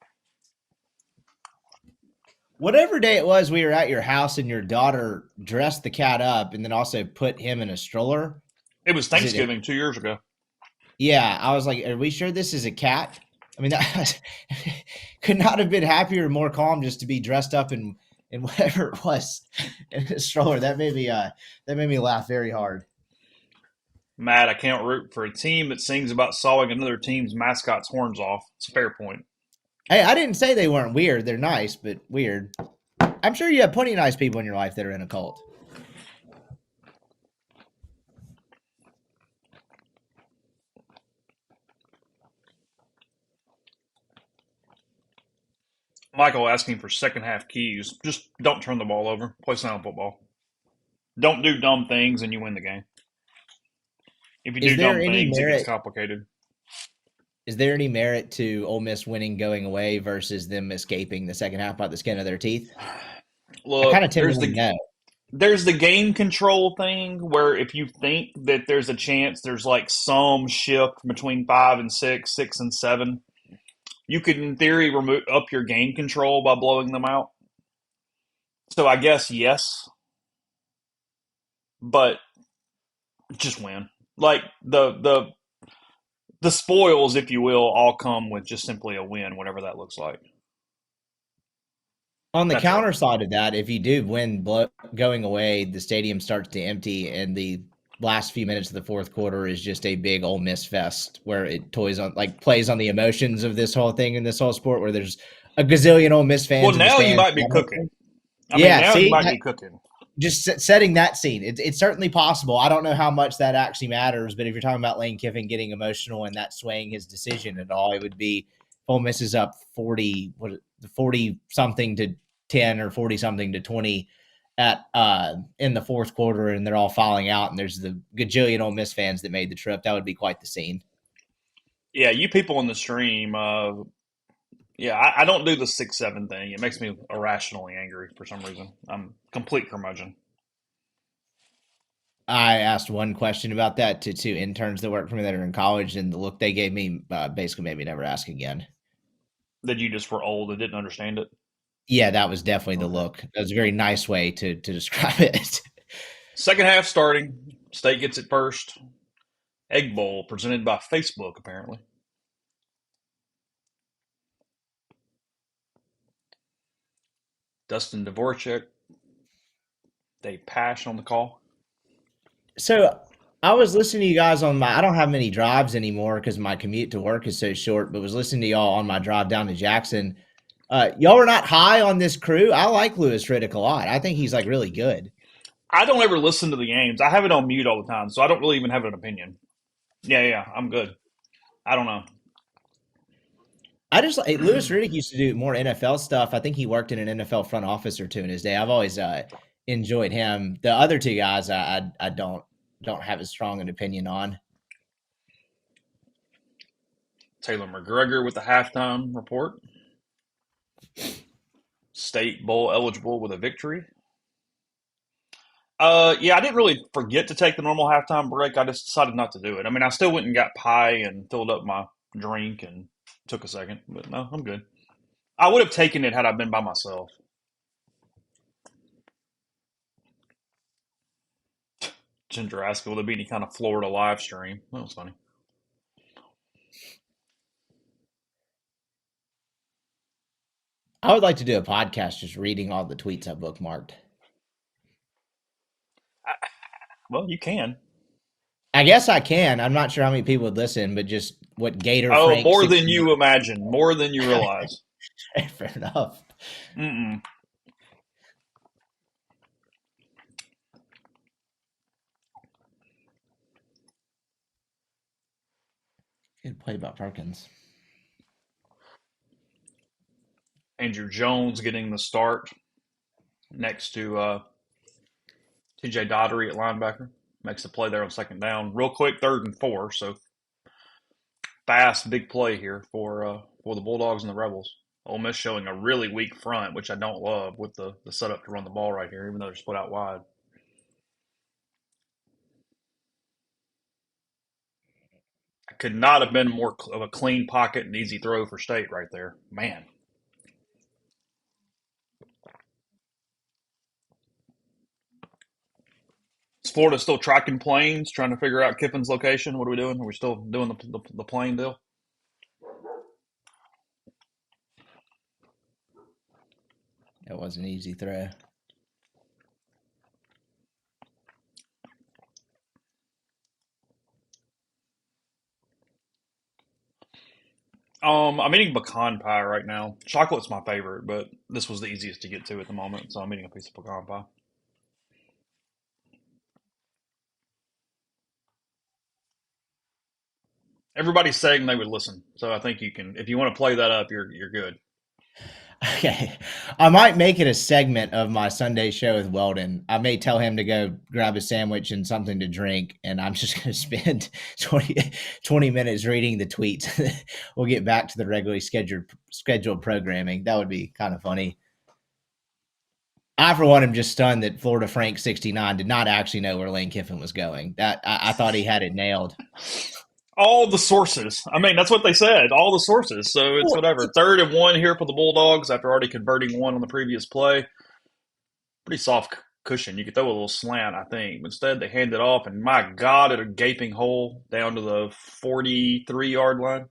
Whatever day it was, we were at your house and your daughter dressed the cat up and then also put him in a stroller. It was Is it? Thanksgiving 2 years ago. Yeah, I was like, "Are we sure this is a cat?" I mean, that could not have been happier or more calm just to be dressed up in whatever it was in a stroller. That made me laugh very hard. Matt, I can't root for a team that sings about sawing another team's mascot's horns off. It's a fair point. Hey, I didn't say they weren't weird. They're nice, but weird. I'm sure you have plenty of nice people in your life that are in a cult. Michael asking for second half keys. Just don't turn the ball over. Play sound football. Don't do dumb things and you win the game. If you Is do there dumb any things, it gets merit? complicated. Is there any merit to Ole Miss winning going away versus them escaping the second half by the skin of their teeth? I Look, kind of tend to want to know. there's the game control thing where if you think that there's a chance there's like some shift between 5 and 6, 6 and 7, you could in theory remove up your game control by blowing them out. So I guess yes, but just win. Like the spoils, if you will, all come with just simply a win, whatever that looks like. On the That's it. counter side of that, if you do win going away, the stadium starts to empty, and the last few minutes of the fourth quarter is just a big Ole Miss fest where it plays on the emotions of this whole thing and this whole sport, where there's a gazillion Ole Miss Well, fans in the now you stands. might be cooking. I mean, Yeah, now you see, might be cooking. just setting that scene. It's certainly possible. I don't know how much that actually matters, but if you're talking about Lane Kiffin getting emotional and that swaying his decision at all, it would be Ole Miss is up 40 something to 10 or 40 something to 20 at in the fourth quarter, and they're all falling out, and there's the gajillion Ole Miss fans that made the trip. That would be quite the scene. Yeah, you people in the stream. Yeah, I don't do the 6 7 thing. It makes me irrationally angry for some reason. I'm complete curmudgeon. I asked one question about that to two interns that work for me that are in college, and the look they gave me basically made me never ask again. That you just were old and didn't understand it. Yeah, that was definitely the Okay. look. That was a very nice way to describe it. Second half starting. State gets it first. Egg Bowl presented by Facebook, apparently. Dustin Dvorak, Dave Pash on the call. So I was listening to you guys on my. I don't have many drives anymore because my commute to work is so short. But was listening to y'all on my drive down to Jackson. Y'all were not high on this crew. I like Lewis Riddick a lot. I think he's like really good. I don't ever listen to the games. I have it on mute all the time, so I don't really even have an opinion. Yeah, yeah, I'm good. I don't know. I just like Lewis Riddick used to do more NFL stuff. I think he worked in an NFL front office or two in his day. I've always enjoyed him. The other two guys, I don't have as strong an opinion on. Taylor McGregor with the halftime report. State Bowl eligible with a victory. Yeah, I didn't really forget to take the normal halftime break. I just decided not to do it. I mean, I still went and got pie and filled up my drink and took a second, but no, I'm good. I would have taken it had I been by myself. Ginger asked, will there be any kind of Florida live stream? That was funny. I would like to do a podcast just reading all the tweets I bookmarked. Well, you can. I guess I can. I'm not sure how many people would listen, but just what Gator Oh, Frank more than 69. you imagine, more than you realize. Fair enough. Mm-mm. Good Play about Perkins. Andrew Jones getting the start next to TJ Daugherty at linebacker. Makes the play there on second down. Real quick, 3rd and 4. So fast, big play here for the Bulldogs and the Rebels. Ole Miss showing a really weak front, which I don't love with the setup to run the ball right here, even though they're split out wide. Could not have been more of a clean pocket and easy throw for State right there. Man. Is Florida still tracking planes, trying to figure out Kiffin's location? What are we doing? Are we still doing the plane deal? That was an easy throw. I'm eating pecan pie right now. Chocolate's my favorite, but this was the easiest to get to at the moment, so I'm eating a piece of pecan pie. Everybody's saying they would listen, so I think you can. If you want to play that up, you're good. Okay. I might make it a segment of my Sunday show with Weldon. I may tell him to go grab a sandwich and something to drink, and I'm just going to spend 20 minutes reading the tweets. We'll get back to the regularly scheduled programming. That would be kind of funny. I, for one, am just stunned that Florida Frank 69 did not actually know where Lane Kiffin was going. That I thought he had it nailed. All the sources. I mean, that's what they said. All the sources. So it's Well, whatever. 3rd and 1 here for the Bulldogs after already converting one on the previous play. Pretty soft cushion. You could throw a little slant, I think. Instead, they hand it off, and my God, at a gaping hole down to the 43-yard line.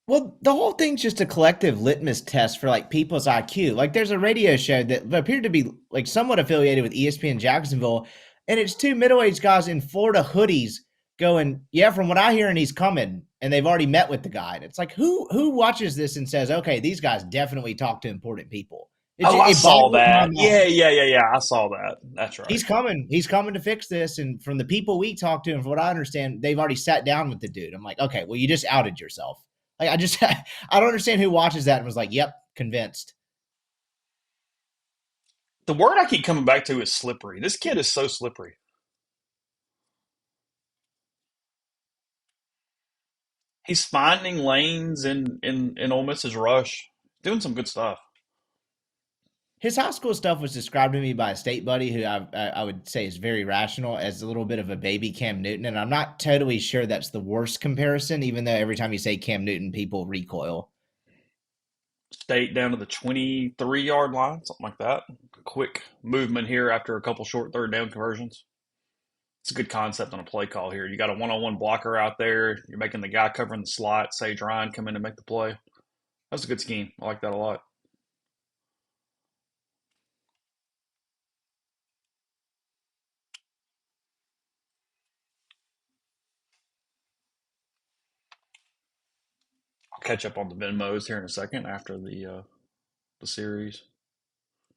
Well, the whole thing's just a collective litmus test for like people's IQ. Like, there's a radio show that appeared to be like somewhat affiliated with ESPN Jacksonville, and it's two middle-aged guys in Florida hoodies going, "Yeah, from what I hear, and he's coming," and they've already met with the guy. And it's like, who watches this and says, "Okay, these guys definitely talk to important people." Oh, I It saw boggles my that. mind. Yeah. I saw that. That's right. He's coming. He's coming to fix this. And from the people we talked to, and from what I understand, they've already sat down with the dude. I'm like, okay, well, you just outed yourself. Like, I don't understand who watches that and was like, yep, convinced. The word I keep coming back to is slippery. This kid is so slippery. He's finding lanes in Ole Miss's rush, doing some good stuff. His high school stuff was described to me by a state buddy who I would say is very rational as a little bit of a baby Cam Newton. And I'm not totally sure that's the worst comparison, even though every time you say Cam Newton, people recoil. State down to the 23-yard line, something like that. Quick movement here after a couple short 3rd down conversions. It's a good concept on a play call here. You got a one-on-one blocker out there. You're making the guy covering the slot, Sage Ryan, come in and make the play. That's a good scheme. I like that a lot. I'll catch up on the Venmos here in a second after the series.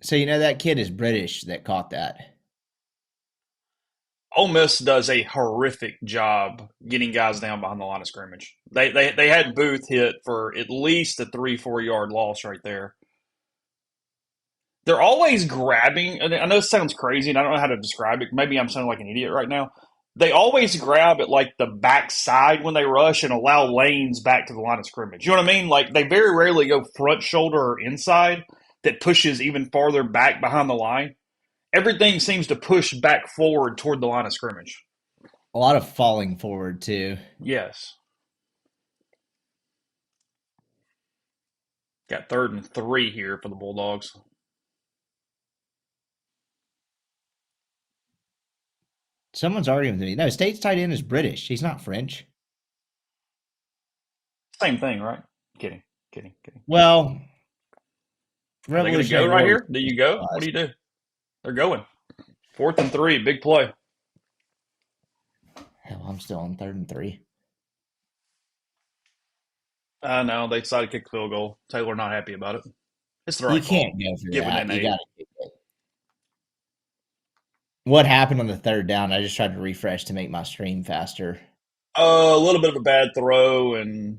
So, that kid is British that caught that. Ole Miss does a horrific job getting guys down behind the line of scrimmage. They had Booth hit for at least a 3-4 yard loss right there. They're always grabbing. And I know this sounds crazy, and I don't know how to describe it. Maybe I'm sounding like an idiot right now. They always grab at like the backside when they rush and allow lanes back to the line of scrimmage. You know what I mean? Like they very rarely go front shoulder or inside that pushes even farther back behind the line. Everything seems to push back forward toward the line of scrimmage. A lot of falling forward, too. Yes. Got 3rd and 3 here for the Bulldogs. Someone's arguing with me. No, State's tight end is British. He's not French. Same thing, right? Kidding. Well, Are they going to go Revolutionary right War. here? Do you go? What do you do? They're going. 4th and 3, big play. Hell, I'm still on 3rd and 3. I know they decided to kick the field goal. Taylor not happy about it. It's the You right can't call. go for Give it that. an You 8. got to kick it. What happened on the 3rd down? I just tried to refresh to make my stream faster. A little bit of a bad throw and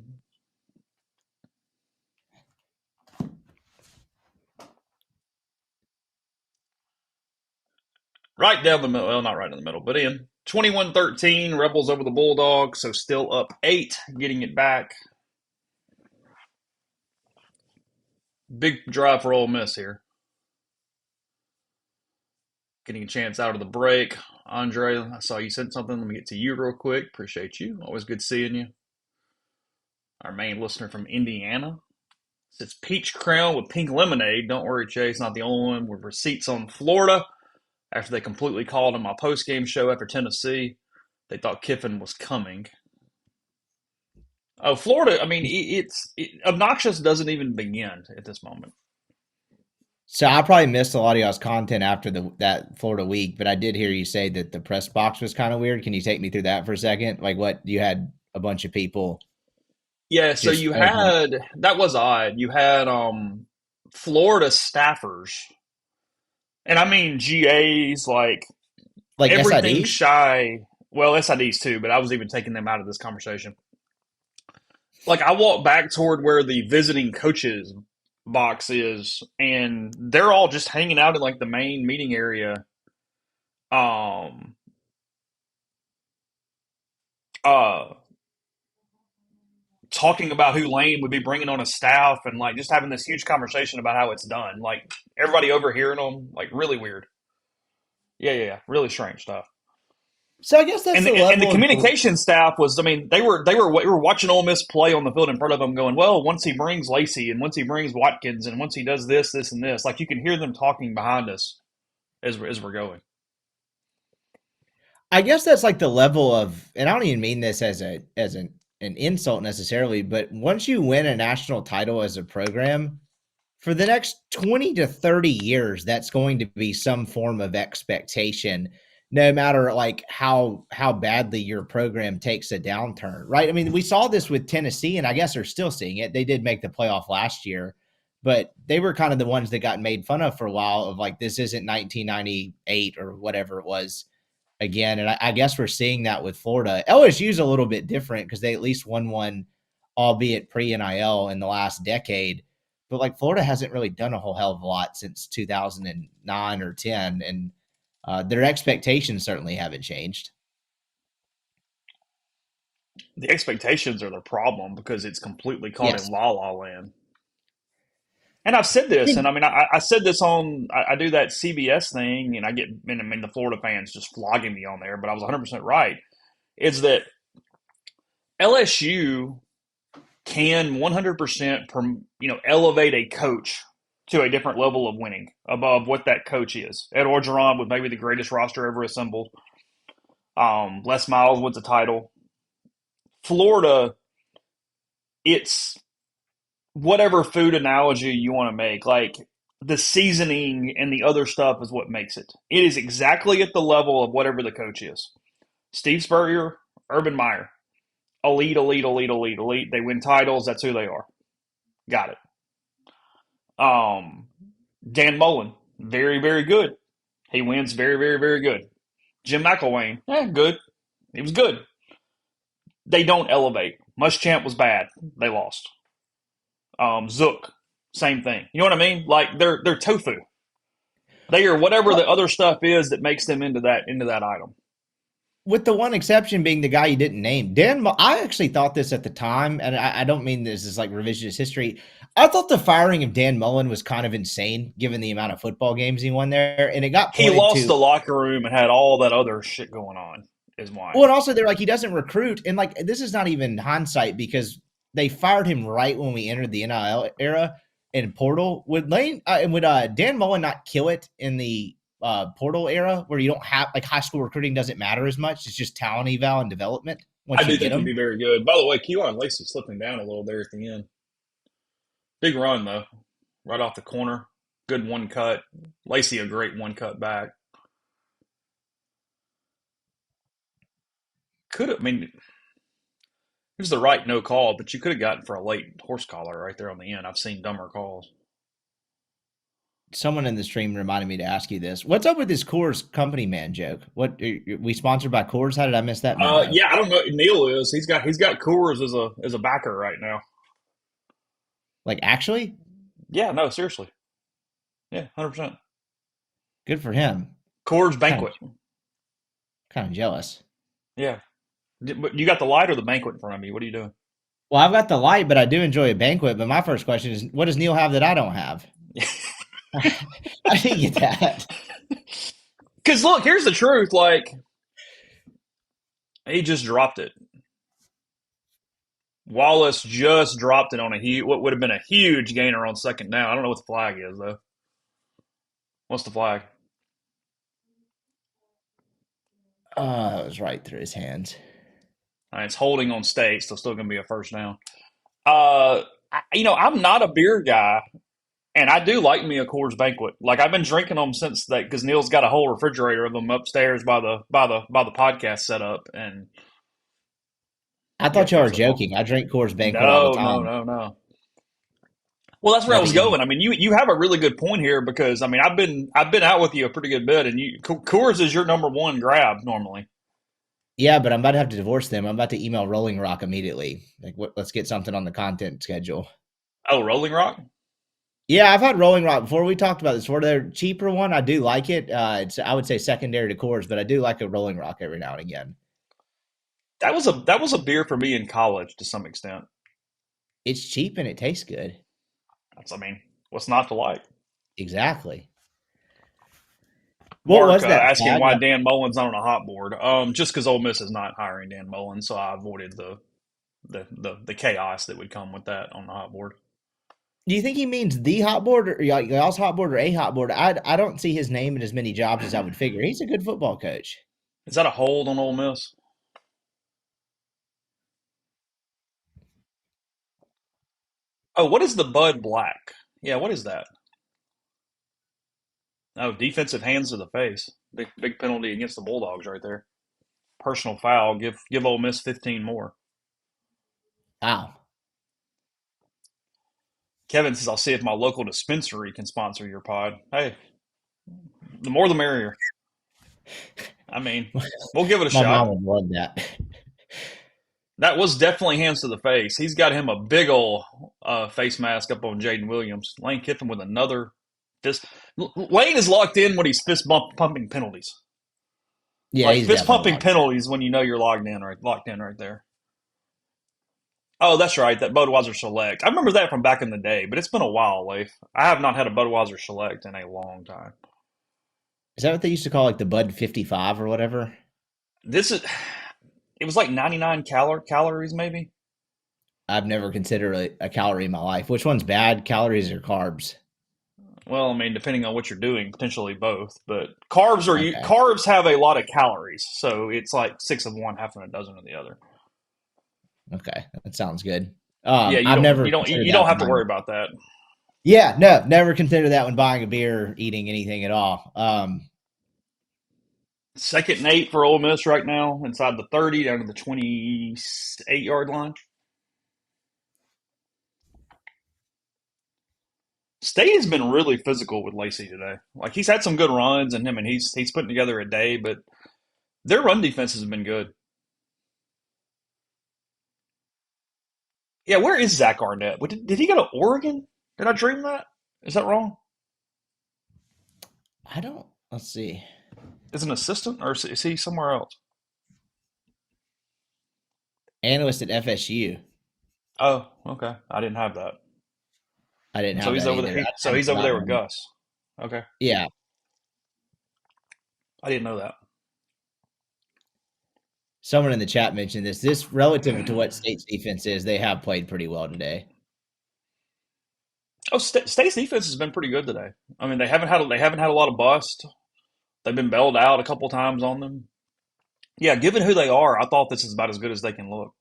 right down the middle. Well, not right in the middle, but in 21-13, Rebels over the Bulldogs, so still up 8, getting it back. Big drive for Ole Miss here. Getting a chance out of the break. Andre, I saw you sent something. Let me get to you real quick. Appreciate you. Always good seeing you. Our main listener from Indiana. It's peach crown with pink lemonade. Don't worry, Chase, not the only one with receipts on Florida. After they completely called on my post-game show after Tennessee, they thought Kiffin was coming. Oh, Florida, I mean, obnoxious doesn't even begin at this moment. So I probably missed a lot of y'all's content after that Florida week, but I did hear you say that the press box was kind of weird. Can you take me through that for a second? Like, what you had a bunch of people Yeah, so just you had that was odd. You had Florida staffers, and I mean GAs, like like everything SIDs. shy. Well, SIDs too, but I was even taking them out of this conversation. Like I walked back toward where the visiting coaches box is, and they're all just hanging out in like the main meeting area. Um, uh, Talking about who Lane would be bringing on a staff, and like just having this huge conversation about how it's done. Like everybody overhearing them, like really weird. Yeah, really strange stuff. So I guess that's And the and the level of communication staff was, I mean, they were watching Ole Miss play on the field in front of them, going, well, once he brings Lacey, and once he brings Watkins, and once he does this, this, and this, like you can hear them talking behind us as we're going. I guess that's like the level of, and I don't even mean this as an insult necessarily, but once you win a national title as a program, for the next 20 to 30 years, that's going to be some form of expectation, no matter like how badly your program takes a downturn, right? I mean, we saw this with Tennessee, and I guess they're still seeing it. They did make the playoff last year, but they were kind of the ones that got made fun of for a while of like, this isn't 1998 or whatever it was again. And I guess we're seeing that with Florida. LSU's a little bit different because they at least won one, albeit pre NIL in the last decade. But like Florida hasn't really done a whole hell of a lot since 2009 or 10. And their expectations certainly haven't changed. The expectations are the problem because it's completely caught in Yes. la la land. And I've said I this, and mean, I mean, I said this on, I do that CBS thing, and I mean, the Florida fans just flogging me on there, but I was 100% right. Is that LSU can 100% elevate a coach to a different level of winning above what that coach is. Ed Orgeron with maybe the greatest roster ever assembled. Les Miles wins a title. Florida, it's whatever food analogy you want to make. Like the seasoning and the other stuff is what makes it. It is exactly at the level of whatever the coach is. Steve Spurrier, Urban Meyer, elite, elite, elite, elite, elite. They win titles. That's who they are. Got it. Um, Dan Mullen, very, very good. He wins very, very, very good. Jim McElwain, good. He was good. They don't elevate. Muschamp was bad. They lost. Zook, same thing. You know what I mean? Like they're tofu. They are whatever the other stuff is that makes them into that item. with the one exception being the guy you didn't name, I actually thought this at the time, and I don't mean this as like revisionist history. I thought the firing of Dan Mullen was kind of insane given the amount of football games he won there, and it got He pointed lost to. the locker room and had all that other shit going on. Is why. Well, and also they're like he doesn't recruit, and like this is not even hindsight because they fired him right when we entered the NIL era and portal. Would Lane and would Dan Mullen not kill it in the portal era where you don't have like high school recruiting doesn't matter as much? It's just talent eval and development I once you do get think he'd them. be very good. By the way, Keelan Lacey slipping down a little there at the end. Big run though, right off the corner. Good one cut. Lacey a great one cut back. Could have. I mean, it was the right no call, but you could have gotten for a late horse collar right there on the end. I've seen dumber calls. someone in the stream reminded me to ask you this. What's up with this Coors Company Man joke? What we sponsored by Coors? How did I miss that memo? Yeah, I don't know. Neil is. He's got Coors as a backer right now. Like actually, Yeah, no, seriously. Yeah, 100%. good for him. Coors Kind of Banquet. kind of jealous. Yeah, but you got the light or the banquet in front of you. What are you doing? Well, I've got the light, but I do enjoy a banquet. But my first question is, what does Neil have that I don't have? I didn't get that. Because look, here's the truth. Like he just dropped it. Wallace just dropped it on what would have been a huge gainer on second down. I don't know what the flag is though. What's the flag? It was right through his hands. It's holding on state, so still going to be a first down. I'm not a beer guy, and I do like me a Coors Banquet. Like I've been drinking them since that because Neil's got a whole refrigerator of them upstairs by the podcast setup, and I you got thought to y'all were fix it. joking. I drink Coors Banquet all the No, no, time. no, no. Well, that's where I Got to was eat. going. I mean, you have a really good point here because I mean, I've been out with you a pretty good bit, and Coors is your number one grab normally. Yeah, but I'm about to have to divorce them. I'm about to email Rolling Rock immediately. Like, let's get something on the content schedule. Oh, Rolling Rock. Yeah, I've had Rolling Rock before. We talked about this. For their cheaper one, I do like it. It's I would say secondary to Coors, but I do like a Rolling Rock every now and again. That was a beer for me in college to some extent. It's cheap and it tastes good. I mean, what's not to like? Exactly. What Mark was that asking flag? why Dan Mullen's not on a hot board. Just because Ole Miss is not hiring Dan Mullen, so I avoided the chaos that would come with that on the hot board. Do you think he means the hot board or y'all's hot board or a hot board? I don't see his name in as many jobs as I would figure. He's a good football coach. Is that a hold on Ole Miss? Oh, what is the Bud Black? Yeah, what is that? Oh, defensive hands to the face. Big penalty against the Bulldogs right there. Personal foul. Give Ole Miss 15 more. Wow. Kevin says I'll see if my local dispensary can sponsor your pod. Hey, the more the merrier. I mean, we'll give it a My mom shot. would love that. That was definitely hands to the face. He's got him a big ol' face mask up on Jaden Williams. Lane Kiffin with another fist. Lane is locked in when he's pumping penalties. Yeah, Like he's fist definitely pumping locked in. penalties when you know you're locked in right there. Oh, that's right. That Budweiser Select. I remember that from back in the day, but it's been a while, Leif. I have not had a Budweiser Select in a long time. Is that what they used to call like the Bud 55 or whatever? This is. It was like 99 calories, maybe. I've never considered a calorie in my life. Which one's bad, calories or carbs? Well, I mean, depending on what you're doing, potentially both. But Okay. carbs have a lot of calories, so it's like six of one, half of a dozen of the other. Okay. That sounds good. Yeah, you I've don't never you don't considered you that don't when have to worry buying. about that. Yeah, no, never considered that when buying a beer, eating anything at all. Second and 8 for Ole Miss right now, inside the 30, down to the 28-yard line. State has been really physical with Lacey today. Like he's had some good runs, and he's putting together a day, but their run defense has been good. Yeah, where is Zach Arnett? Did he go to Oregon? Did I dream that? Is that wrong? I don't. Let's see. Is an assistant or is he somewhere else? Analyst at FSU. Oh, okay. I didn't have that. I didn't So have he's that over either. there. I So hadn't he's over there forgotten with him. Gus. Okay, Yeah. I didn't know that. Someone in the chat mentioned this. This relative to what State's defense is, they have played pretty well today. Oh, State's defense has been pretty good today. I mean, they haven't had a lot of bust. They've been bailed out a couple times on them. Yeah, given who they are, I thought this is about as good as they can look.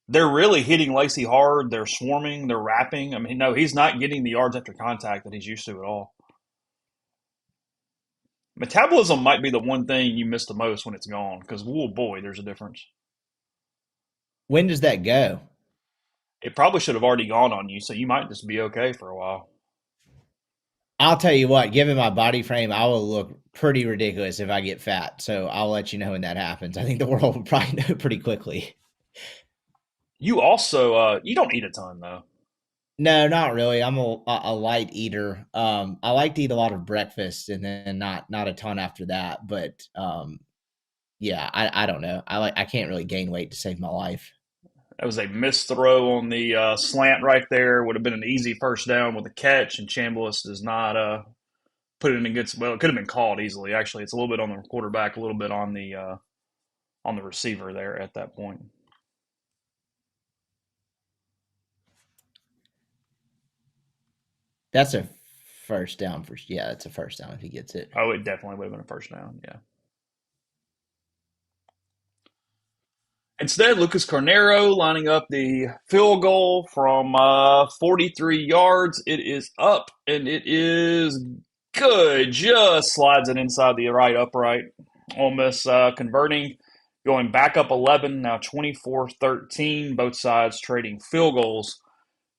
They're really hitting Lacey hard. They're swarming. They're wrapping. I mean, no, he's not getting the yards after contact that he's used to at all. Metabolism might be the one thing you miss the most when it's gone because, oh boy, there's a difference. When does that go? It probably should have already gone on you, so you might just be okay for a while. I'll tell you what, given my body frame, I will look pretty ridiculous if I get fat. So I'll let you know when that happens. I think the world will probably know pretty quickly. You also you don't eat a ton though. No, not really. I'm a light eater. I like to eat a lot of breakfast and then not a ton after that. But yeah, I don't know. I can't really gain weight to save my life. That was a missed throw on the slant right there. Would have been an easy first down with a catch, and Chambliss does not put it in good. Well, it could have been called easily. Actually, it's a little bit on the quarterback, a little bit on the receiver there at that point. That's a first down for yeah. That's a first down if he gets it. Oh, it definitely would have been a first down. Yeah. Instead, Lucas Carnero lining up the field goal from 43 yards. It is up and it is good. Just slides it inside the right upright. Ole Miss converting, going back up 11, now 24-13. Both sides trading field goals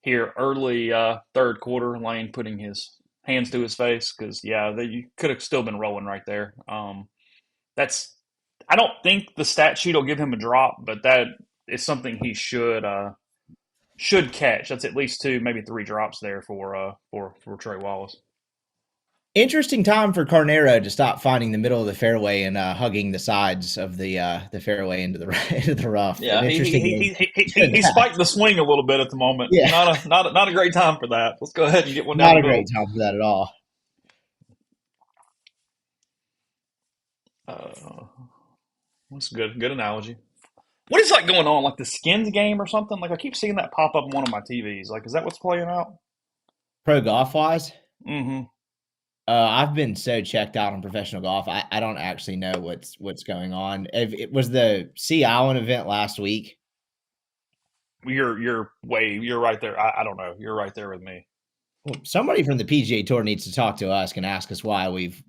here early third quarter. Lane putting his hands to his face because, yeah, you could have still been rolling right there. That's I don't think the stat sheet will give him a drop, but that is something he should catch. That's at least two, maybe three drops there for Trey Wallace. Interesting time for Carnero to stop finding the middle of the fairway and hugging the sides of the fairway into the into the rough. An Yeah, he interesting he, way he, he, he, to he he that. spiked the swing a little bit at the moment. Yeah, Not a great time for that. Let's go ahead and get one down not the a great middle. time for that at all. Uh, that's good analogy. What is like going on? Like the skins game or something? Like I keep seeing that pop up on one of my TVs. Like is that what's playing out? Pro golf wise, Mm-hmm. I've been so checked out on professional golf. I don't actually know what's going on. If it was the Sea Island event last week. You're right there. I don't know. You're right there with me. Well, somebody from the PGA Tour needs to talk to us and ask us why we've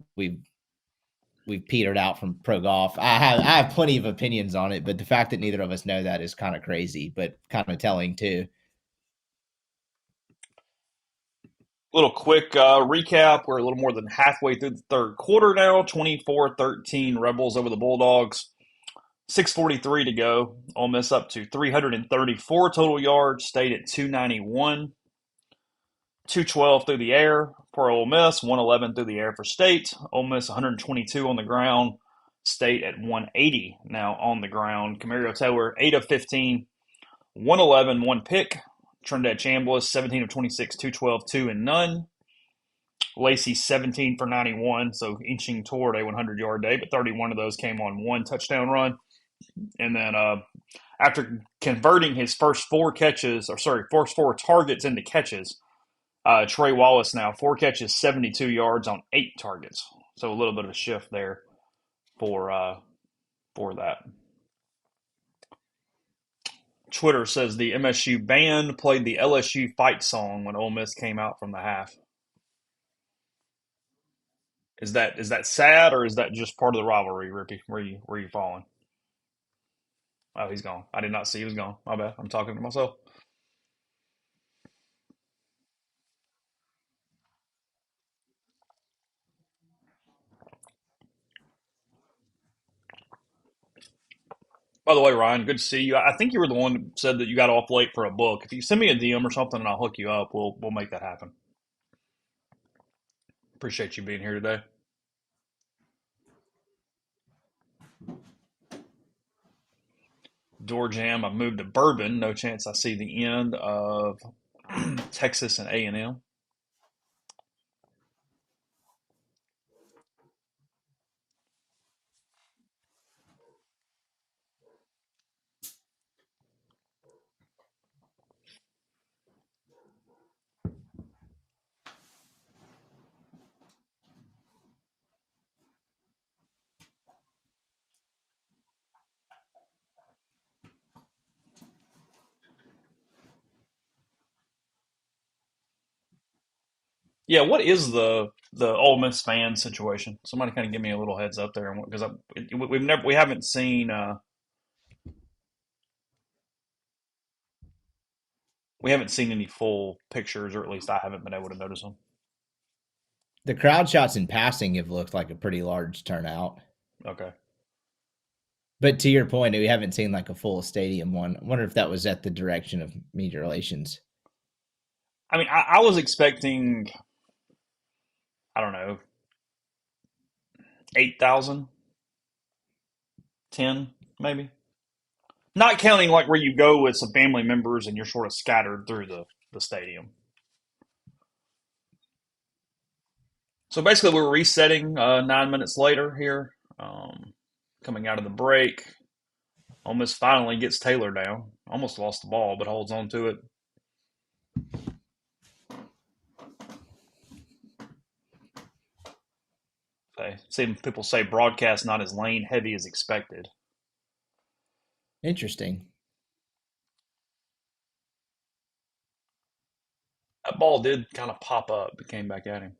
petered out from pro golf. I have plenty of opinions on it, but the fact that neither of us know that is kind of crazy, but kind of telling too. Little quick recap. We're a little more than halfway through the third quarter now. 24-13 Rebels over the Bulldogs. 6:43 to go. Ole Miss up to 334 total yards. State at 291. 212 through the air for Ole Miss. 111 through the air for State. Ole Miss 122 on the ground. State at 180 now on the ground. Camario Taylor 8 of 15. 111, one pick. Trinidad Chambliss 17 of 26, 212, 2 and none. Lacey 17 for 91, so inching toward a 100-yard day, but 31 of those came on one touchdown run. And then after converting his first first four targets into catches, Trey Wallace now 4 catches, 72 yards on 8 targets. So a little bit of a shift there for for that. Twitter says the MSU band played the LSU fight song when Ole Miss came out from the half. Is that sad or is that just part of the rivalry, Rippy? Where you falling? Oh, he's gone. I did not see he was gone. My bad. I'm talking to myself. By the way, Ryan, good to see you. I think you were the one that said that you got off late for a book. If you send me a DM or something and I'll hook you up, we'll make that happen. Appreciate you being here today. Door jam. I've moved to Bourbon. No chance I see the end of Texas and A&M. Yeah, what is the Ole Miss fan situation? Somebody kind of give me a little heads up there, because we haven't seen we haven't seen any full pictures, or at least I haven't been able to notice them. The crowd shots in passing have looked like a pretty large turnout. Okay. But to your point, we haven't seen like a full stadium one. I wonder if that was at the direction of media relations. I mean, I was expecting, I don't know, 8,000, 10 maybe. Not counting like where you go with some family members and you're sort of scattered through the stadium. So basically, we're resetting 9 minutes later here, coming out of the break. Almost finally gets Taylor down. Almost lost the ball, but holds on to it. See people say broadcast not as lane heavy as expected. Interesting. That ball did kind of pop up, but came back at him.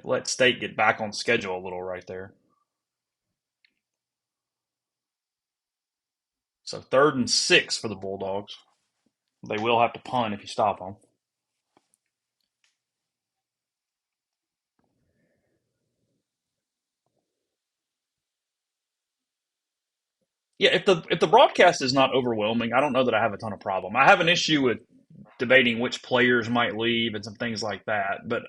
Let State get back on schedule a little right there. So 3rd and 6 for the Bulldogs. They will have to punt if you stop them. Yeah, if the broadcast is not overwhelming, I don't know that I have a ton of problem. I have an issue with debating which players might leave and some things like that, but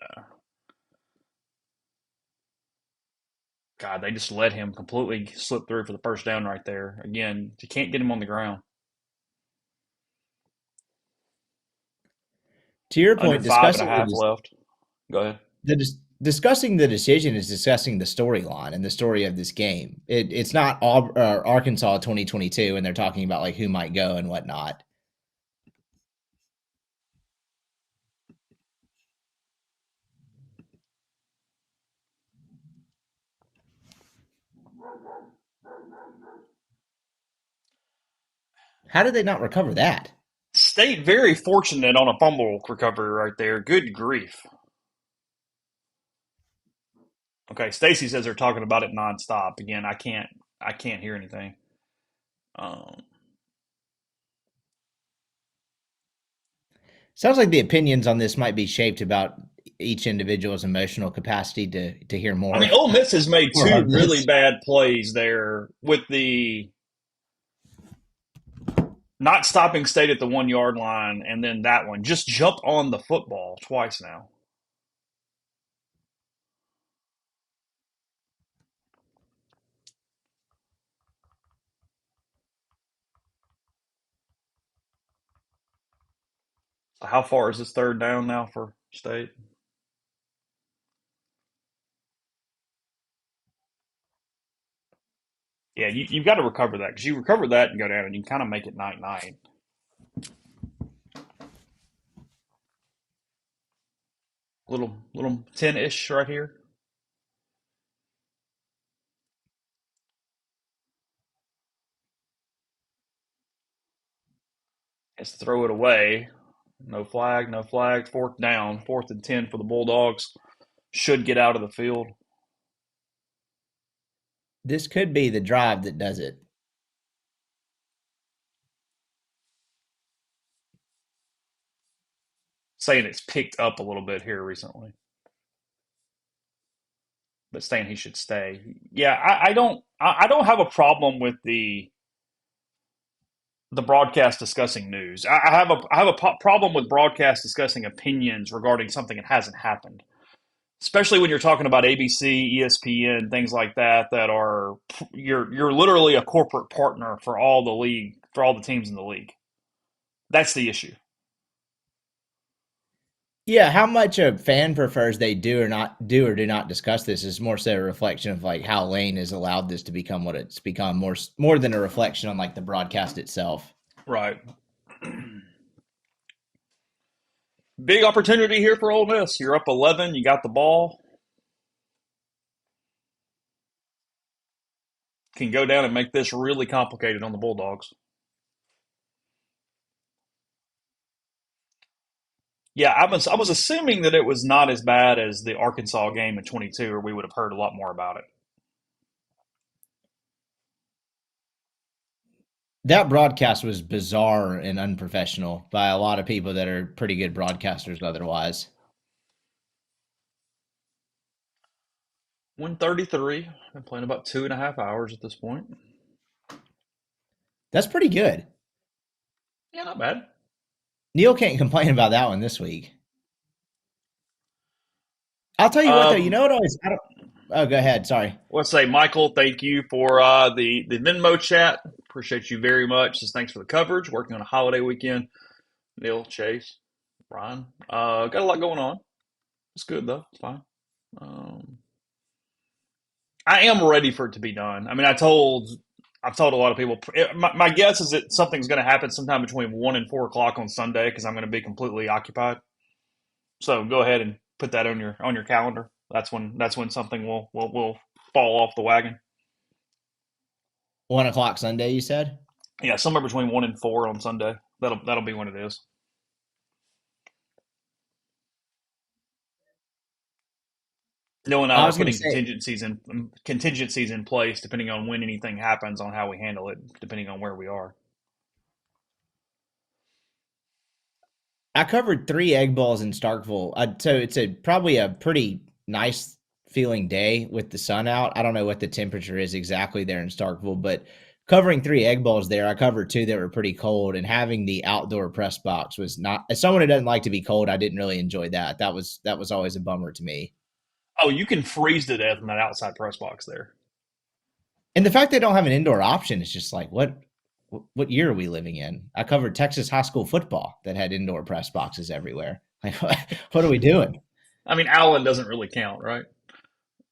God, they just let him completely slip through for the first down right there. Again, you can't get him on the ground. To your Under point, five and a half left. Go ahead. discussing the decision is discussing the storyline and the story of this game. It's not Arkansas 2022, and they're talking about like who might go and whatnot. How did they not recover that? State very fortunate on a fumble recovery right there. Good grief. Okay, Stacy says they're talking about it nonstop. Again, I can't hear anything. Um, Sounds like the opinions on this might be shaped about each individual's emotional capacity to hear I more mean, Ole Miss has made more two of really this. bad plays there with the not stopping State at the 1 yard line, and then that one just jumped on the football twice now. So how far is this 3rd down now for State? Yeah, you've got to recover that because you recover that and go down, and you can kind of make it 9-9. Little 10-ish right here. Let's throw it away. No flag, no flag. 4th down, 4th and 10 for the Bulldogs. Should get out of the field. This could be the drive that does it. Saying it's picked up a little bit here recently, but saying he should stay. Yeah, I don't have a problem with the broadcast discussing news. I have a problem with broadcast discussing opinions regarding something that hasn't happened, especially when you're talking about ABC, ESPN, things like that that are you're literally a corporate partner for all the league for all the teams in the league. That's the issue. Yeah, how much a fan prefers they do or do not discuss this is more so a reflection of like how Lane has allowed this to become what it's become, more than a reflection on like the broadcast itself. Right. Big opportunity here for Ole Miss. You're up 11. You got the ball. Can go down and make this really complicated on the Bulldogs. Yeah, I was assuming that it was not as bad as the Arkansas game in 22, or we would have heard a lot more about it. That broadcast was bizarre and unprofessional by a lot of people that are pretty good broadcasters otherwise. 1:33. Been playing about 2.5 hours at this point. That's pretty good. Yeah, not bad. Neil can't complain about that one this week. I'll tell you what though, you know Um, what always I don't oh go ahead, sorry. let's say, Michael, thank you for the Venmo chat. Appreciate you very much. Just thanks for the coverage. Working on a holiday weekend. Neil, Chase, Brian, got a lot going on. It's good though. It's fine. Um, I am ready for it to be done. I mean, I've told a lot of people. My guess is that something's going to happen sometime between 1 and 4 o'clock on Sunday because I'm going to be completely occupied. So go ahead and put that on your calendar. That's when something will fall off the wagon. 1 o'clock Sunday, you said? Yeah, somewhere between 1 and 4 on Sunday. That'll be when it is. Neil and I I are was gonna putting say contingencies in place depending on when anything happens on how we handle it, depending on where we are. I covered 3 egg balls in Starkville. So it's probably a pretty nice feeling day with the sun out. I don't know what the temperature is exactly there in Starkville, but covering 3 egg balls there, I covered 2 that were pretty cold, and having the outdoor press box was not, as someone who doesn't like to be cold, I didn't really enjoy that. That was always a bummer to me. Oh, you can freeze to death in that outside press box there. And the fact they don't have an indoor option is just like, what year are we living in? I covered Texas high school football that had indoor press boxes everywhere. Like, what are we doing? I mean, Allen doesn't really count, right?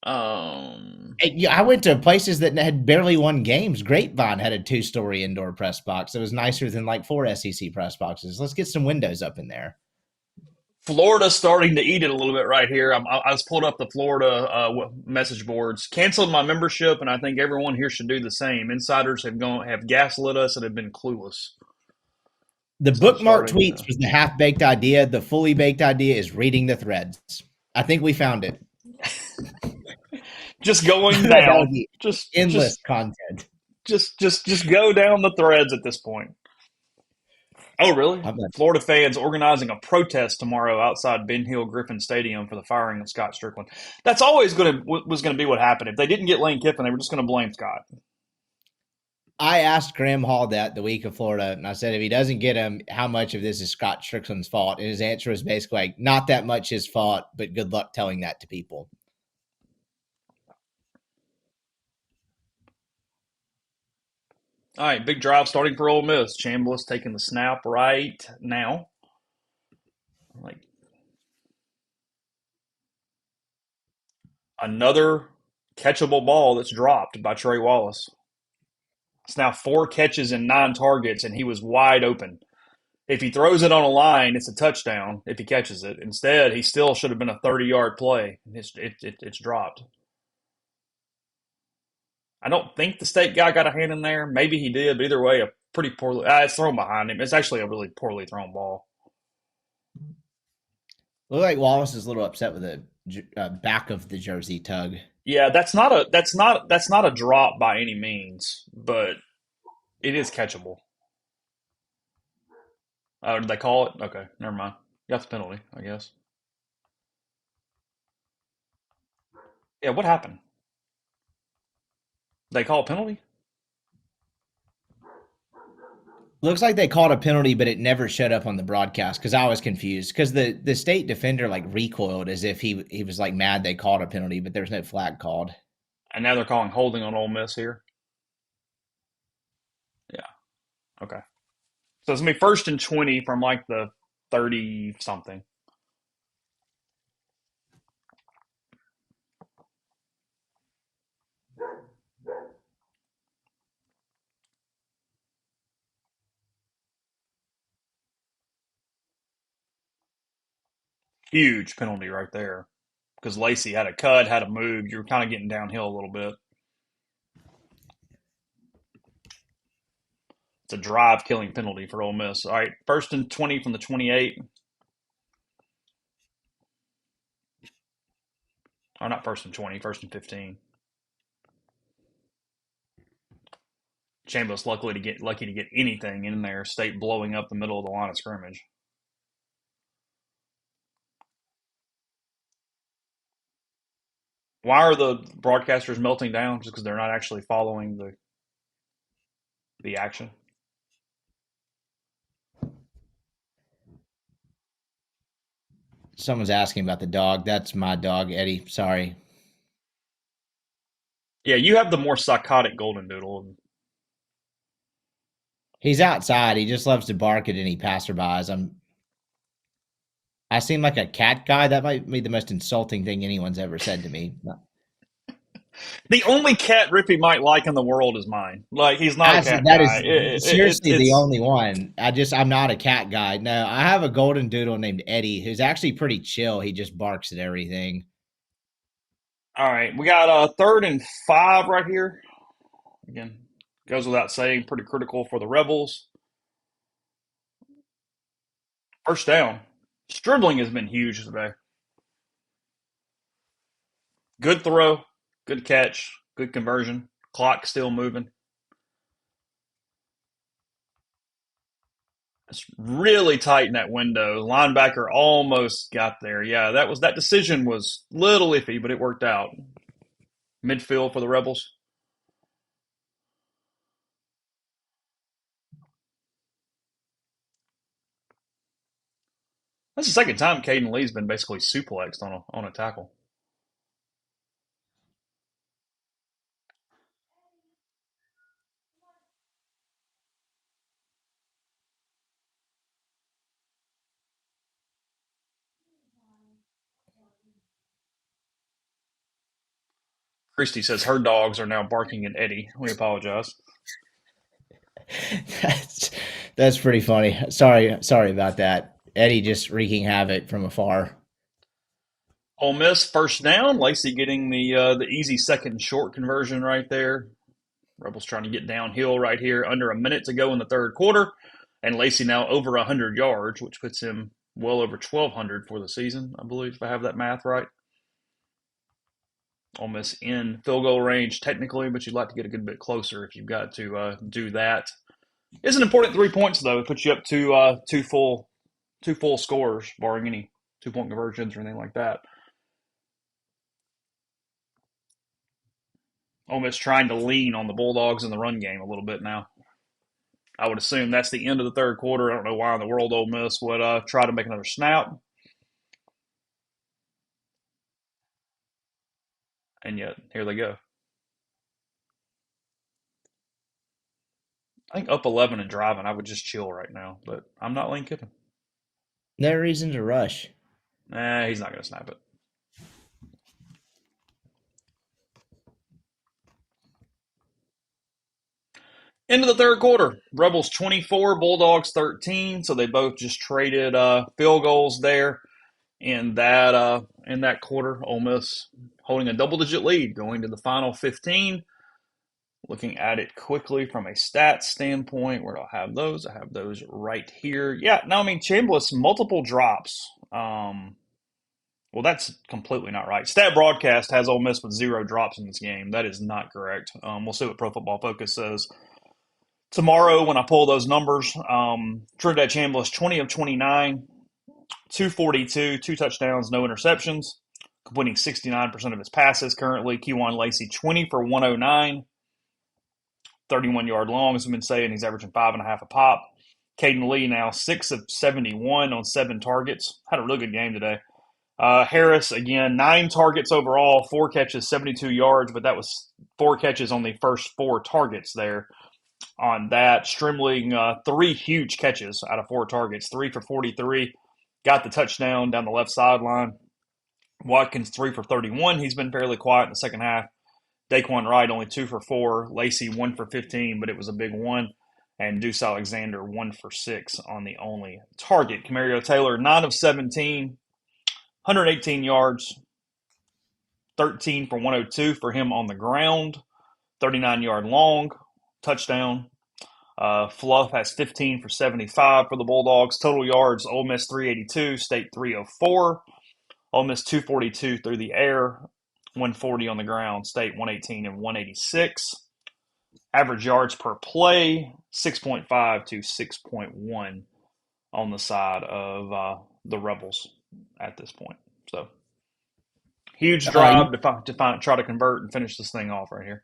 Um, Yeah, I went to places that had barely won games. Grapevine had a 2-story indoor press box. It was nicer than like 4 SEC press boxes. Let's get some windows up in there. Florida's starting to eat it a little bit right here. I was pulled up the Florida message boards, canceled my membership, and I think everyone here should do the same. Insiders have gaslit us and have been clueless. The So bookmark starting tweets to was the half baked idea. The fully baked idea is reading the threads. I think we found it. just going That down, would be just endless just content. just go down the threads at this point. Oh, really? I'm like, Florida fans organizing a protest tomorrow outside Ben Hill Griffin Stadium for the firing of Scott Strickland. That's always was going to be what happened. If they didn't get Lane Kiffin, they were just going to blame Scott. I asked Graham Hall that the week of Florida, and I said, if he doesn't get him, how much of this is Scott Strickland's fault? And his answer was basically like, not that much his fault, but good luck telling that to people. All right, big drive starting for Ole Miss. Chambliss taking the snap right now. Like another catchable ball that's dropped by Trey Wallace. It's now 4 catches and 9 targets, and he was wide open. If he throws it on a line, it's a touchdown if he catches it. Instead, he still should have been a 30-yard play. It's dropped. I don't think the state guy got a hand in there. Maybe he did, but either way, a pretty poorly. It's thrown behind him. It's actually a really poorly thrown ball. Looked like Wallace is a little upset with the back of the jersey tug. Yeah, that's not a drop by any means, but it is catchable. Oh, did they call it? Okay, never mind. Got the penalty, I guess. Yeah, what happened? They call a penalty? Looks like they called a penalty, but it never showed up on the broadcast because I was confused. Because the state defender like recoiled as if he was like mad they called a penalty, but there's no flag called. And now they're calling holding on Ole Miss here. Yeah, okay. So it's gonna be 1st and 20 from like the 30 something. Huge penalty right there because Lacey had a cut, had a move. You were kind of getting downhill a little bit. It's a drive killing penalty for Ole Miss. All right, 1st and 20 from the 28. Or not 1st and 20, 1st and 15. Chambliss lucky to get anything in there. State blowing up the middle of the line of scrimmage. Why are the broadcasters melting down? Just because they're not actually following the action. Someone's asking about the dog. That's my dog, Eddie. Sorry. Yeah, you have the more psychotic golden doodle. He's outside. He just loves to bark at any passerbys. I seem like a cat guy. That might be the most insulting thing anyone's ever said to me. The only cat Rippy might like in the world is mine. Like he's not a cat That guy. is seriously the It's only one. I'm not a cat guy. No, I have a golden doodle named Eddie who's actually pretty chill. He just barks at everything. all right. We got a 3rd and 5 right here. Again, goes without saying, pretty critical for the Rebels. First down. Stribling has been huge today. Good throw, good catch, good conversion. Clock still moving. It's really tight in that window. Linebacker almost got there. Yeah, that decision was a little iffy, but it worked out. Midfield for the Rebels. That's the second time Caden Lee's been basically suplexed on a tackle. Christy says her dogs are now barking at Eddie. We apologize. that's that's pretty funny. Sorry about that. Eddie just wreaking havoc from afar. Ole Miss first down. Lacey getting the easy second and short conversion right there. Rebels trying to get downhill right here. Under a minute to go in the third quarter, and Lacey now over 100 yards, which puts him well over 1,200 for the season, I believe, if I have that math right. Ole Miss in field goal range technically, but you'd like to get a good bit closer if you've got to do that. It's an important 3 points though. It puts you up to two full scores, barring any 2 point conversions or anything like that. Ole Miss trying to lean on the Bulldogs in the run game a little bit now. I would assume that's the end of the third quarter. I don't know why in the world Ole Miss would try to make another snap, and yet here they go. I think up 11 and driving, I would just chill right now, but I'm not Lane Kiffin. No reason to rush. Nah, he's not going to snap it. Into the third quarter, Rebels 24, Bulldogs 13. So they both just traded field goals there in that quarter. Ole Miss holding a double-digit lead going to the final 15. Looking at it quickly from a stats standpoint, where do I have those? I have those right here. Yeah, no, I mean Chambliss multiple drops. Well, that's completely not right. Stat Broadcast has Ole Miss with 0 drops in this game. That is not correct. We'll see what Pro Football Focus says tomorrow when I pull those numbers. Trinidad Chambliss 20 of 29, 242, 2 touchdowns, no interceptions, completing 69% of his passes currently. Kewan Lacey 20 for 109, 31-yard long, as we've been saying. He's averaging 5.5 a pop. Caden Lee now 6 of 71 on 7 targets. Had a really good game today. Harris, again, 9 targets overall, 4 catches, 72 yards, but that was 4 catches on the first 4 targets there on that. Strimling, 3 huge catches out of 4 targets, 3 for 43. Got the touchdown down the left sideline. Watkins, 3 for 31. He's been fairly quiet in the second half. Daquan Wright, only 2 for 4. Lacey, 1 for 15, but it was a big one. And Deuce Alexander, 1 for 6 on the only target. Camario Taylor, 9 of 17, 118 yards, 13 for 102 for him on the ground, 39-yard long, touchdown. Fluff has 15 for 75 for the Bulldogs. Total yards, Ole Miss 382, State 304. Ole Miss 242 through the air, 140 on the ground. State 118 and 186. Average yards per play, 6.5 to 6.1 on the side of the Rebels at this point. So huge You drive to try to convert and finish this thing off right here.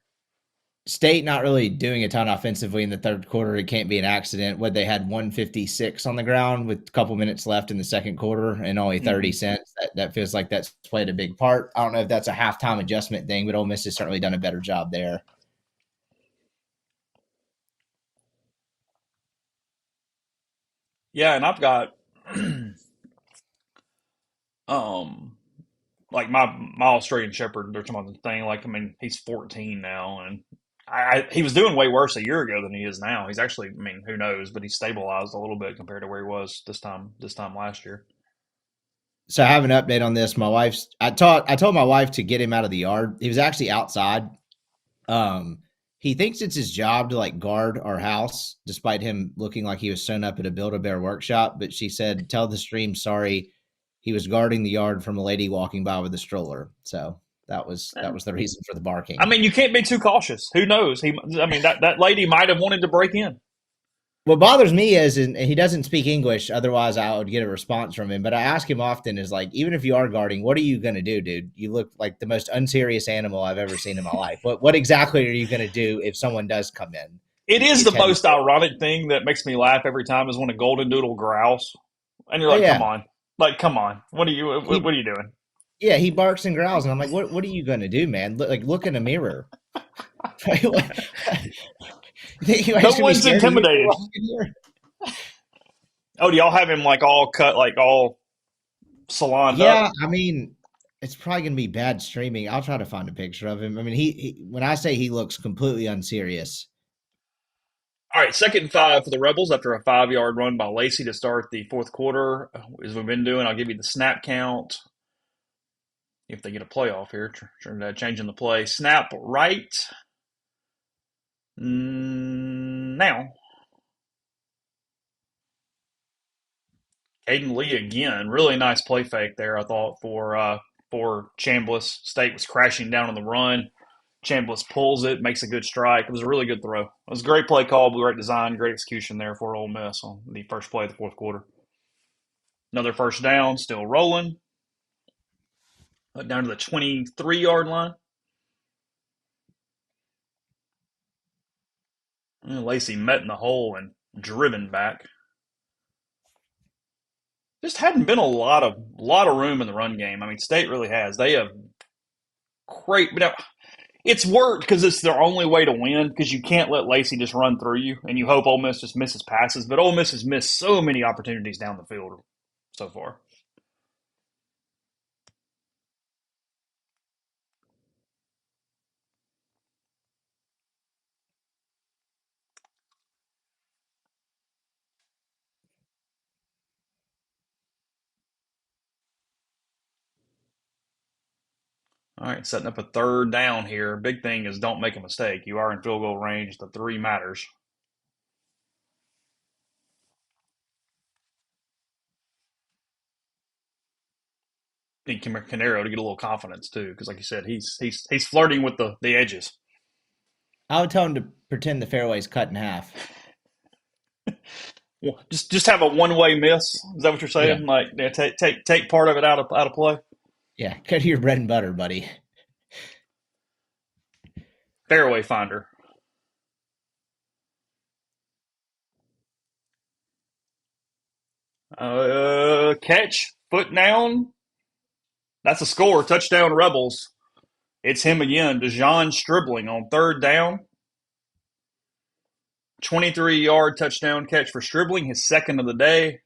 State not really doing a ton offensively in the third quarter. It can't be an accident. What they had 156 on the ground with a couple minutes left in the second quarter and only 30 Mm-hmm. cents. That feels like that's played a big part. I don't know if that's a halftime adjustment thing, but Ole Miss has certainly done a better job there. Yeah, and I've got um like my Australian Shepherd. They're talking about the thing. Like, I mean, he's 14 now, and he was doing way worse a year ago than he is now. He's actually, I mean, who knows? But he's stabilized a little bit compared to where he was this time last year. So I have an update on this. I told my wife to get him out of the yard. He was actually outside. Um, he thinks it's his job to like guard our house, despite him looking like he was sewn up at a Build-A-Bear workshop. But she said, "Tell the stream sorry, he was guarding the yard from a lady walking by with a stroller." So that was the reason for the I barking. mean, you can't be too cautious. Who knows? I mean, that lady might have wanted to break in. What bothers me is and he doesn't speak English. Otherwise, I would get a response from him. But I ask him often, is like, even if you are guarding, what are you going to do, dude? You look like the most unserious animal I've ever seen in my life. What exactly are you going to do if someone does come in? It is You the tend to most say, ironic thing that makes me laugh every time is when a golden doodle growls, and you're "Oh like, yeah, come on, what are you he what are you doing? yeah he barks and growls," and I'm like, "What are you going to do, man? Look in a mirror. You think you guys No should be one's scared of you for intimidated. walking here?" Oh, do y'all have him like all cut, like all saloned up? Yeah, I mean, it's probably going to be bad streaming. I'll try to find a picture of him. I mean, he when I say he looks completely unserious. All right, 2nd and 5 for the Rebels after a 5-yard run by Lacey to start the fourth quarter. As we've been doing, I'll give you the snap count if they get a playoff here. Changing the play. Snap right now. Aiden Lee again. Really nice play fake there, I thought, for Chambliss. State was crashing down on the run. Chambliss pulls it, makes a good strike. It was a really good throw. It was a great play call, great design, great execution there for Ole Miss on the first play of the fourth quarter. Another first down, still rolling. Down to the 23-yard line. And Lacey met in the hole and driven back. Just hadn't been a lot of room in the run game. I mean, State really has. They have great. You know, it's worked because it's their only way to win because you can't let Lacey just run through you, and you hope Ole Miss just misses passes. But Ole Miss has missed so many opportunities down the field so far. All right, setting up a third down here. Big thing is don't make a mistake. You are in field goal range. The three matters. Need Canaro to get a little confidence too, because like you said, he's flirting with the edges. I would tell him to pretend the fairway's cut in half. Well, just have a one-way miss. Is that what you're Yeah, saying? Like, yeah, take part of it out of play. yeah. Cut to your bread and butter, buddy. Fairway finder. Catch foot down. That's a score. Touchdown Rebels. It's him again. Dejan Stribling on third down. 23-yard touchdown catch for Stribling, his second of the day.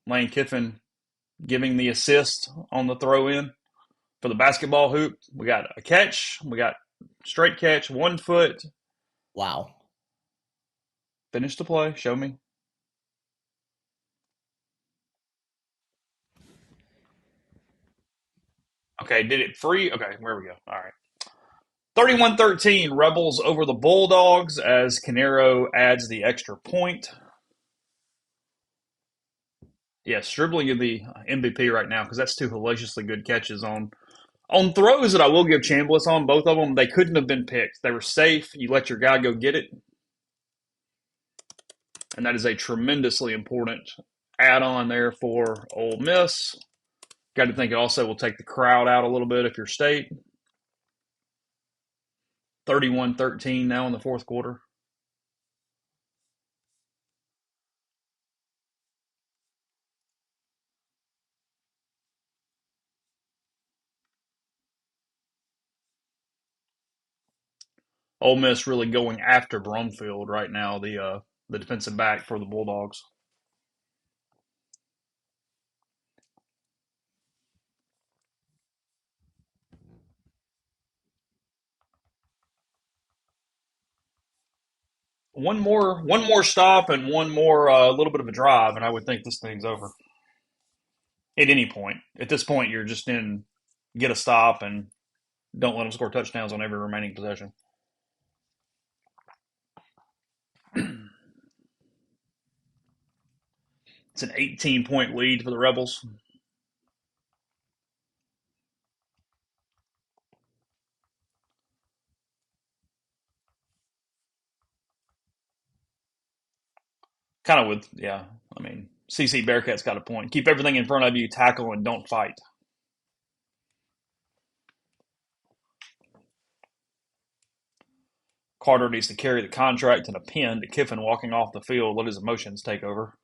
Lane Kiffin giving the assist on the throw in for the basketball hoop. We got a catch. We got straight catch, 1 foot. Wow. Finish the play. Show me. Okay, did it free? Okay, where we go. All right. 31-13, Rebels over the Bulldogs as Canero adds the extra point. Yes, Stribling is the MVP right now because that's two hellaciously good catches On throws that I will give Chambliss on, both of them, they couldn't have been picked. They were safe. You let your guy go get it, and that is a tremendously important add-on there for Ole Miss. Got to think it also will take the crowd out a little bit if you're State. 31-13 now in the fourth quarter. Ole Miss really going after Brumfield right now, the defensive back for the Bulldogs. One more stop and one more little bit of a drive, and I would think this thing's over at any point. At this point, you're just in get a stop and don't let them score touchdowns on every remaining possession. It's an 18-point lead for the Rebels. Kind of with, yeah, I mean, CC Bearcat's got a point. Keep everything in front of you, tackle, and don't fight. Carter needs to carry the contract and a pin to Kiffin walking off the field. Let his emotions take over.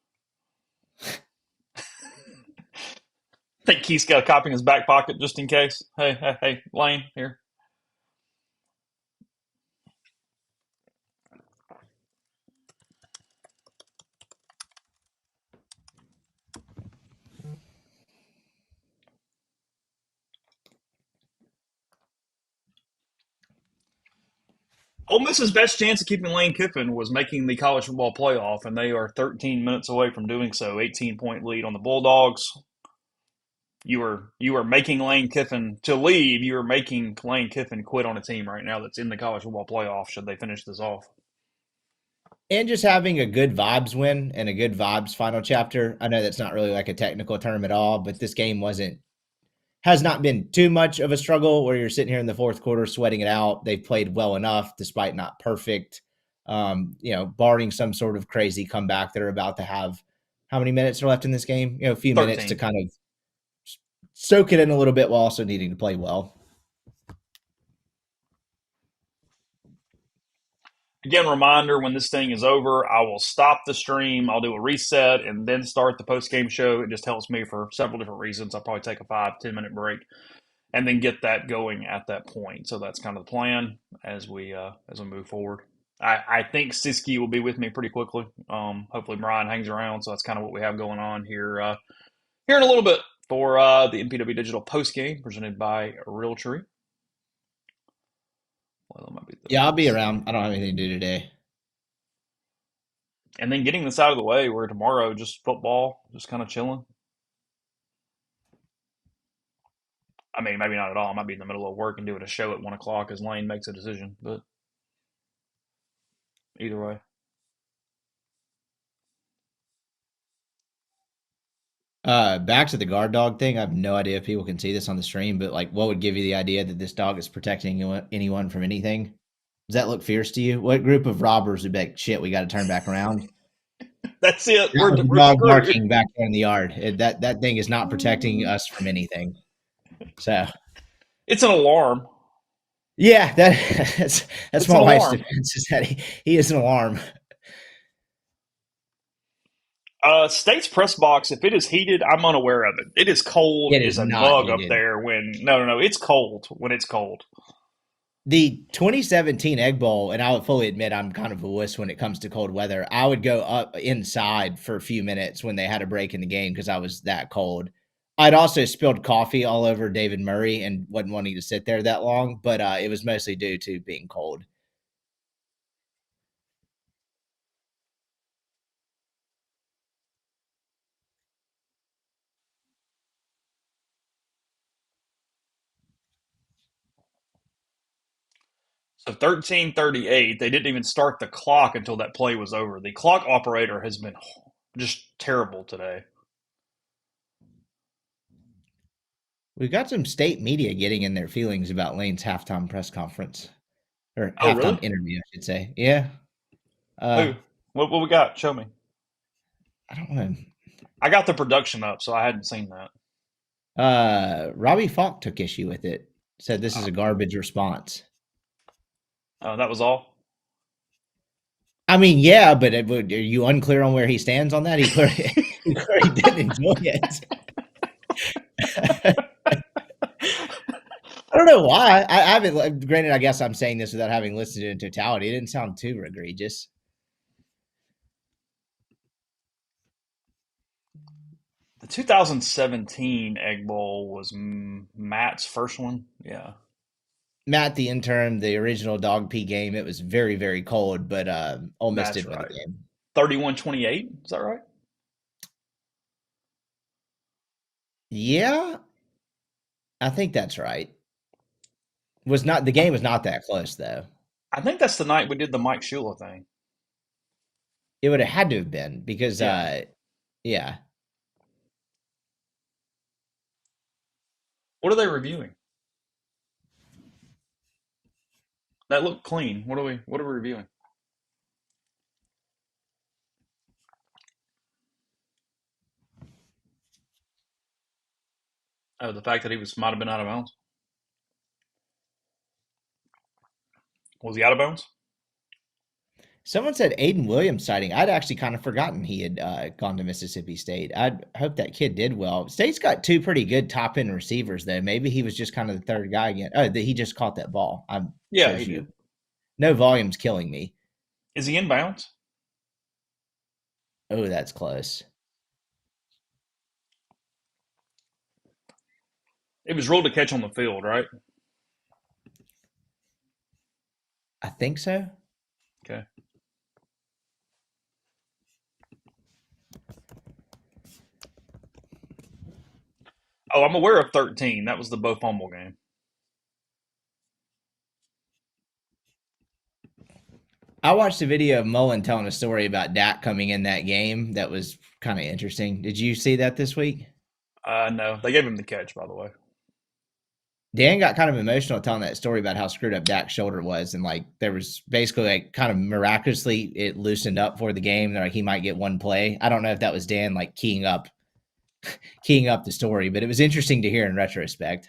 I think Keith's got a copy in his back pocket just in case. Hey, Lane, here. Ole Miss's best chance of keeping Lane Kiffin was making the college football playoff, and they are 13 minutes away from doing so. 18-point lead on the Bulldogs. You are making Lane Kiffin to leave. You are making Lane Kiffin quit on a team right now that's in the college football playoff. Should they finish this off? And just having a good vibes win and a good vibes final chapter. I know that's not really like a technical term at all, but this game has not been too much of a struggle where you're sitting here in the fourth quarter sweating it out. They've played well enough despite not perfect. Barring some sort of crazy comeback, they're about to have how many minutes are left in this game? A few minutes to 13. kind of soak it in a little bit while also needing to play well. Again, reminder, when this thing is over, I will stop the stream. I'll do a reset and then start the post-game show. It just helps me for several different reasons. I'll probably take a 5-10 minute break and then get that going at that point. So that's kind of the plan as we move forward. I think Siski will be with me pretty quickly. Hopefully Brian hangs around. So that's kind of what we have going on here here in a little bit for the MPW Digital post game presented by Realtree. Well, that might be Yeah, I'll be the around. same. I don't have anything to do today. And then getting this out of the way, where tomorrow just football, just kind of chilling. I mean, maybe not at all. I might be in the middle of work and doing a show at 1 o'clock as Lane makes a decision. But either way, Back to the guard dog thing. I have no idea if people can see this on the stream, but like, what would give you the idea that this dog is protecting anyone from anything? Does that look fierce to you? What group of robbers would be like, shit, we got to turn back around? that's it. That We're was a we're dog screwed. barking back there in the yard. That thing is not protecting us from anything. So It's an alarm. yeah, that's It's an my wife's alarm. defense is that he is an alarm. State's press box, if it is heated, I'm unaware of it. It is cold It is as a not bug up heated. there when no, it's cold when it's cold. The 2017 Egg Bowl, and I would fully admit I'm kind of a wuss when it comes to cold weather. I would go up inside for a few minutes when they had a break in the game because I was that cold. I'd also spilled coffee all over David Murray and wasn't wanting to sit there that long, but it was mostly due to being cold. So 13:38, they didn't even start the clock until that play was over. The clock operator has been just terrible today. We got some state media getting in their feelings about Lane's halftime press conference or Oh, really? halftime interview, I should say. Yeah. Uh, Who? What we got? Show me. I don't know. I got the production up, so I hadn't seen that. Robbie Falk took issue with it. Said this is Oh, a garbage response. that was all. I mean, yeah, but are you unclear on where he stands on that? He clearly, he clearly didn't enjoy it. I don't know why. I haven't. Granted, I guess I'm saying this without having listened to it in totality. It didn't sound too egregious. The 2017 Egg Bowl was Matt's first one. Yeah, Matt, the interim, the original dog pee game, it was very, very cold, but Ole Miss that's did win the right. game. 31-28. Is that right? Yeah, I think that's right. Was not the game was not that close though. I think that's the night we did the Mike Shula thing. It would have had to have been because Yeah. yeah. What are they reviewing? That looked clean. What are we reviewing? Oh, the fact that he might have been out of bounds. Was he out of bounds? Someone said Aiden Williams sighting. I'd actually kind of forgotten he had gone to Mississippi State. I'd hope that kid did well. State's got two pretty good top end receivers though. Maybe he was just kind of the third guy again. Oh, he just caught that ball. I'm Yeah, he shows you. did. No volume's killing me. Is he in bounds? Oh, that's close. It was ruled to catch on the field, right? I think so. Okay. Oh, I'm aware of 13. That was the Bo Fumble game. I watched a video of Mullen telling a story about Dak coming in that game. That was kind of interesting. Did you see that this week? No, they gave him the catch, by the way. Dan got kind of emotional telling that story about how screwed up Dak's shoulder was, and like there was basically like kind of miraculously it loosened up for the game. They're like he might get one play. I don't know if that was Dan like keying up the story, but it was interesting to hear in retrospect.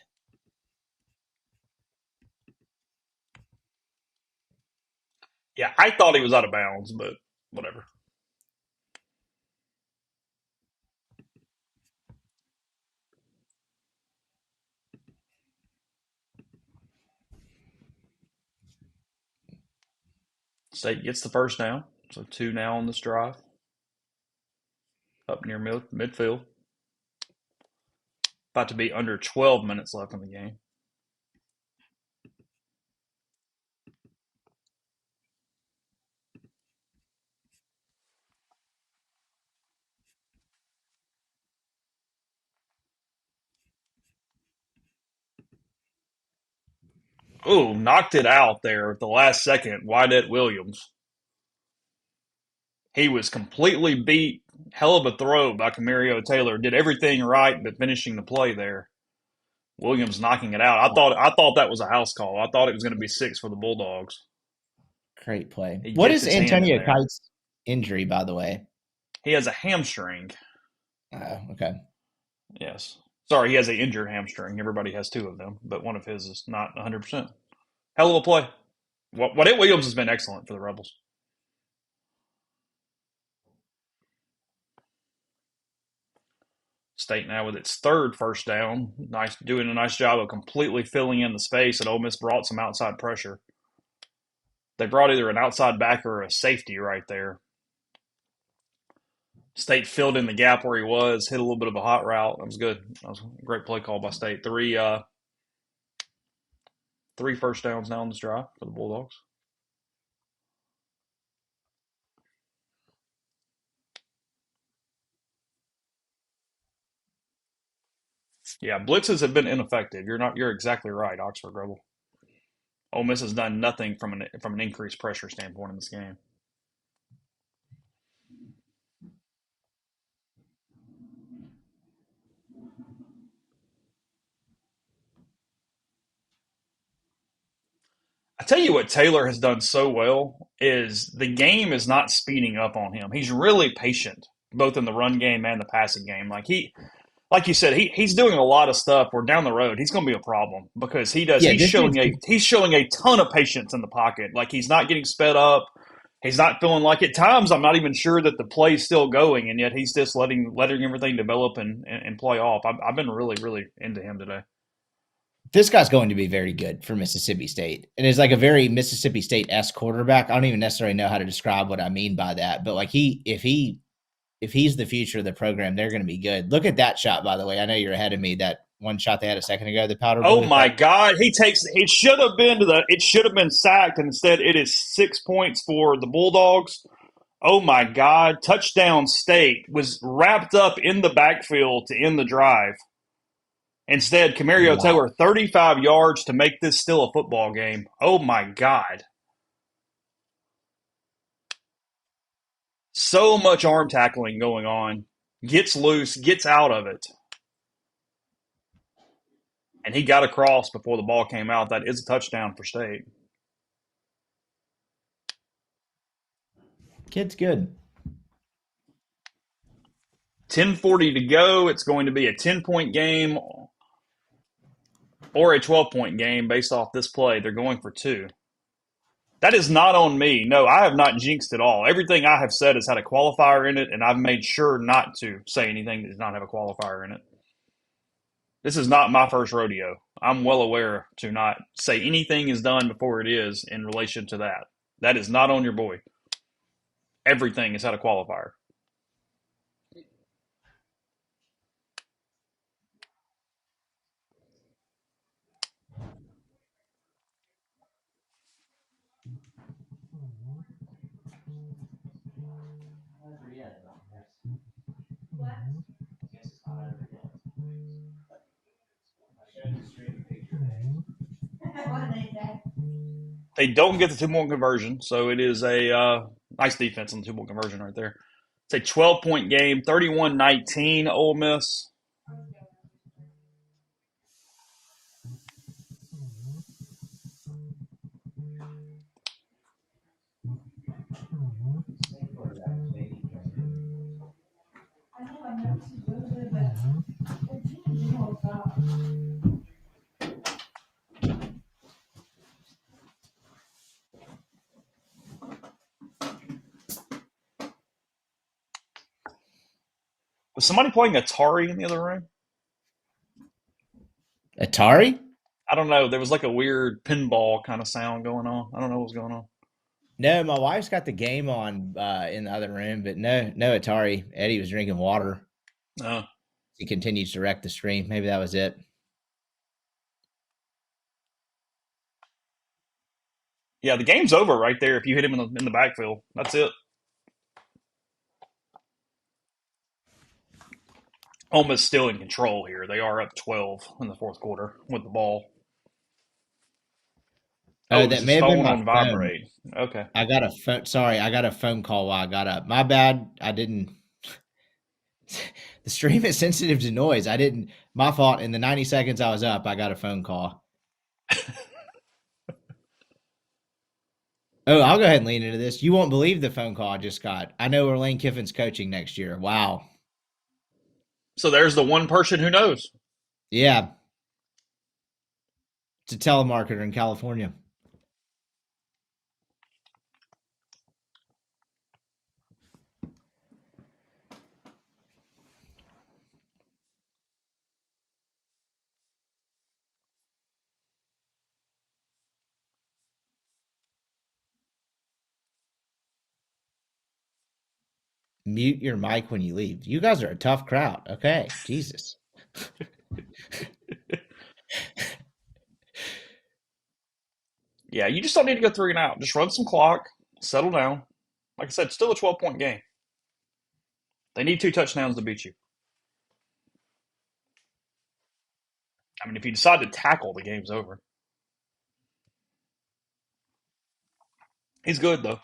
Yeah, I thought he was out of bounds, but whatever. State gets the first down, so two now on this drive, up near midfield. About to be under 12 minutes left in the game. Ooh, knocked it out there at the last second. Wydett Williams. He was completely beat. Hell of a throw by Camario Taylor. Did everything right, but finishing the play there. Williams knocking it out. I thought that was a house call. I thought it was going to be six for the Bulldogs. Great play. He What gets is his hand in Antonio there. Kite's injury, by the way? He has a hamstring. Okay. Yes. Sorry, he has an injured hamstring. Everybody has two of them, but one of his is not 100%. Hell of a play. What Williams has been excellent for the Rebels. State now with its third first down. Doing a nice job of completely filling in the space, and Ole Miss brought some outside pressure. They brought either an outside backer or a safety right there. State filled in the gap where he was, hit a little bit of a hot route. That was good. That was a great play call by State. Three first downs now on this drive for the Bulldogs. Yeah, blitzes have been ineffective. You're exactly right, Oxford Rebel. Ole Miss has done nothing from an increased pressure standpoint in this game. I tell you what Taylor has done so well is the game is not speeding up on him. He's really patient, both in the run game and the passing game. Like you said, he's doing a lot of stuff where down the road he's going to be a problem because Yeah, this dude's he's showing a ton of patience in the pocket. Like he's not getting sped up. He's not feeling like at times I'm not even sure that the play's still going, and yet he's just letting everything develop and play off. I've been really into him today. this guy's going to be very good for Mississippi State, and is like a very Mississippi State-esque quarterback. I don't even necessarily know how to describe what I mean by that, but like if he's the future of the program, they're going to be good. Look at that shot, by the way. I know you're ahead of me. That one shot they had a second ago, the powder Oh blue. my God! It should have been sacked, and instead it is 6 points for the Bulldogs. Oh my God! Touchdown State was wrapped up in the backfield to end the drive. Instead, Camario Wow. Taylor 35 yards to make this still a football game. Oh my God! So much arm tackling going on. Gets loose, gets out of it, and he got across before the ball came out. That is a touchdown for State. Kid's good. 10:40 to go. It's going to be a 10-point game or a 12-point game based off this play. They're going for two. That is not on me. No, I have not jinxed at all. Everything I have said has had a qualifier in it, and I've made sure not to say anything that does not have a qualifier in it. This is not my first rodeo. I'm well aware to not say anything is done before it is in relation to that. That is not on your boy. Everything has had a qualifier. They don't get the 2 point conversion, so it is a nice defense on the 2 point conversion right there. It's a 12-point game, 31-19 Ole Miss. Was somebody playing Atari in the other room? Atari? I don't know. There was like a weird pinball kind of sound going on. I don't know what's going on. No, my wife's got the game on in the other room, but no Atari. Eddie was drinking water. Uh, He continues to wreck the stream. Maybe that was it. yeah, the game's over right there if you hit him in the backfield. That's it. Ole Miss still in control here. They are up 12 in the fourth quarter with the ball. Oh, Oh, is that his may have been phone my on phone. vibrate? Okay. I got a phone. Sorry, I got a phone call while I got up. My bad. I didn't. The stream is sensitive to noise. I didn't. My fault. In the 90 seconds I was up, I got a phone call. Oh, I'll go ahead and lean into this. You won't believe the phone call I just got. I know where Lane Kiffin's coaching next year. Wow. So there's the one person who knows. Yeah, it's a telemarketer in California. Mute your mic when you leave. You guys are a tough crowd. Okay, Jesus. Yeah, you just don't need to go 3 and out. Just run some clock, settle down. Like I said, still a 12-point game. They need 2 touchdowns to beat you. I mean, if you decide to tackle, the game's over. He's good, though.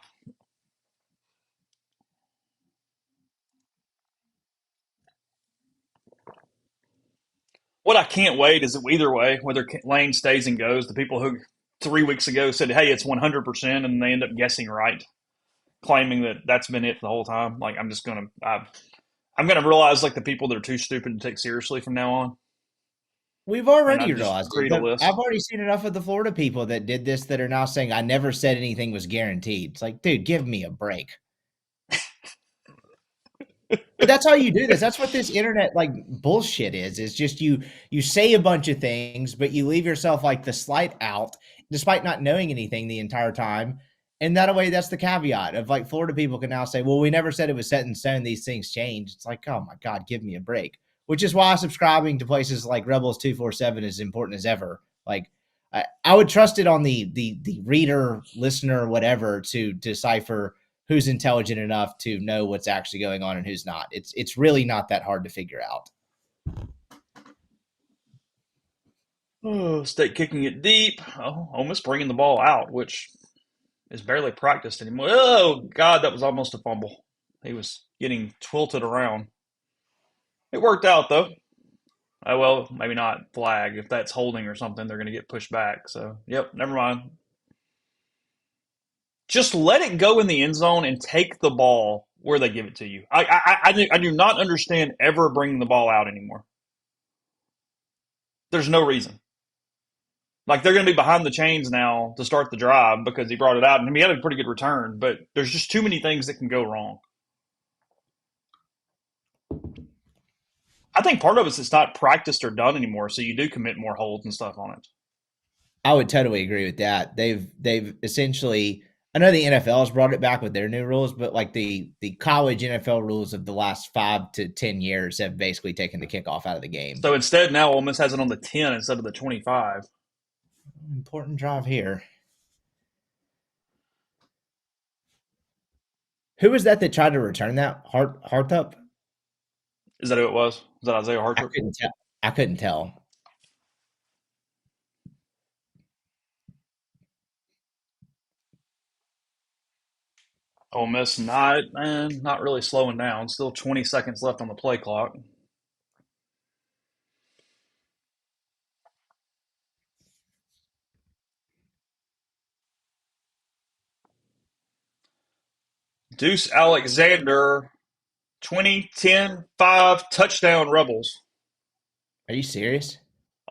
What I can't wait is that either way, whether Lane stays and goes, the people who 3 weeks ago said, "Hey, it's 100%," and they end up guessing right, claiming that that's been it the whole time. Like I'm gonna realize like the people that are too stupid to take seriously from now on, We've and I already just realized it. create a I've list. already seen enough of the Florida people that did this that are now saying, I never said anything was guaranteed. It's like, dude, give me a break. But that's how you do this. That's what this internet like bullshit is. It's just you say a bunch of things, but you leave yourself like the slight out, despite not knowing anything the entire time. And that way, that's the caveat of like Florida people can now say, well, we never said it was set in stone. These things change. It's like, oh my God, give me a break. Which is why subscribing to places like Rebels 247 is important as ever. Like I would trust it on the reader, listener, whatever to decipher who's intelligent enough to know what's actually going on and who's not. It's really not that hard to figure out. Oh, State kicking it deep. Oh, almost bringing the ball out, which is barely practiced anymore. Oh God, that was almost a fumble. He was getting twilted around. It worked out though. Oh well, maybe not flag. If that's holding or something, they're going to get pushed back. So, yep, never mind. Just let it go in the end zone and take the ball where they give it to you. I do not understand ever bringing the ball out anymore. There's no reason. Like they're going to be behind the chains now to start the drive because he brought it out and he had a pretty good return. But there's just too many things that can go wrong. I think part of it's not practiced or done anymore, so you do commit more holds and stuff on it. I would totally agree with that. They've essentially, I know the NFL has brought it back with their new rules, but like the college NFL rules of the last 5 to 10 years have basically taken the kickoff out of the game. So instead, now Ole Miss has it on the 10 instead of the 25. Important drive here. Who was that tried to return that? Hartup? Is that who it was? Is that Isaiah I Hartrip? couldn't tell. I couldn't tell. Ole Miss not really slowing down. Still 20 seconds left on the play clock. Deuce Alexander, 20-10-5 touchdown Rebels. Are you serious?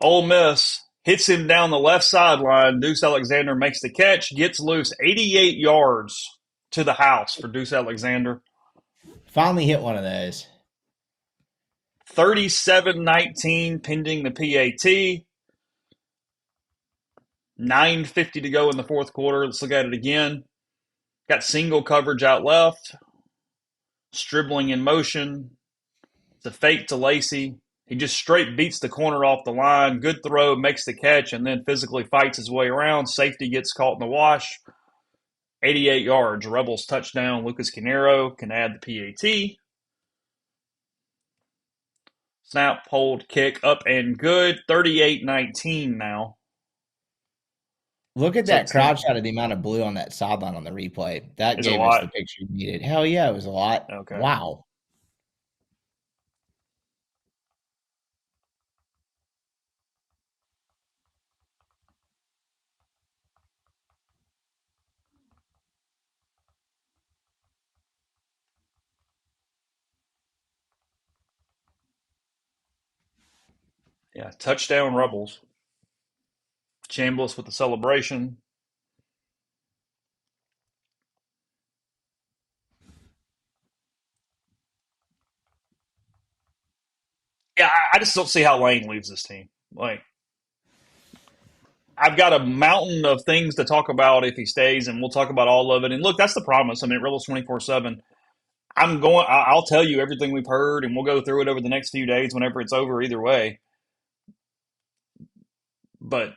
Ole Miss hits him down the left sideline. Deuce Alexander makes the catch, gets loose 88 yards to the house for Deuce Alexander. Finally hit one of those. 37-19 pending the PAT. 9:50 to go in the fourth quarter. Let's look at it again. Got single coverage out left. Stribbling in motion. It's a fake to Lacey. He just straight beats the corner off the line. Good throw, makes the catch, and then physically fights his way around. Safety gets caught in the wash. 88 yards. Rebels touchdown. Lucas Canero can add the PAT. Snap, hold, kick, up and good. 38-19 now. Look at So that it's not, crowd shot of the amount of blue on that sideline on the replay. That is it a gave us the lot? picture we needed. Hell yeah, it was a lot. Okay. Wow. Yeah, touchdown Rebels. Chambliss with the celebration. Yeah, I just don't see how Lane leaves this team. Like, I've got a mountain of things to talk about if he stays, and we'll talk about all of it. And look, that's the promise. I mean, Rebels 24/7. I'll tell you everything we've heard, and we'll go through it over the next few days whenever it's over. Either way, but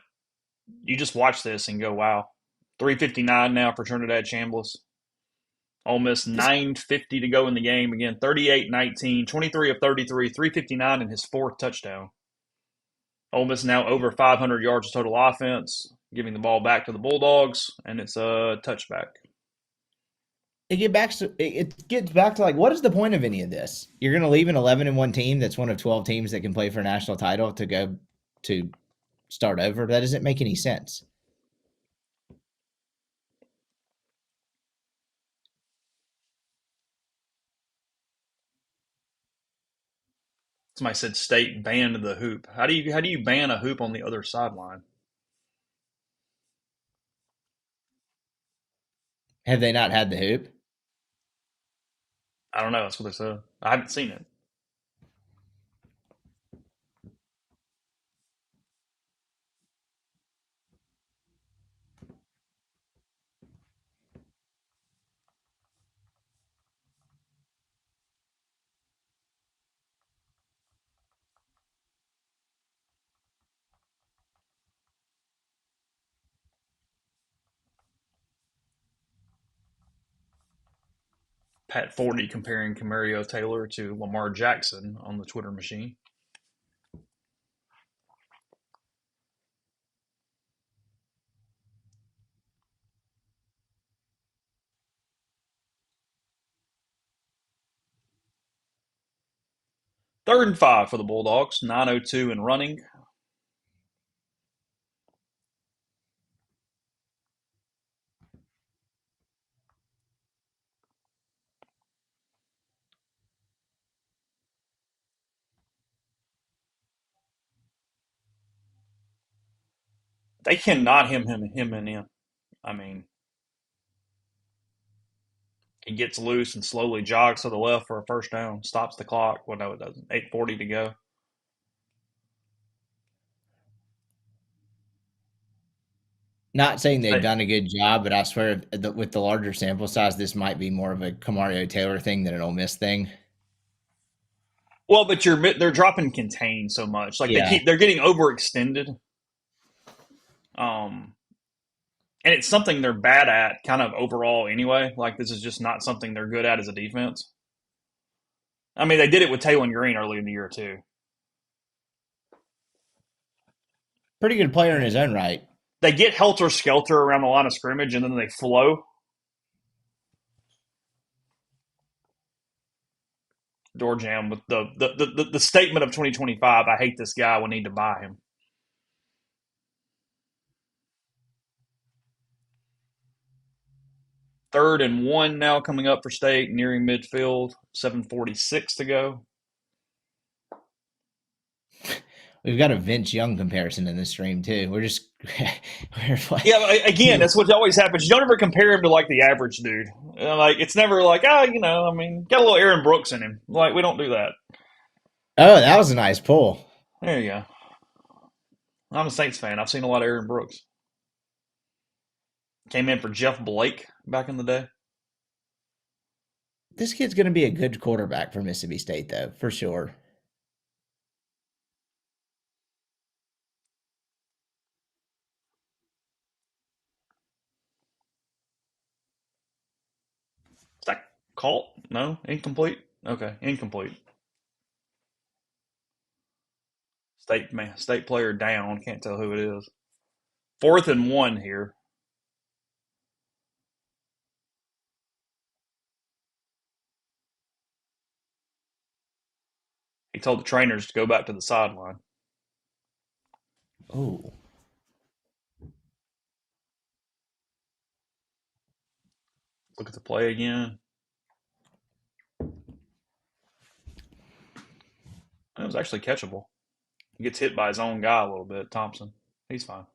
you just watch this and go, wow. 3:59 now for Trinidad Chambliss. Ole Miss This 9:50 to go in the game again. 38-19, 23 of 33, 359 in his fourth touchdown. Ole Miss now over 500 yards of total offense, giving the ball back to the Bulldogs, and it's a touchback. it gets back to like, what is the point of any of this? You're going to leave an 11-1 team that's one of 12 teams that can play for a national title to go to start over. That doesn't make any sense. Somebody said state banned the hoop. How do you ban a hoop on the other sideline? Have they not had the hoop? I don't know. That's what they said. I haven't seen it. Pat Forty comparing Camario Taylor to Lamar Jackson on the Twitter machine. Third and 5 for the Bulldogs. 9:02 and running. They cannot him and in. I mean, he gets loose and slowly jogs to the left for a first down. Stops the clock. Well, no, it doesn't. 8:40 to go. Not saying they've Hey, done a good job, but I swear with the larger sample size, this might be more of a Camario Taylor thing than an Ole Miss thing. well, but they're dropping contain so much. Like Yeah. they're getting overextended. Um, and it's something they're bad at, kind of overall anyway. Like this is just not something they're good at as a defense. I mean, they did it with Taylor Green early in the year too. Pretty good player in his own right. They get helter skelter around the line of scrimmage, and then they flow. Door jam with the statement of 2025. I hate this guy. We need to buy him. Third and 1 now coming up for State, nearing midfield. 7:46 to go. We've got a Vince Young comparison in this stream too. We're just we're Yeah, like, again, that's what always happens. You don't ever compare him to like the average dude. Like it's never like, I mean, got a little Aaron Brooks in him. Like we don't do that. oh, that was a nice pull. There you go. I'm a Saints fan. I've seen a lot of Aaron Brooks. Came in for Jeff Blake back in the day. This kid's going to be a good quarterback for Mississippi State, though, for sure. Is that caught? No, incomplete. Okay, incomplete. State player down. Can't tell who it is. Fourth and 1 here. He told the trainers to go back to the sideline. Oh, Look at the play again. It was actually catchable. He gets hit by his own guy a little bit, Thompson. He's fine.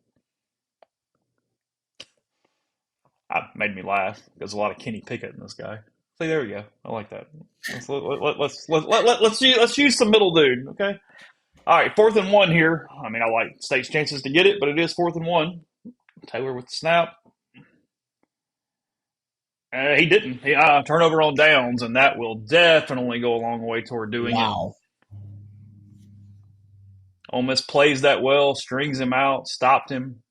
Made me laugh. There's a lot of Kenny Pickett in this guy. See, there we go. I like that. Let's use some middle dude. Okay. All right. Fourth and 1 here. I mean, I like State's chances to get it, but it is fourth and 1. Taylor with the snap. He didn't. He turnover on downs, and that will definitely go a long way toward doing it. wow. Ole Miss plays that well, strings him out, stopped him.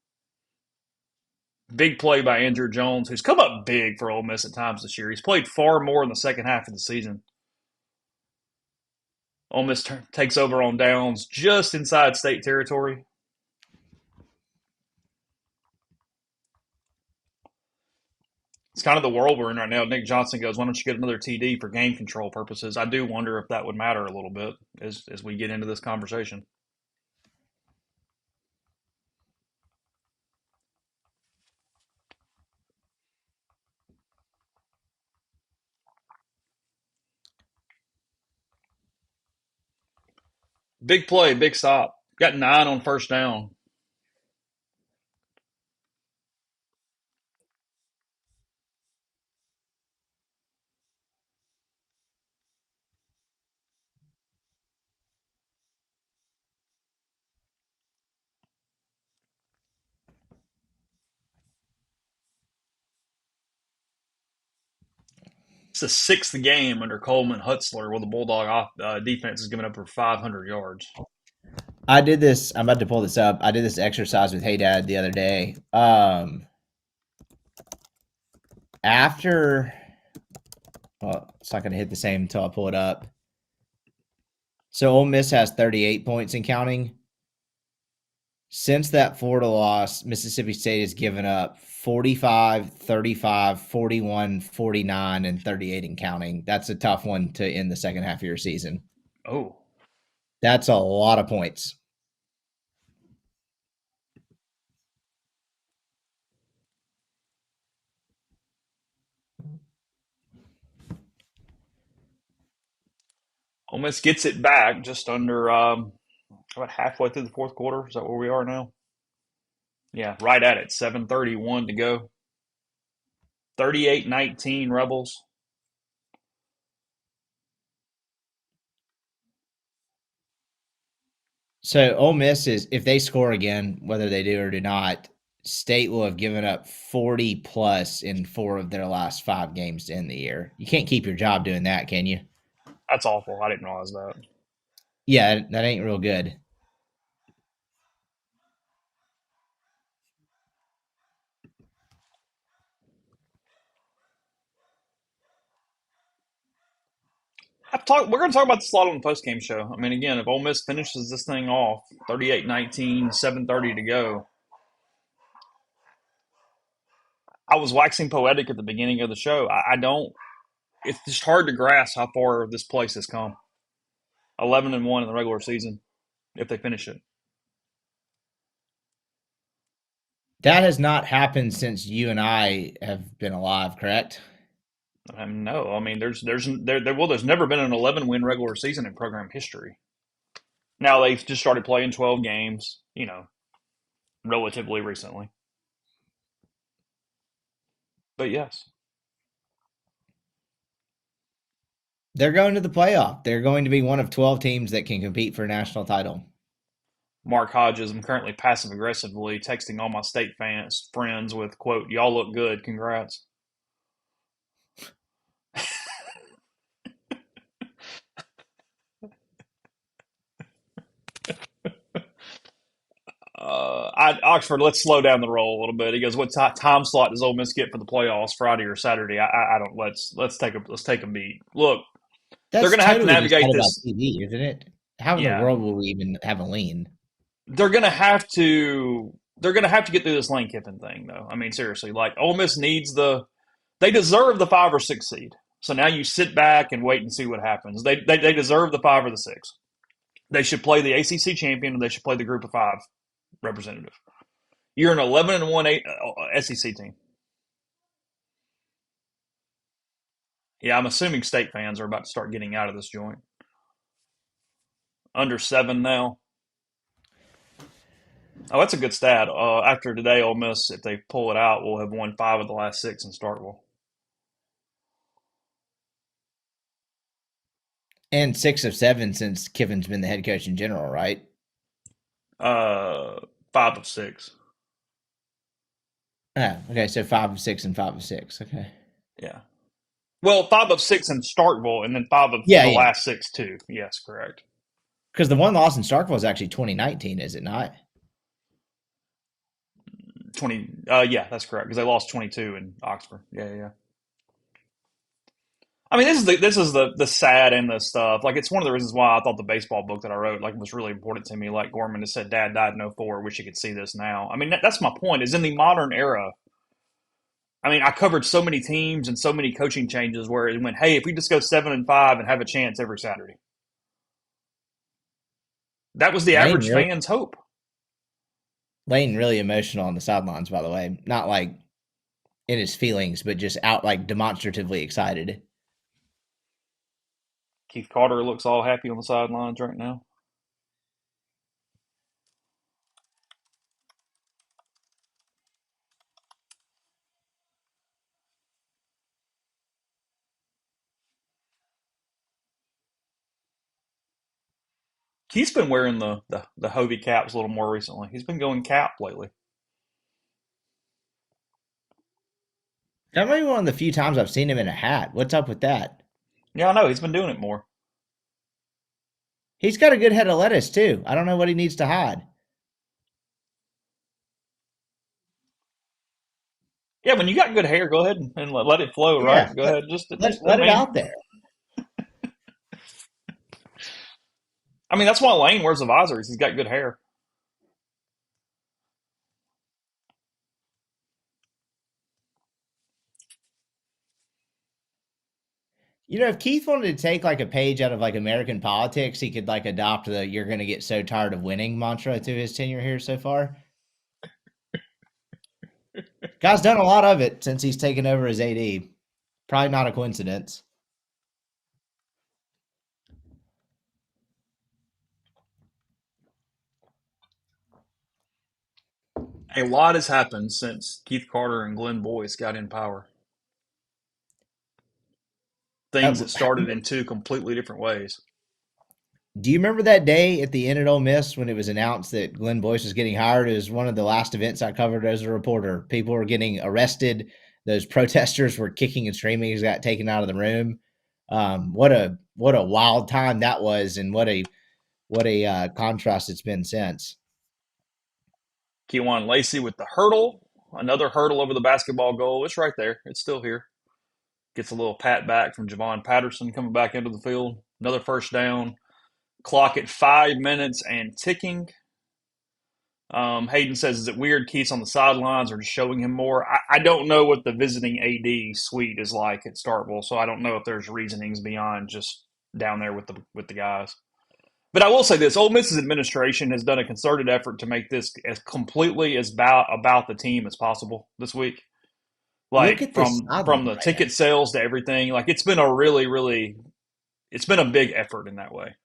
Big play by Andrew Jones, who's come up big for Ole Miss at times this year. He's played far more in the second half of the season. Ole Miss takes over on downs just inside State territory. It's kind of the world we're in right now. Nick Johnson goes, "Why don't you get another TD for game control purposes?" I do wonder if that would matter a little bit as we get into this conversation. Big play, big stop. Got 9 on first down. It's the sixth game under Coleman Hutzler where the Bulldog defense is giving up over 500 yards. I did this. I'm about to pull this up. I did this exercise with Hey Dad the other day. After, well, it's not going to hit the same until I pull it up. So Ole Miss has 38 points and counting. Since that Florida loss, Mississippi State has given up 45, 35, 41, 49, and 38 and counting. That's a tough one to end the second half of your season. Oh, That's a lot of points. Ole Miss gets it back just under about halfway through the fourth quarter. Is that where we are now? Yeah, right at it. 7:31 to go. 38-19 Rebels. So Ole Miss is, if they score again, whether they do or do not, State will have given up 40 plus in 4 of their last 5 games to end the year. You can't keep your job doing that, can you? That's awful. I didn't realize that. Yeah, that ain't real good. We're going to talk about this a lot on the post game show. I mean, again, if Ole Miss finishes this thing off 38-19, 7:30 to go, I was waxing poetic at the beginning of the show. I don't. It's just hard to grasp how far this place has come. 11-1 in the regular season if they finish it. That has not happened since you and I have been alive, correct? No, I mean there's never been an 11-win regular season in program history. Now they've just started playing 12 games, relatively recently. But yes, They're going to the playoff. They're going to be one of 12 teams that can compete for a national title. Mark Hodges. I'm currently passive aggressively texting all my state fans friends with quote, "Y'all look good, congrats." Oxford, let's slow down the roll a little bit. He goes, "What time slot does Ole Miss get for the playoffs? Friday or Saturday?" I don't. Let's take a beat. Look, they're That's going to have to totally just navigate all about this. TV, isn't it? How in the Yeah, world will we even have a lean? they're going to have to. They're going to have to get through this Lane Kiffin thing, though. I mean, seriously, like Ole Miss needs the. They deserve the 5 or 6 seed. So now you sit back and wait and see what happens. They deserve the 5 or the 6. They should play the ACC champion, and they should play the Group of Five representative. You're an 11-1 SEC team. Yeah, I'm assuming state fans are about to start getting out of this joint. Under 7 now. Oh, that's a good stat. After today, Ole Miss, if they pull it out, will have won 5 of the last 6 in Starkville. And 6 of 7 since Kiffin's been the head coach in general, right? Uh, 5 of 6. Oh, okay. So 5 of 6 and 5 of 6. Okay. Yeah. Well, 5 of 6 in Starkville, and then 5 of Yeah, the yeah. last 6 too. Yes, correct. Because the one loss in Starkville is actually 2019, is it not? 20. Yeah, that's correct because they lost 22 in Oxford. Yeah, yeah, yeah. I mean, this is the sad and the stuff. Like, it's one of the reasons why I thought the baseball book that I wrote was really important to me. Like Gorman has said, "Dad died in '04. Wish you could see this now." I mean, that's my point. Is in the modern era. I mean, I covered so many teams and so many coaching changes where it went, "Hey, if we just go 7-5 and have a chance every Saturday," that was the Lane average really, fan's hope. Lane really emotional on the sidelines, by the way. Not like in his feelings, but just out like demonstratively excited. Keith Carter looks all happy on the sidelines right now. Keith's been wearing the Hovey caps a little more recently. He's been going cap lately. That might be one of the few times I've seen him in a hat. What's up with that? Yeah, I know. He's been doing it more. He's got a good head of lettuce too. I don't know what he needs to hide. Yeah, when you got good hair, go ahead and let it flow, right? Yeah, Go ahead. I let it mean, out there. that's why Lane wears the visors. He's got good hair. You know, if Keith wanted to take like a page out of like American politics, he could like adopt the "you're going to get so tired of winning" mantra to his tenure here so far. Guy's done a lot of it since he's taken over as AD. Probably not a coincidence. A lot has happened since Keith Carter and Glenn Boyce got in power. Things Uh, that started in two completely different ways. do you remember that day at the end at Ole Miss when it was announced that Glenn Boyce was getting hired? It was one of the last events I covered as a reporter. People were getting arrested. Those protesters were kicking and screaming. He got taken out of the room. What a wild time that was, and what a contrast it's been since. Kewan Lacey with the hurdle, another hurdle over the basketball goal. It's right there. It's still here. Gets a little pat back from Javon Patterson coming back into the field. Another first down. Clock at 5 minutes and ticking. Hayden says, "Is it weird Keith's on the sidelines or just showing him more?" I don't know what the visiting AD suite is like at Starkville, so I don't know if there's reasonings beyond just down there with the guys. But I will say this: Ole Miss's administration has done a concerted effort to make this as completely as about the team as possible this week. Look Like at this from sideline the right now. ticket sales to everything. Like it's been a really it's been a big effort in that way.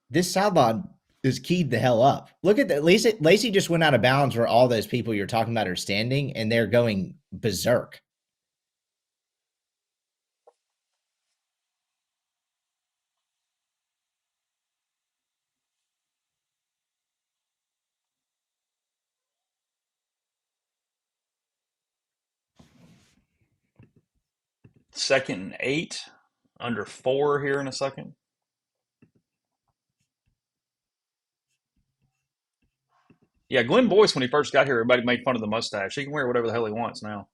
This sideline is keyed the hell up. Look at that. Lacey just went out of bounds where all those people you're talking about are standing, and they're going berserk. 2nd and 8, under 4 here in a second. Yeah, Glenn Boyce, when he first got here, everybody made fun of the mustache. He can wear whatever the hell he wants now.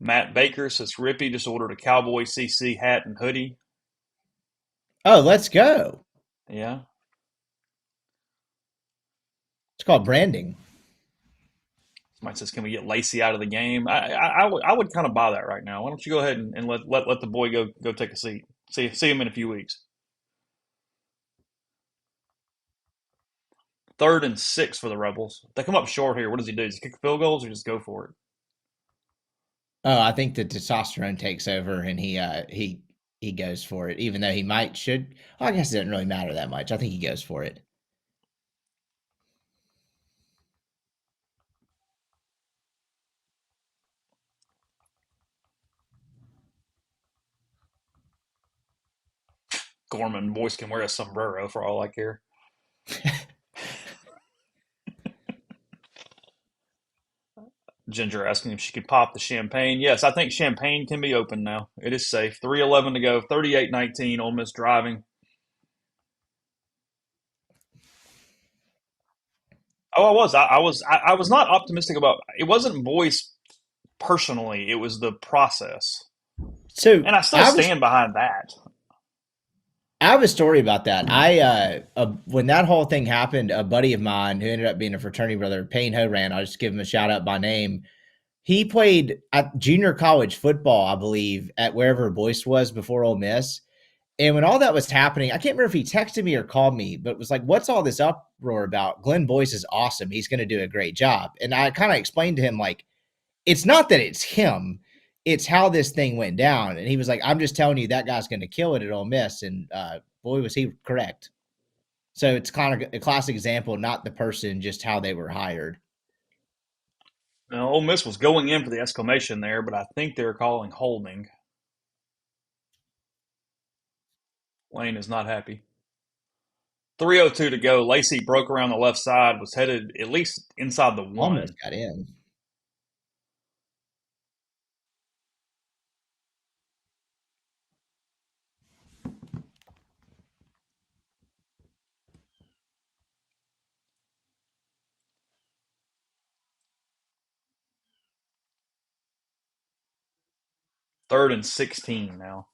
Matt Baker says Rippy just ordered a Cowboy CC hat and hoodie. Oh, let's go. Yeah. It's called branding. Somebody says, "Can we get Lacey out of the game?" I would kind of buy that right now. Why don't you go ahead and let the boy go take a seat. See him in a few weeks. 3rd and 6 for the Rebels. If they come up short here, what does he do? Does he kick field goals or just go for it? Oh, I think the testosterone takes over, and he goes for it, even though he might should. Well, I guess it doesn't really matter that much. I think he goes for it. Gorman Boyce can wear a sombrero for all I care. Ginger asking if she could pop the champagne. Yes, I think champagne can be open now. It is safe. 3:11 to go. 38-19. Ole Miss driving. Oh, I was not optimistic about. It wasn't Boyce personally. It was the process, So and I still I was stand behind that. I have a story about that. When that whole thing happened, a buddy of mine who ended up being a fraternity brother, Payne Horan, I'll just give him a shout out by name. He played at junior college football, I believe, at wherever Boyce was before Ole Miss. And when all that was happening, I can't remember if he texted me or called me, but was like, "What's all this uproar about? Glenn Boyce is awesome. He's going to do a great job." And I kind of explained to him, like, it's not that it's him, it's how this thing went down. And he was like, "I'm just telling you that guy's going to kill it at Ole Miss." And boy, was he correct. So it's kind of a classic example, not the person, just how they were hired. Now, Ole Miss was going in for the exclamation there, but I think they were calling holding. Lane is not happy. 3:02 to go. Lacey broke around the left side, was headed at least inside the Almost one. got in. Third and 16 now.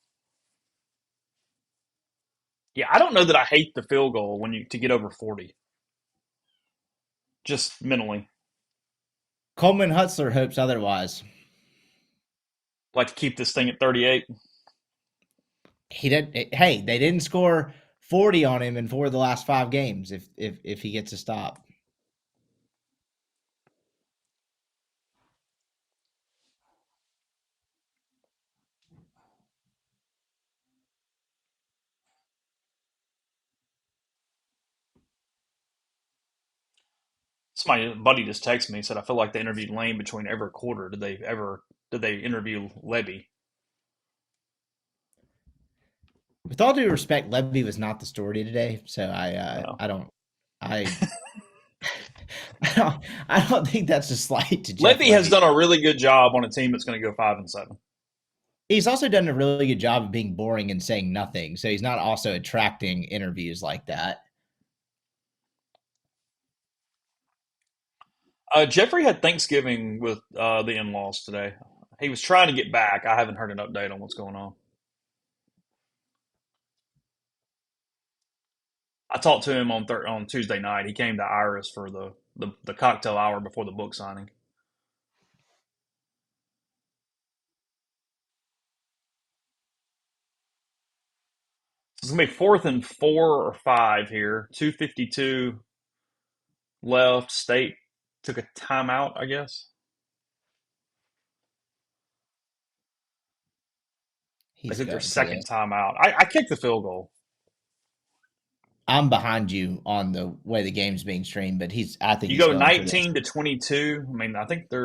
Yeah, I don't know that I hate the field goal when you to get over 40. Just mentally. Coleman Hutzler hopes otherwise. Like to keep this thing at 38. He did. Hey, they didn't score 40 on him in 4 of the last 5 games. If he gets a stop, Somebody, buddy, just texted me and said I feel like they interviewed Lane between every quarter. Did they interview Levy? with all due respect, Levy was not the story today. So No. I don't I I don't think that's a slight to Jeff Levy has Levy. done a really good job on a team that's going to go 5-7. He's also done a really good job of being boring and saying nothing. So he's not also attracting interviews like that. Jeffrey had Thanksgiving with the in-laws today. He was trying to get back. I haven't heard an update on what's going on. I talked to him on Tuesday night. He came to Iris for the cocktail hour before the book signing. So it's gonna be 4th and 4 or 5 here. 2:52 left. State took a timeout, I guess. They He's took their going to. second timeout. I kicked the field goal. I'm behind you on the way the game's being streamed, but I think You he's go going for this. 19-22. I mean, I think they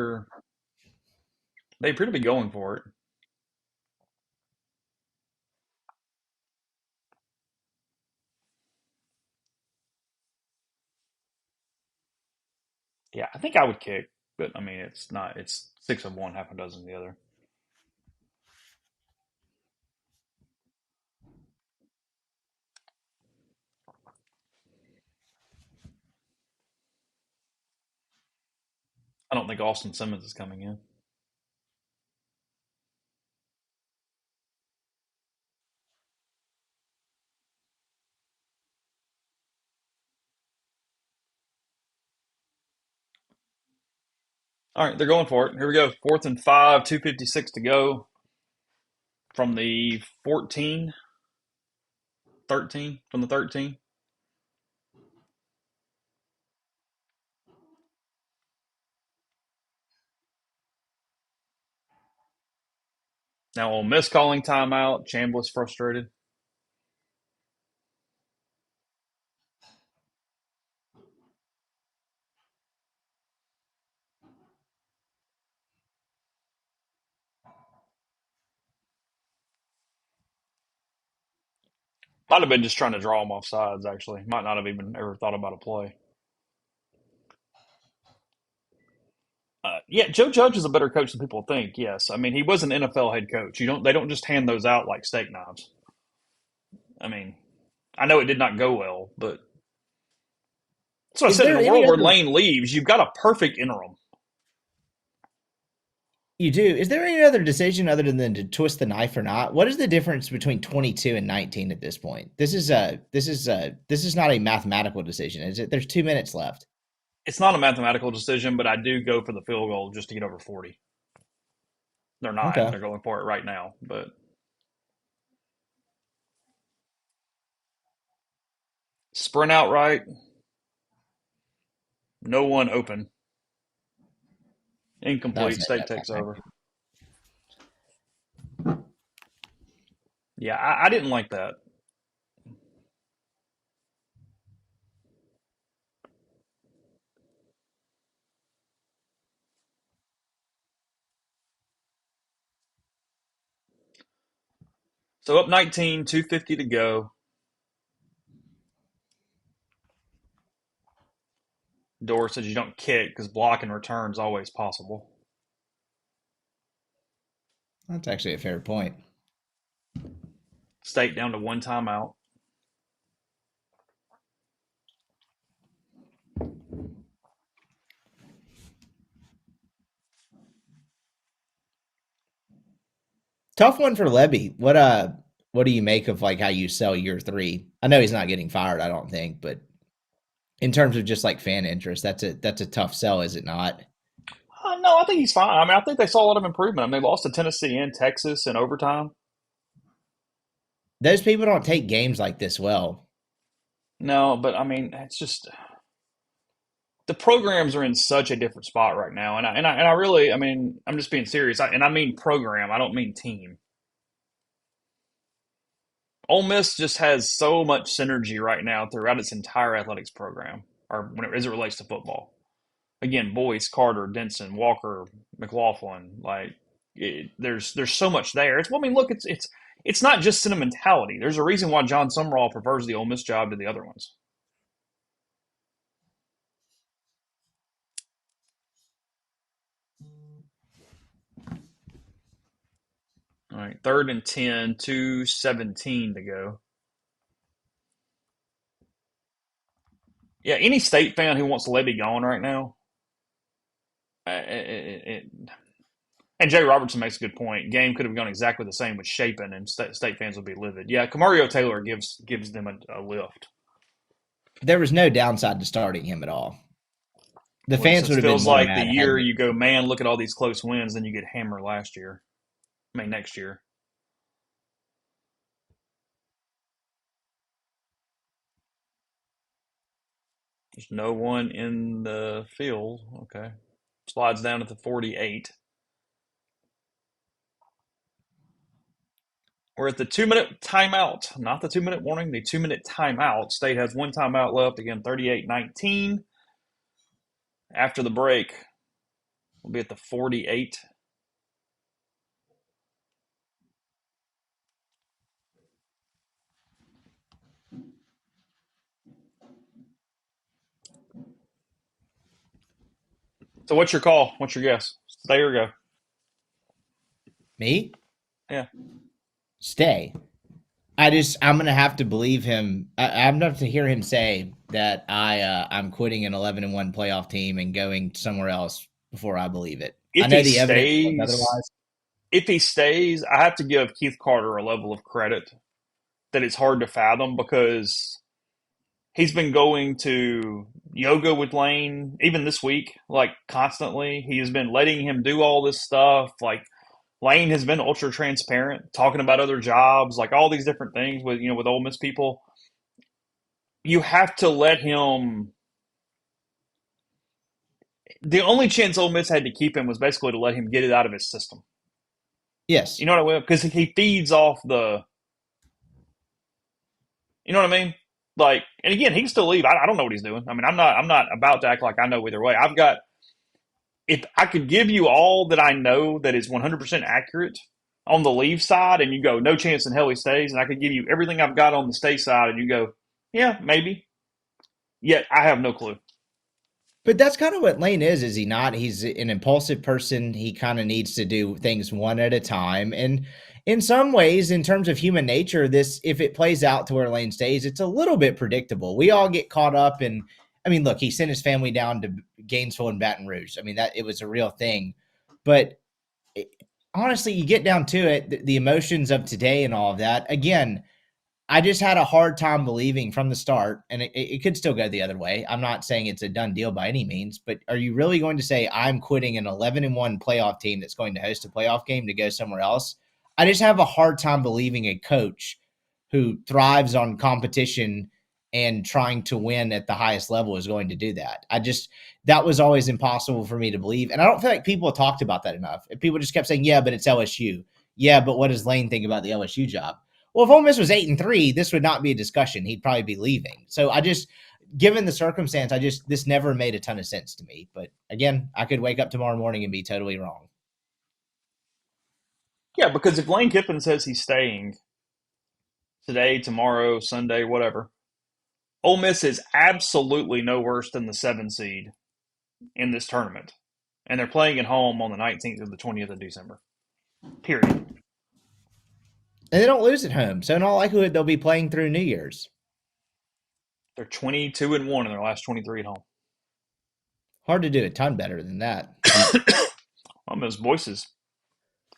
appear to be going for it. Yeah, I think I would kick, but I mean, it's not. It's six of one, half a dozen of the other. I don't think Austin Simmons is coming in. All right, they're going for it. Here we go. 4th and 5, 2:56 to go from the 14, 13, from the 13. Now Ole Miss calling timeout. Chambliss frustrated. Might have been just trying to draw him off sides, actually. Might not have even ever thought about a play. Yeah, Joe Judge is a better coach than people think. Yes, I mean he was an NFL head coach. They don't just hand those out like steak knives. I mean, I know it did not go well, but that's what I Is said. In there a any world where other Lane leaves, you've got a perfect interim. You do? Is there any other decision other than to twist the knife or not? What is the difference between 22 and 19 at this point? This is not a mathematical decision, is it? There's 2 minutes left. It's not a mathematical decision, but I do go for the field goal just to get over 40. They're not. Okay. They're going for it right now, but sprint out right, no one open, That was incomplete. no State good. takes over. Yeah, I didn't like that. So up 19, 2:50 to go. Dora says you don't kick because block and return is always possible. That's actually a fair point. State down to one timeout. Tough one for Levy. What do you make of like how you sell year three? I know he's not getting fired, I don't think, but in terms of just like fan interest, that's a tough sell, is it not? No, I think he's fine. I mean, I think they saw a lot of improvement. I mean, they lost to Tennessee and Texas in overtime. Those people don't take games like this well. No, but I mean, it's just the programs are in such a different spot right now, and I really, I mean, I'm just being serious, and I mean program. I don't mean team. Ole Miss just has so much synergy right now throughout its entire athletics program, or as it relates to football. Again, Boyce, Carter, Denson, Walker, McLaughlin, there's so much there. It's, well, I mean, look, it's not just sentimentality. There's a reason why John Sumrall prefers the Ole Miss job to the other ones. All right, 3rd and 10, 2:17 to go. Yeah, any state fan who wants Levy gone right now, and Jay Robertson makes a good point. Game could have gone exactly the same with Shapen, and state fans would be livid. Yeah, Camario Taylor gives them a lift. There was no downside to starting him at all. The Well, it fans would just have been feels more like the mad had year you go, man, look at all these close wins, then you get hammered last year. I mean, next year. There's no one in the field. Okay. Slides down to the 48. We're at the 2 minute timeout, not the 2 minute warning, the 2 minute timeout. State has one timeout left. Again, 38-19. After the break, we'll be at the 48. So what's your call? What's your guess? Stay or go? me Yeah. stay. I'm gonna have to believe him. I'm gonna have to hear him say that I'm quitting an 11-1 playoff team and going somewhere else before I believe it. I If know he the evidence says stays, otherwise. if he stays, I have to give Keith Carter a level of credit that it's hard to fathom because he's been going to yoga with Lane even this week, like constantly. He has been letting him do all this stuff. Like Lane has been ultra transparent, talking about other jobs, like all these different things with Ole Miss people. You have to let him. The only chance Ole Miss had to keep him was basically to let him get it out of his system. Yes, You know what I mean? Because he feeds off the. You know what I mean? Like, and again, he can still leave. I don't know what he's doing. I mean, I'm not about to act like I know either way. I've got if I could give you all that I know that is 100% accurate on the leave side, and you go, no chance in hell he stays, and I could give you everything I've got on the stay side, and you go, yeah, maybe. Yet I have no clue. but that's kind of what Lane is. Is he not? He's an impulsive person. He kind of needs to do things one at a time, and in some ways, in terms of human nature, this if it plays out to where Lane stays, it's a little bit predictable. We all get caught up in. I mean, look, he sent his family down to Gainesville and Baton Rouge. I mean, that it was a real thing, but it, honestly, you get down to it, the emotions of today and all of that. Again, I just had a hard time believing from the start, and it could still go the other way. I'm not saying it's a done deal by any means, but are you really going to say I'm quitting an 11-1 playoff team that's going to host a playoff game to go somewhere else? I just have a hard time believing a coach who thrives on competition and trying to win at the highest level is going to do that. That was always impossible for me to believe. And I don't feel like people talked about that enough. People just kept saying, yeah, but it's LSU. Yeah, but what does Lane think about the LSU job? Well, if Ole Miss was 8-3, this would not be a discussion. He'd probably be leaving. So given the circumstance, this never made a ton of sense to me. But again, I could wake up tomorrow morning and be totally wrong. Yeah, because if Lane Kiffin says he's staying today, tomorrow, Sunday, whatever, Ole Miss is absolutely no worse than the 7 seed in this tournament. And they're playing at home on the 19th or the 20th of December. Period. And they don't lose at home, so in all likelihood they'll be playing through New Year's. They're 22-1 in their last 23 at home. Hard to do a ton better than that. Miss Boyce's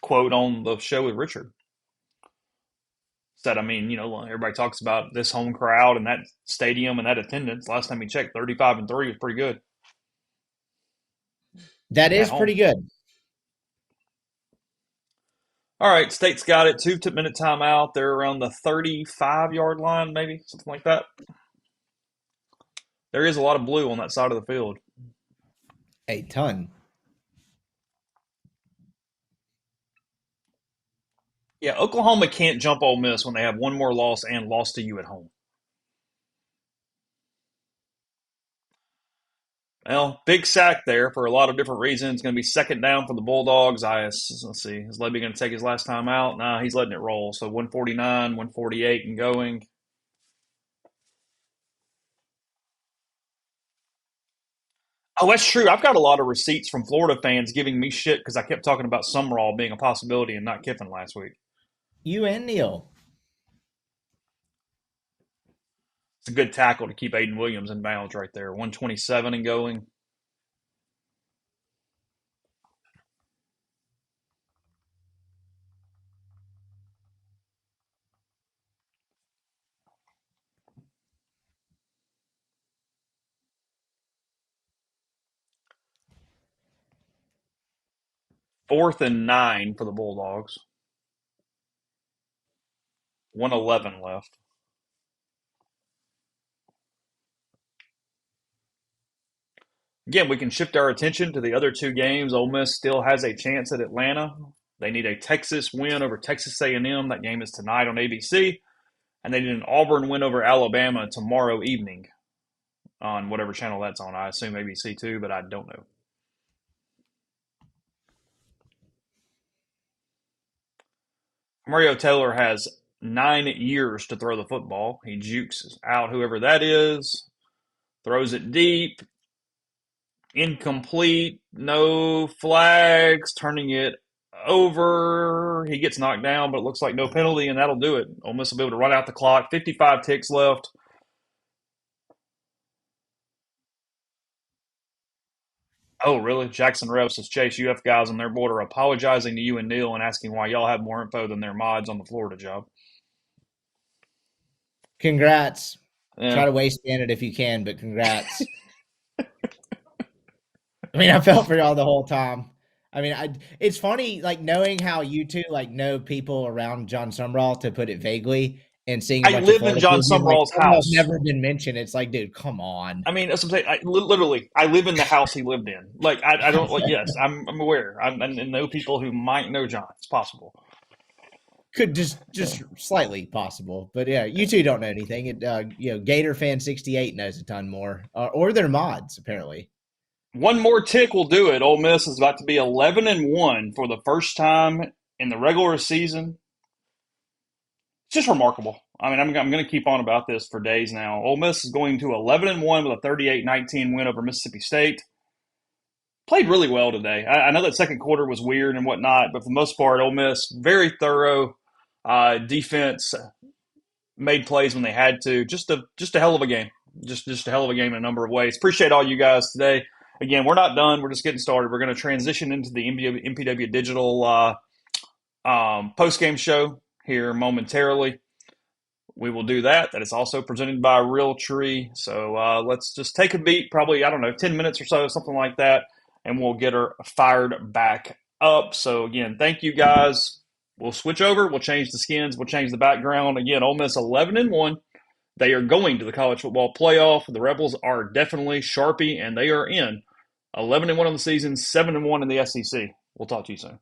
quote on the show with Richard said, everybody talks about this home crowd and that stadium and that attendance. Last time we checked, 35-3 was pretty good That at is home. pretty good. All right, State's got it. 2-minute timeout. They're around the 35-yard line, maybe, something like that. There is a lot of blue on that side of the field. A ton. Yeah, Oklahoma can't jump Ole Miss when they have one more loss and lost to you at home. Well, big sack there for a lot of different reasons. Going to be second down for the Bulldogs. Let's see. Is Levy going to take his last time out? Nah, he's letting it roll. So 149, 148 and going. Oh, that's true. I've got a lot of receipts from Florida fans giving me shit because I kept talking about Summerall being a possibility and not Kiffin last week. You and Neil. It's a good tackle to keep Aiden Williams in bounds right there. 127 and going. Fourth and 9 for the Bulldogs. 111 left. Again, we can shift our attention to the other two games. Ole Miss still has a chance at Atlanta. They need a Texas win over Texas A&M. That game is tonight on ABC. And they need an Auburn win over Alabama tomorrow evening on whatever channel that's on. I assume ABC too, but I don't know. Mario Taylor has 9 years to throw the football. He jukes out whoever that is, throws it deep, incomplete, no flags, turning it over. He gets knocked down, but it looks like no penalty, and that'll do it. Ole Miss will be able to run out the clock. 55 ticks left. Oh, really? Jackson Rev says, Chase, UF guys on their board are apologizing to you and Neil and asking why y'all have more info than their mods on the Florida job. Congrats. Yeah. Try to waistband it if you can, but congrats. I mean, I felt for y'all the whole time. I mean, it's funny, like, knowing how you two, like, know people around John Sumrall, to put it vaguely, and seeing a I bunch of live in Florida John kids being like, Sumrall's Sumrall's house. never been mentioned. It's like, dude, come on. I mean, that's what I'm saying. Literally, I live in the house he lived in. Like, I don't, like, yes, I'm aware. I know people who might know John. It's possible. Could just slightly possible. But yeah, you two don't know anything. Gator Fan 68 knows a ton more. Or their mods, apparently. One more tick will do it. Ole Miss is about to be 11-1 for the first time in the regular season. It's just remarkable. I mean, I'm going to keep on about this for days now. Ole Miss is going to 11-1 with a 38-19 win over Mississippi State. Played really well today. I know that second quarter was weird and whatnot, but for the most part, Ole Miss, very thorough defense, made plays when they had to. Just a hell of a game. Just a hell of a game in a number of ways. Appreciate all you guys today. Again, we're not done. We're just getting started. We're going to transition into the MPW Digital post-game show here momentarily. We will do that. That is also presented by Realtree. So let's just take a beat, probably, 10 minutes or so, something like that, and we'll get her fired back up. So, again, thank you guys. We'll switch over. We'll change the skins. We'll change the background. Again, Ole Miss 11-1. They are going to the college football playoff. The Rebels are definitely Sharpie, and they are in 11-1 on the season, 7-1 in the SEC. We'll talk to you soon.